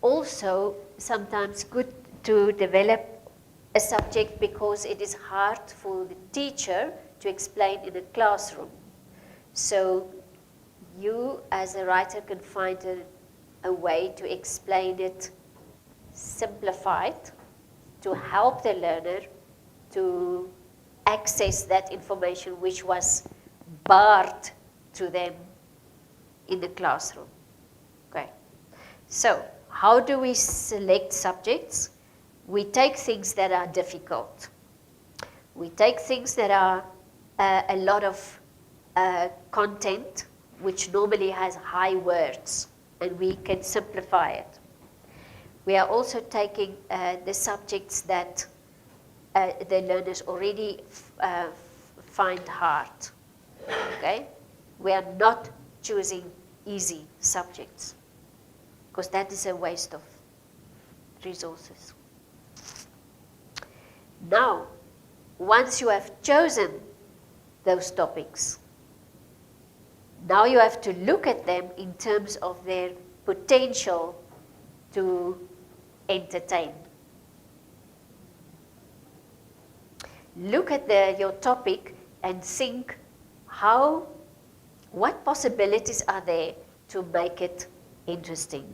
also sometimes good to develop a subject because it is hard for the teacher to explain in a classroom. So you as a writer can find a way to explain it simplified to help the learner to access that information which was barred to them in the classroom. Okay. So how do we select subjects? We take things that are difficult. We take things that are a lot of content which normally has high words, and we can simplify it. We are also taking the subjects that the learners already find hard, okay? We are not choosing easy subjects because that is a waste of resources. Now, once you have chosen those topics, now you have to look at them in terms of their potential to entertain. Look at your topic and think what possibilities are there to make it interesting.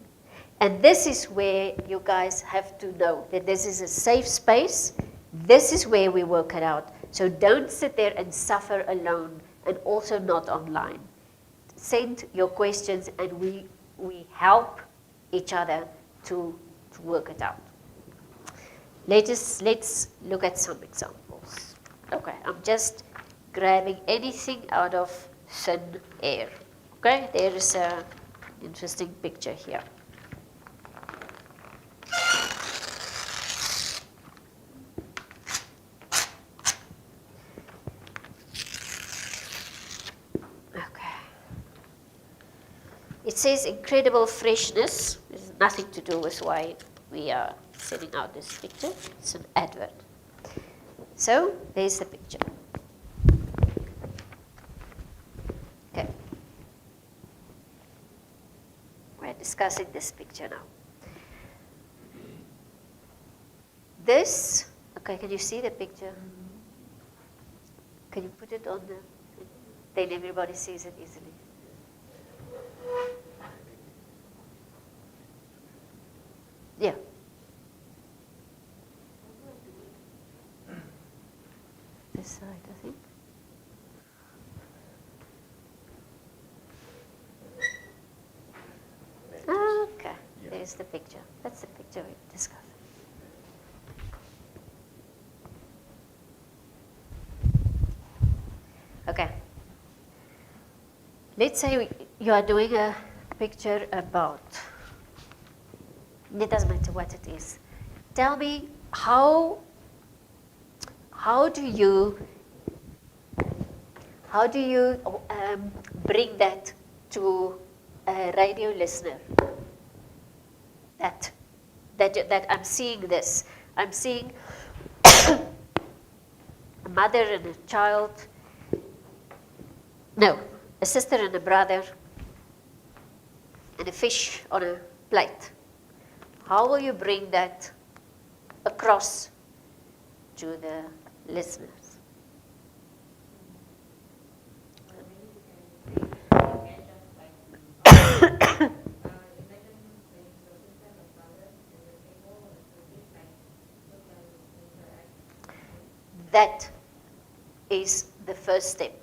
And this is where you guys have to know that this is a safe space. This is where we work it out. So don't sit there and suffer alone, and also not online. Send your questions and we help each other to work it out. Let's look at some examples. Okay, I'm just grabbing anything out of thin air. Okay, there is an interesting picture here. Okay. It says incredible freshness. There's nothing to do with why we are sending out this picture. It's an advert. So there's the picture. Okay. We're discussing this picture now. This, okay, can you see the picture? Can you put it on the, then everybody sees it easily. Yeah. This side, I think. Okay, there's the picture. That's the picture we discussed. Okay. Let's say you are doing a picture about, it doesn't matter what it is. Tell me how do you bring that to a radio listener? That I'm seeing this. I'm seeing a mother and a child. No, a sister and a brother, and a fish on a plate. How will you bring that across to the listeners? That is the first step.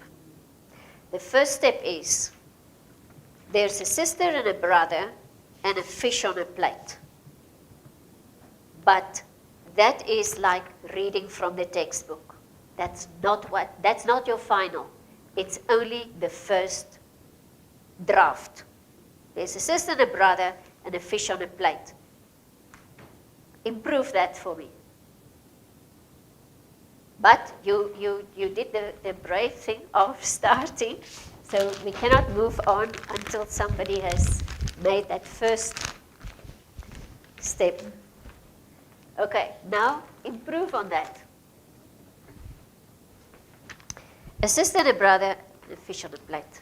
The first step is there's a sister and a brother and a fish on a plate. But that is like reading from the textbook. That's not your final. It's only the first draft. There's a sister and a brother and a fish on a plate. Improve that for me. But you did the brave thing of starting, so we cannot move on until somebody has made that first step. Okay, now improve on that. A sister and a brother, and a fish on a plate.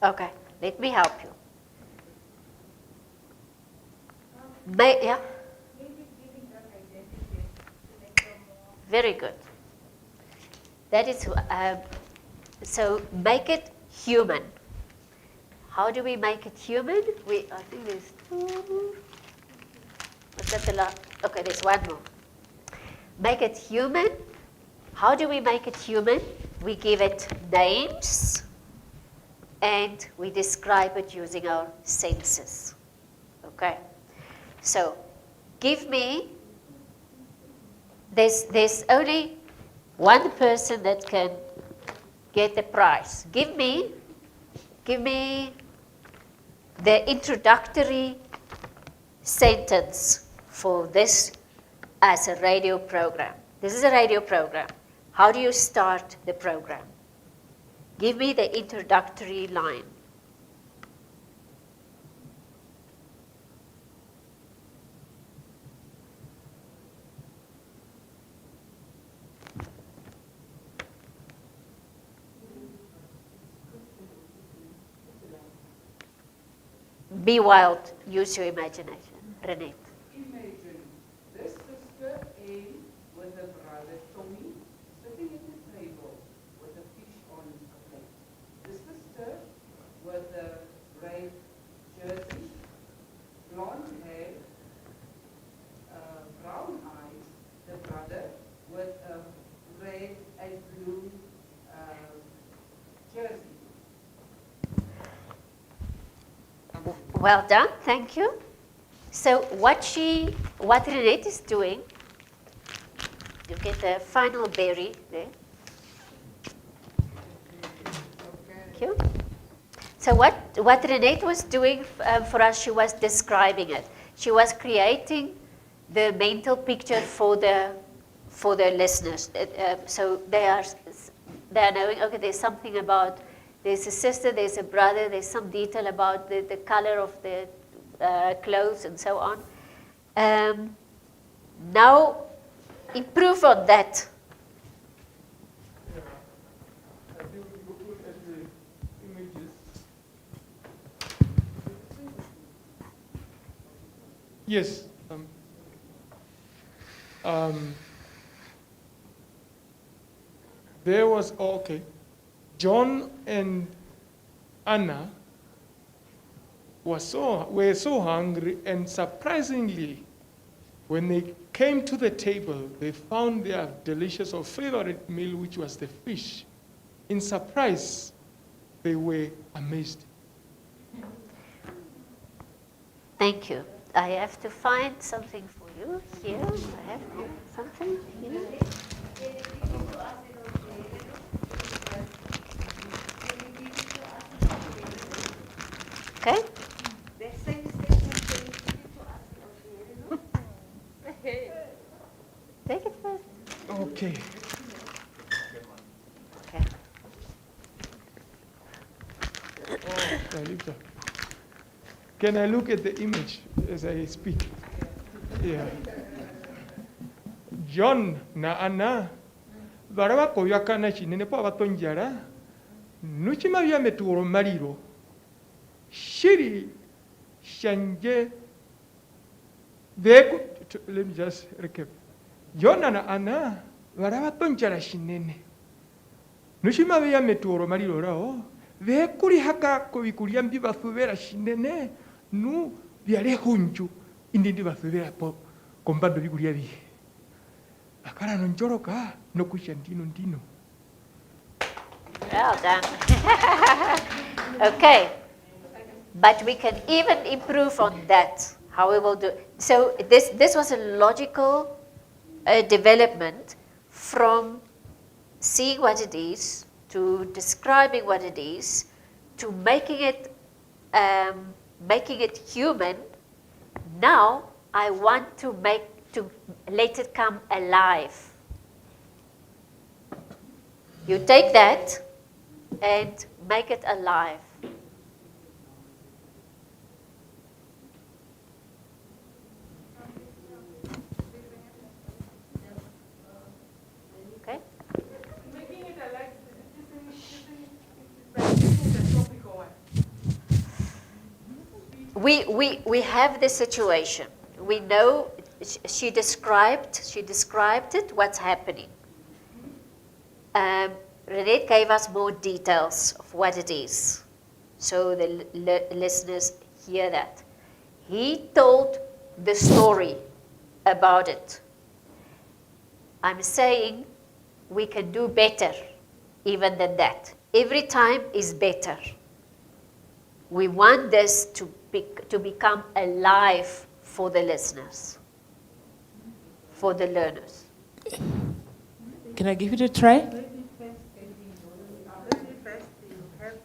Okay, let me help you. Yeah? Very good. That is, so make it human. How do we make it human? I think there's two. Was that the last? Okay, there's one more. Make it human. How do we make it human? We give it names and we describe it using our senses. Okay? So, give me, there's only one person that can get the prize. Give me the introductory sentence for this as a radio program. This is a radio program. How do you start the program? Give me the introductory line. Be wild, use your imagination. Renee. Imagine this sister A with her brother Tommy sitting at the table with a fish on a plate. The sister with a red jersey, blonde hair, brown eyes. The brother with a red and blue jersey. Well done, thank you. So what Renate is doing, you get the final berry there. Thank you. So what Renate was doing for us, she was describing it. She was creating the mental picture for the listeners. So they are knowing, okay, there's something about, there's a sister, there's a brother, there's some detail about the color of the clothes and so on. Now, improve on that. I think we look at the images. Yes. There was, okay, John and Anna were so hungry, and surprisingly, when they came to the table, they found their delicious or favorite meal, which was the fish. In surprise, they were amazed. Thank you. I have to find something for you here. I have something here. Okay. Take it first. Okay. Okay. Oh, can I look at the image as I speak? Yeah. John na Anna baraba koyakana chinene pa batonjara nuchima bya meturo mariro shiri shanje let me just recap. John na Anna baraba tonjara chinene nuchima bya meturo mariro rao vekuri haka kubikuria mbiba fubera chinene nu byale hunju indindi basubira po kombando bikuria bi akara no njoroka no kusha ndino. Well done. Okay. But we can even improve on that, how we will do. So this was a logical development from seeing what it is, to describing what it is, to making it human. Now I want to let it come alive. You take that and make it alive. Okay? Making it alive, isn't the topic or what? We have this situation. We know she described it, what's happening. Renate gave us more details of what it is, so the listeners hear that. He told the story about it. I'm saying we can do better even than that. Every time is better. We want this to become alive for the listeners, for the learners. Can I give it a try? First, you have to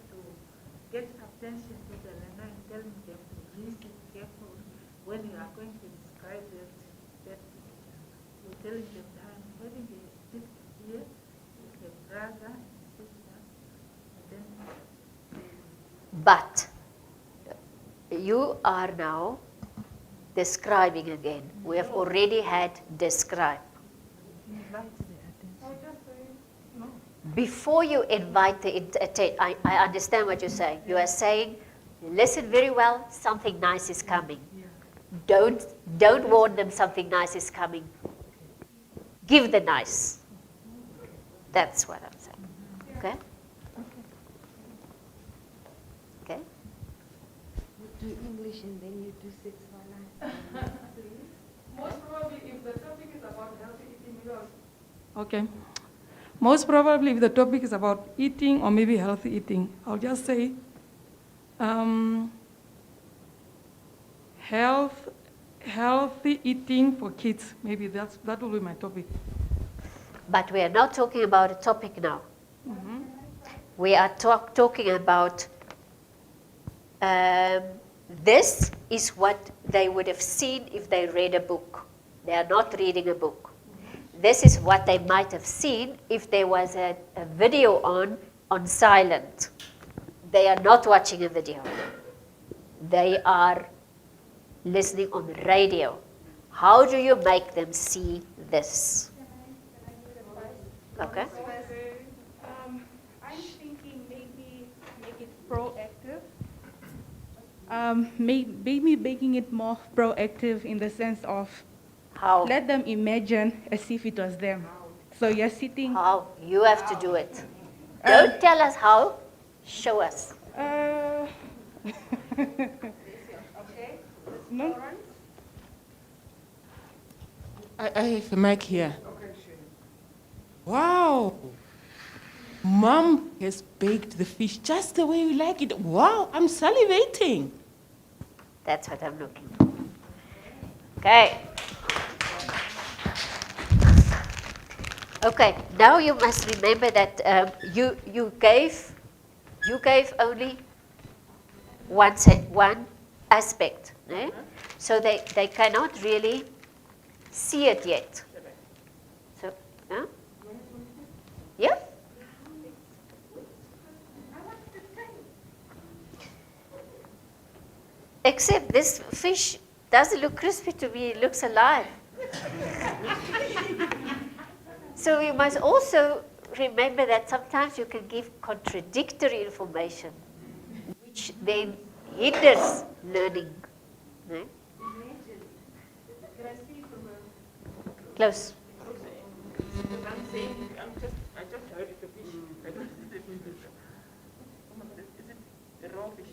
get attention to the learner and telling them to listen carefully when you are going to describe that picture. You're telling them that I'm having a sister here with a brother and sister, and then But you are now describing again. We have already had describe. Before you invite the attention, I understand what you're saying. You are saying, listen very well, something nice is coming. Don't warn them something nice is coming. Give the nice. That's what I'm saying. Okay? Okay? You do English and then you do six for life. Most probably, if the topic is about healthy eating, Okay. Most probably, if the topic is about eating or maybe healthy eating, I'll just say healthy eating for kids. Maybe that will be my topic. But we are not talking about a topic now. We are talking about this is what they would have seen if they read a book. They are not reading a book. This is what they might have seen if there was a video on silent. They are not watching a video. They are listening on the radio. How do you make them see this? Okay. I'm thinking maybe make it proactive. Maybe making it more proactive in the sense of how? Let them imagine as if it was them. So you're sitting. How? You have to do it. Don't tell us how. Show us. No. I have a mic here. Wow. Mom has baked the fish just the way we like it. Wow, I'm salivating. That's what I'm looking for. Okay. Okay, now you must remember that you gave only one aspect. Eh? So they cannot really see it yet. So, yeah? Except this fish doesn't look crispy to me, it looks alive. So you must also remember that sometimes you can give contradictory information, which then hinders learning. No? Close. I just heard it's a fish. I don't see the fish. Is it a raw fish?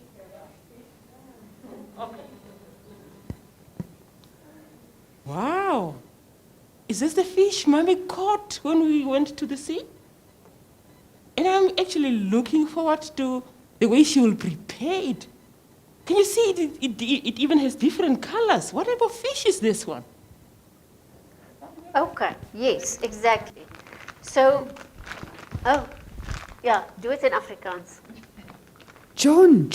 Okay. Wow. Is this the fish Mommy caught when we went to the sea? And I'm actually looking forward to the way she will prepare it. Can you see it even has different colors? What type of fish is this one? Okay, yes, exactly. So, yeah, do it in Afrikaans. John,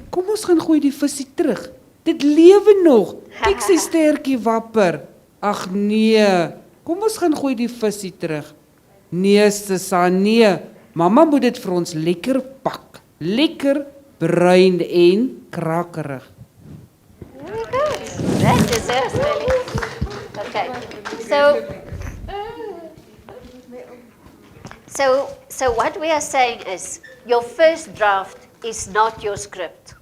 kom ons gaan gooi die visie terug. Dit lewe nog. Kyk sy stertjie wapper. Ag nee. Kom ons gaan gooi die visie terug. Nee, Sissa, nee. Mamma moet dit vir ons lekker pak. Lekker bruin en krakkerig. Very good. That deserves really. Okay. So what we are saying is your first draft is not your script.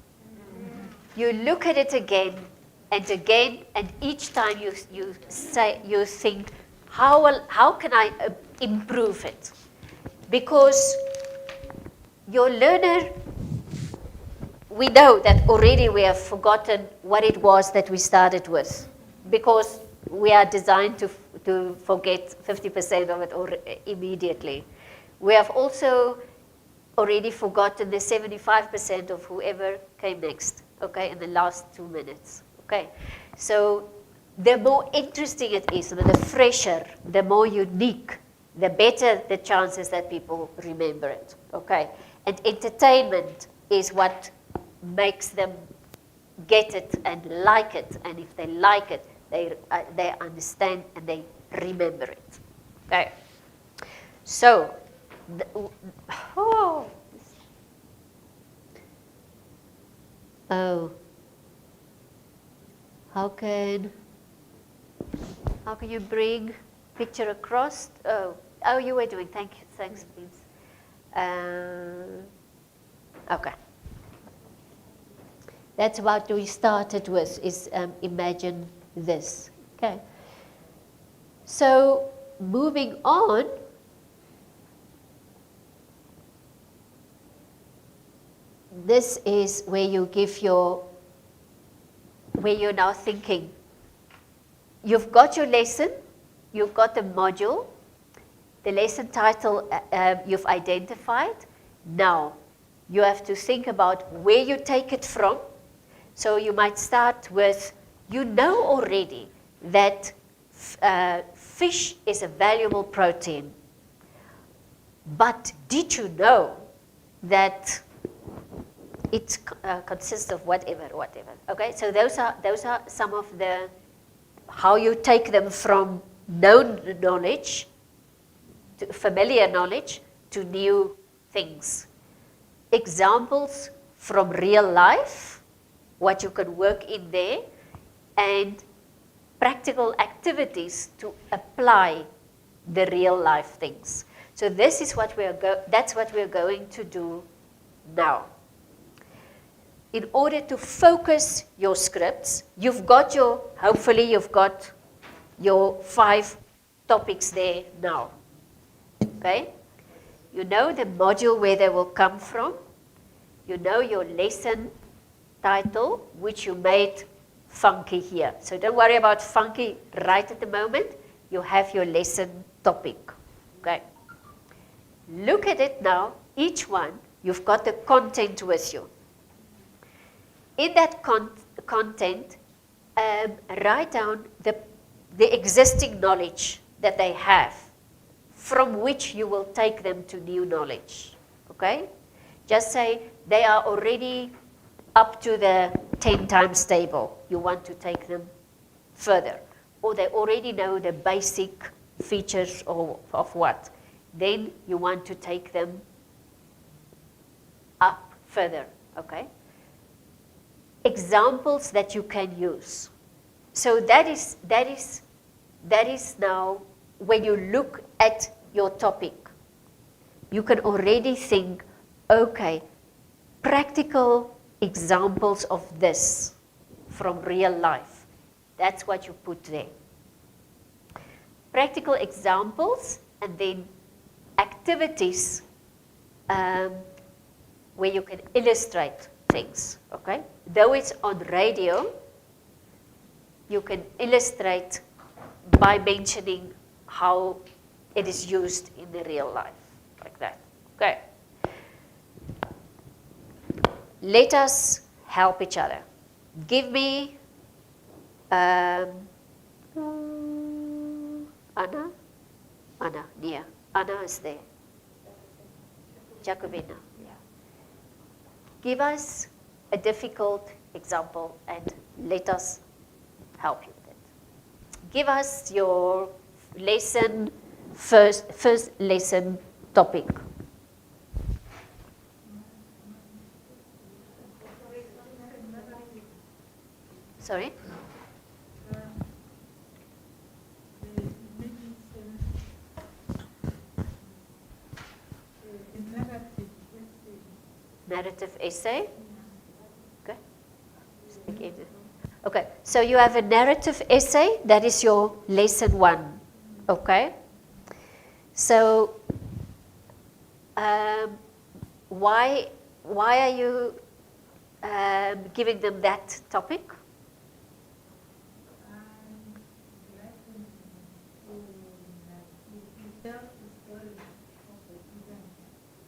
You look at it again, and each time you think, how can I improve it? Because your learner, we know that already we have forgotten what it was that we started with, because we are designed to forget 50% of it immediately. We have also already forgotten the 75% of whoever came next, okay, in the last 2 minutes, okay? So the more interesting it is, the fresher, the more unique, the better the chances that people remember it, okay? And entertainment is what makes them get it and like it, and if they like it, they understand and they remember it, okay? So, how can you bring picture across? Oh, you were doing. Thanks, please. Okay. That's what we started with. Is imagine this. Okay. So moving on. This is where you give where you're now thinking. You've got your lesson, you've got the module, the lesson title you've identified. Now, you have to think about where you take it from. So you might start with You know already that fish is a valuable protein. But did you know that it consists of whatever. Okay, so those are some of the how you take them from known knowledge, to familiar knowledge, to new things. Examples from real life, what you can work in there, and practical activities to apply the real life things. So this is what that's what we're going to do now. In order to focus your scripts, hopefully you've got your 5 topics there now. Okay? You know the module where they will come from. You know your lesson title, which you made funky here. So don't worry about funky right at the moment. You have your lesson topic. Okay? Look at it now. Each one, you've got the content with you. In that content, write down the existing knowledge that they have, from which you will take them to new knowledge. Okay? Just say they are already up to the 10 times table. You want to take them further. Or they already know the basic features of what. Then you want to take them up further. Okay? Examples that you can use. So that is now when you look at your topic, you can already think, okay, practical examples of this from real life. That's what you put there. Practical examples, and then activities where you can illustrate things, okay? Though it's on radio, you can illustrate by mentioning how it is used in the real life, like that, okay? Let us help each other. Give me Anna, Nia. Anna is there. Jacobina, yeah. Give us a difficult example and let us help you with it. Give us your lesson, first lesson topic. Sorry? Narrative essay. Okay. Okay, so you have a narrative essay, that is your lesson 1. Okay. So why are you giving them that topic?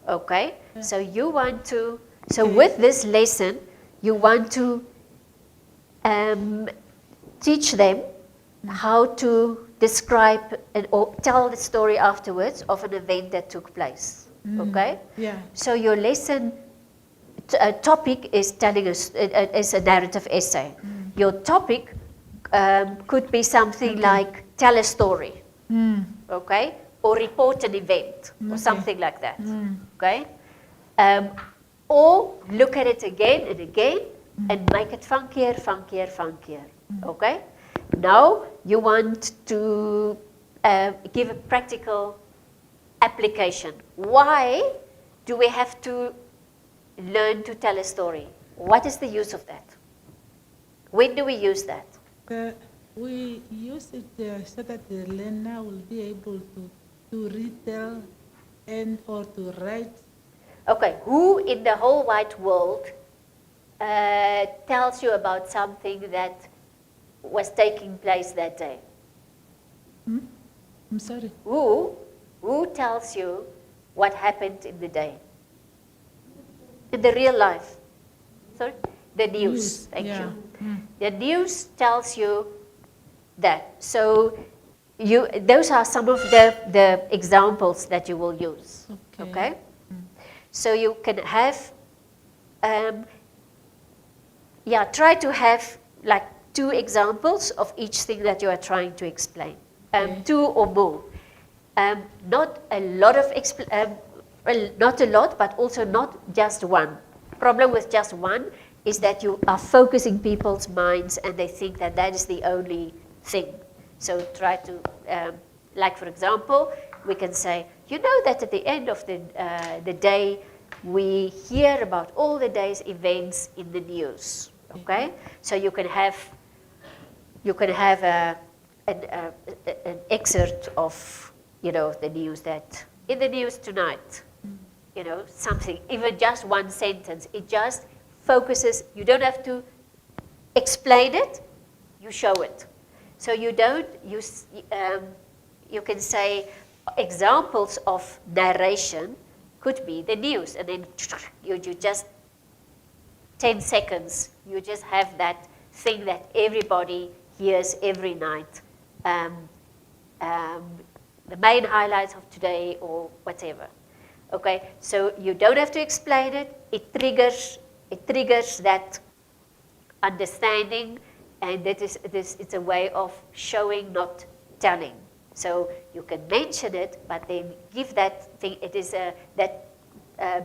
Okay, so you want to, so with this lesson, you want to teach them how to describe or tell the story afterwards of an event that took place. Okay? Yeah. So your lesson topic is telling us is a narrative essay. Your topic could be something like tell a story. Okay? Or report an event, or something like that. Okay? Or look at it again and again and make it funkier, funkier, funkier. Okay? Now you want to give a practical application. Why do we have to learn to tell a story? What is the use of that? When do we use that? We use it so that the learner will be able to retell and or to write. Okay, who in the whole wide world tells you about something that was taking place that day? I'm sorry. Who tells you what happened in the day? In the real life. Sorry? The news. Thank yeah. you. The news tells you that. So those are some of the examples that you will use. Okay? So you can have, try to have like 2 examples of each thing that you are trying to explain. 2 or more. Not a lot of, not a lot, but also not just one. Problem with just one is that you are focusing people's minds and they think that that is the only thing. So try to, like for example, we can say, you know that at the end of the day, we hear about all the day's events in the news, okay? So you can have an excerpt of, you know, the news that, in the news tonight, you know, something, even just one sentence, it just focuses, you don't have to explain it, you show it. So you don't use, you can say examples of narration could be the news, and then you just 10 seconds, you just have that thing that everybody hears every night. The main highlights of today or whatever. Okay, so you don't have to explain it. It triggers that understanding, and it's a way of showing, not telling. So you can mention it, but then give that thing. It is that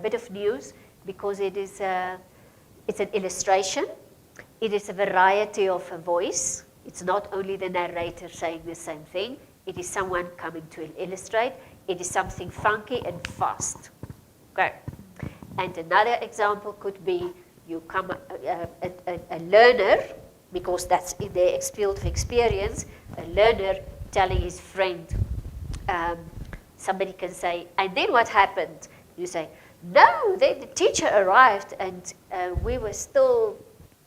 bit of news because it's an illustration. It is a variety of a voice. It's not only the narrator saying the same thing. It is someone coming to illustrate. It is something funky and fast. Okay. And another example could be you come a learner, because that's in their field of experience, a learner telling his friend, somebody can say, and then what happened? You say, no, the teacher arrived and we were still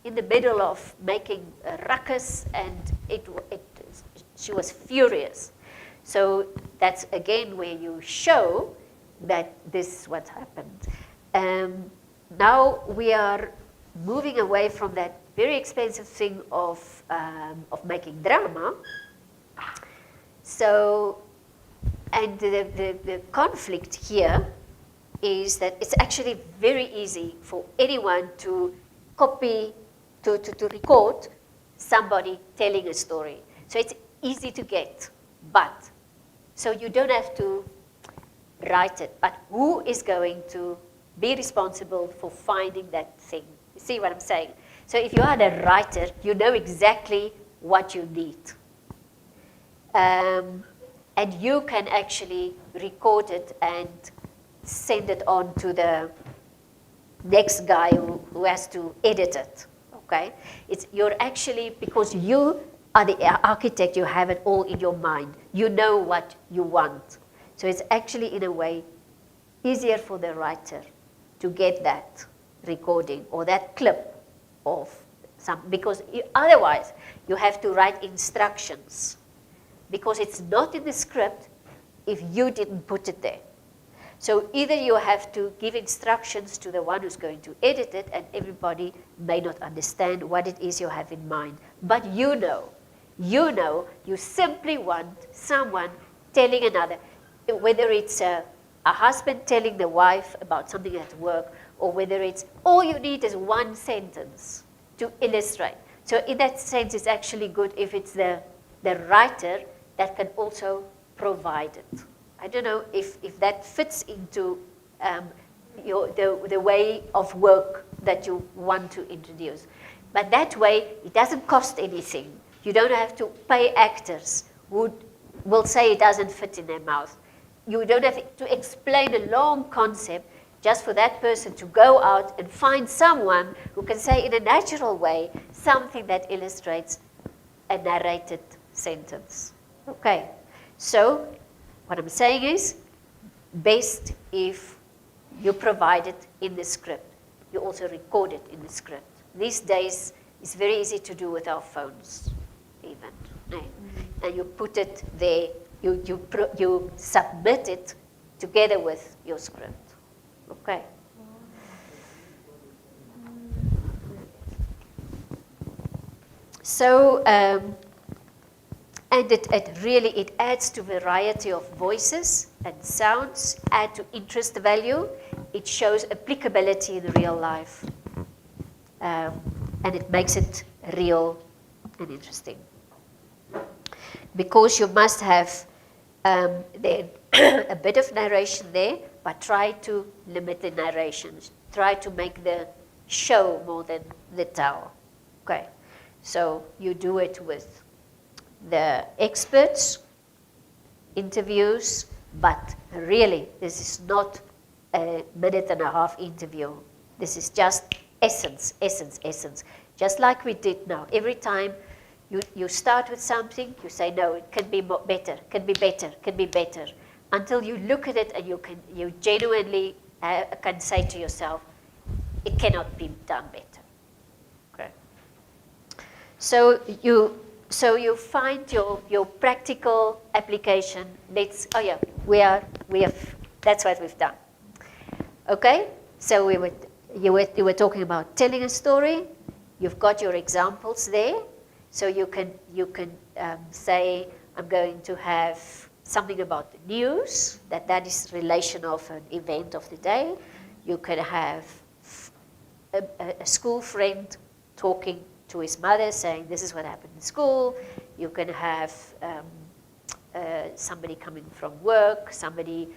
in the middle of making a ruckus and she was furious. So that's again where you show that this is what happened. Now we are moving away from that very expensive thing of making drama. So, and the conflict here is that it's actually very easy for anyone to copy, to record somebody telling a story. So it's easy to get, but, so you don't have to write it, but who is going to be responsible for finding that thing? You see what I'm saying? So if you are the writer, you know exactly what you need. And you can actually record it and send it on to the next guy who has to edit it, okay? You're actually, because you are the architect, you have it all in your mind. You know what you want. So it's actually, in a way, easier for the writer to get that recording or that clip of some, because otherwise you have to write instructions, because it's not in the script if you didn't put it there. So either you have to give instructions to the one who's going to edit it, and everybody may not understand what it is you have in mind. But you know, you simply want someone telling another, whether it's a husband telling the wife about something at work, or whether it's, all you need is one sentence to illustrate. So in that sense, it's actually good if it's the writer that can also provide it. I don't know if that fits into the way of work that you want to introduce. But that way, it doesn't cost anything. You don't have to pay actors who will say it doesn't fit in their mouth. You don't have to explain a long concept just for that person to go out and find someone who can say in a natural way something that illustrates a narrated sentence. Okay, so what I'm saying is, best if you provide it in the script. You also record it in the script. These days, it's very easy to do with our phones, even. Right? And you put it there, you submit it together with your script. Okay. So, and it adds to variety of voices and sounds, add to interest value. It shows applicability in real life. And it makes it real and interesting. Because you must have there a bit of narration there, but try to limit the narration. Try to make the show more than the tell. Okay, so you do it with the experts, interviews, but really this is not a minute and a half interview. This is just essence, essence, essence. Just like we did now. Every time you start with something, you say, no, it can be better, can be better, can be better. Until you look at it and you genuinely can say to yourself, it cannot be done better. Okay. So you find your practical application. We have, that's what we've done. Okay, so you were talking about telling a story. You've got your examples there, so you can say, I'm going to have something about the news, that is relation of an event of the day. You can have a school friend talking to his mother saying, this is what happened in school. You can have somebody coming from work, somebody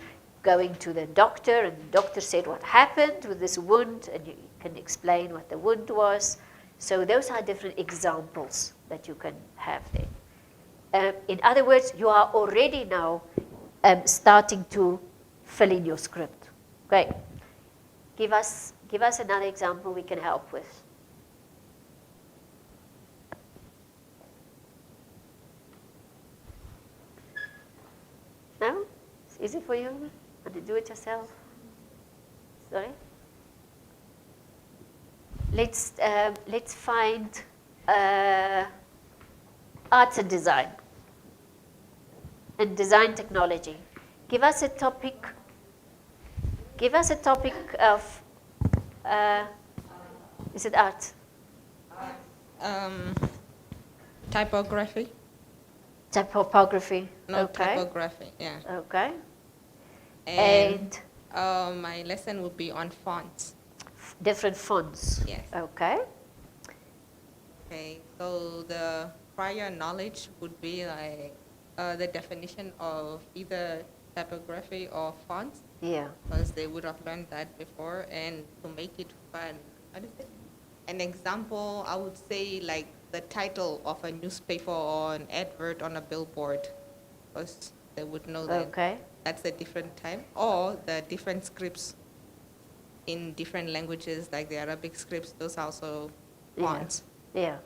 going to the doctor, and the doctor said what happened with this wound, and you can explain what the wound was. So those are different examples that you can have there. In other words, you are already now starting to fill in your script. Great. Give us another example we can help with. No? It's easy for you? Want to do it yourself? Sorry? Let's find arts and design and design technology. Give us a topic. Give us a topic of. Is it art? Typography. Typography. No, okay. typography. Yeah. Okay. And my lesson would be on fonts. Different fonts. Yes. Okay. Okay. So the prior knowledge would be like the definition of either typography or fonts. Yeah. Because they would have learned that before, and to make it fun. What is it? An example, I would say like the title of a newspaper or an advert on a billboard, because they would know that that's a different type, or the different scripts in different languages, like the Arabic scripts, those are also fonts. Yeah.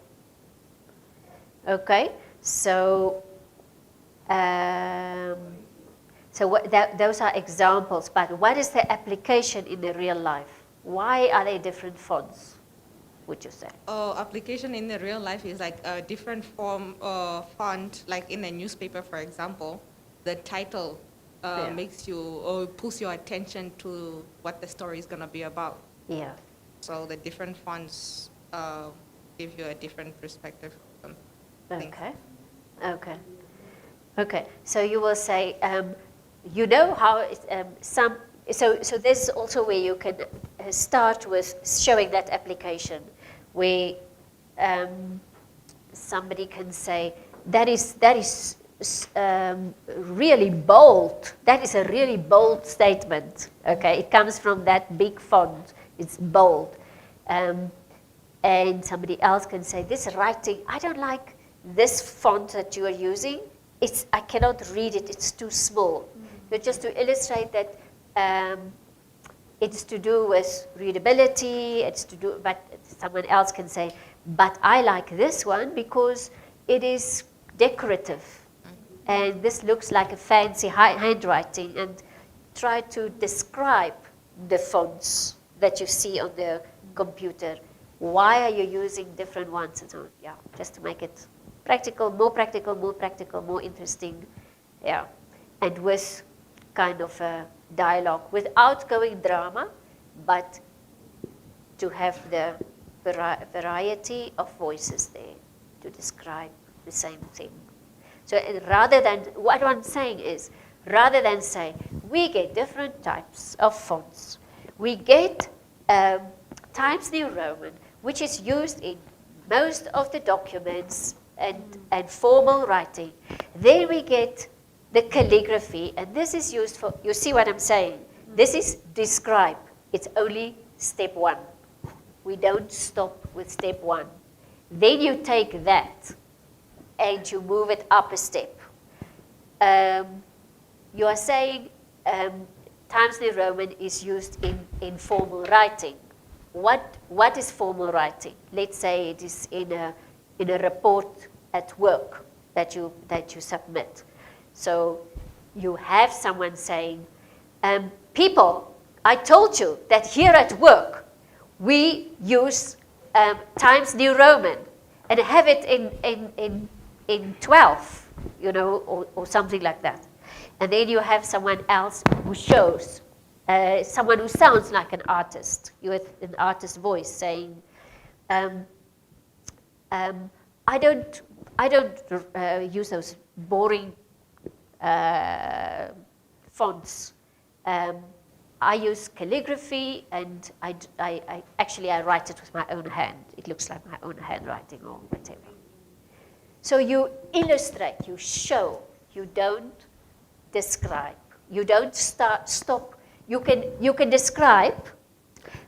Okay. So, those are examples, but what is the application in the real life? Why are they different fonts, would you say? Oh, application in the real life is like a different form of font, like in a newspaper, for example. The title makes you, or pulls your attention to what the story is going to be about. Yeah. So the different fonts give you a different perspective on things. Okay. Okay. Okay. So you will say, you know how so this is also where you can start with showing that application, where somebody can say that is really bold. That is a really bold statement. Okay, it comes from that big font. It's bold, and somebody else can say this writing. I don't like this font that you are using. I cannot read it. It's too small. But just to illustrate that. It's to do with readability, but someone else can say, but I like this one because it is decorative. And this looks like a fancy handwriting, and try to describe the fonts that you see on the computer. Why are you using different ones and so on? Yeah, just to make it practical, more interesting. Yeah, and with kind of a dialogue without going drama, but to have the variety of voices there. to describe the same thing. So rather than, what I'm saying is, rather than say, we get different types of fonts, we get Times New Roman, which is used in most of the documents and formal writing. Then we get the calligraphy, and this is used for, you see what I'm saying? This is describe. It's only step one. We don't stop with step one. Then you take that and you move it up a step. You are saying Times New Roman is used in formal writing. What is formal writing? Let's say it is in a report at work that you submit. So you have someone saying, people, I told you that here at work we use Times New Roman and have it in 12, you know, or something like that. And then you have someone else who shows, someone who sounds like an artist, with an artist's voice saying, I don't use those boring fonts. I use calligraphy, and I actually write it with my own hand. It looks like my own handwriting or whatever. So you illustrate, you show, you don't describe. You don't stop. You can describe,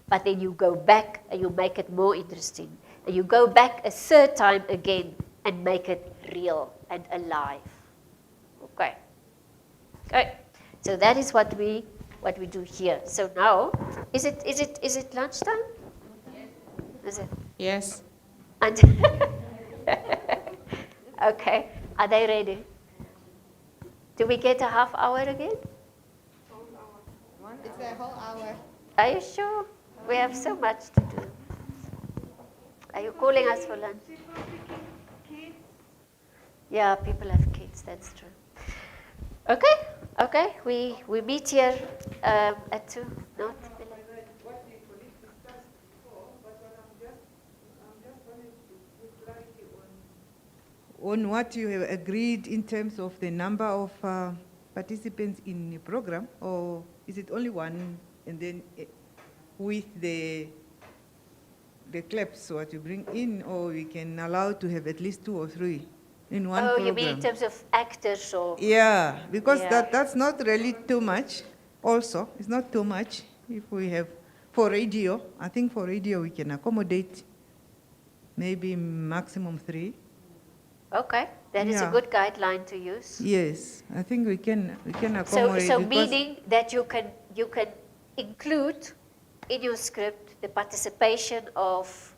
but then you go back and you make it more interesting. And you go back a third time again and make it real and alive. Okay. Okay. So that is what we do here. So now, is it lunchtime? Yes. Is it? Yes. And okay. Are they ready? Do we get a half hour again? It's a whole hour. Are you sure? We have so much to do. Are you calling us for lunch? Yeah, people have kids, that's true. Okay, okay, we meet here at 2, not 11. On what you have agreed in terms of the number of participants in the program, or is it only one, and then with the claps what you bring in, or we can allow to have at least 2 or 3 in one program? You mean in terms of actors or? Yeah, because yeah. that's not really too much. Also, it's not too much if we have for radio. I think for radio we can accommodate maybe maximum 3. Okay, that is a good guideline to use. Yes, I think we can accommodate. So meaning that you can include in your script the participation of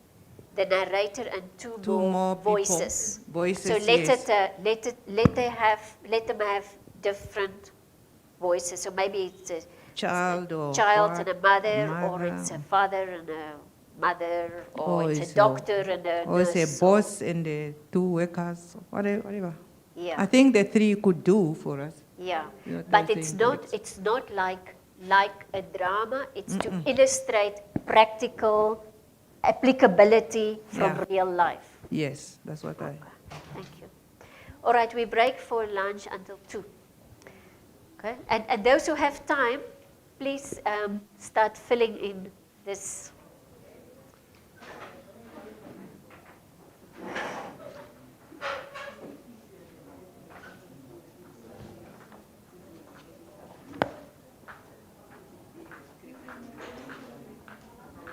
the narrator and two more voices. So let them have different voices. So maybe it's a child and a mother, or it's a father and a mother, or it's a doctor and a nurse. Or it's a boss and the 2 workers, whatever. Yeah. I think the 3 could do for us. Yeah, but it's not like a drama. It's to illustrate practical applicability from real life. Yes, that's what I. Thank you. All right, we break for lunch until 2. Okay, and those who have time, please start filling in this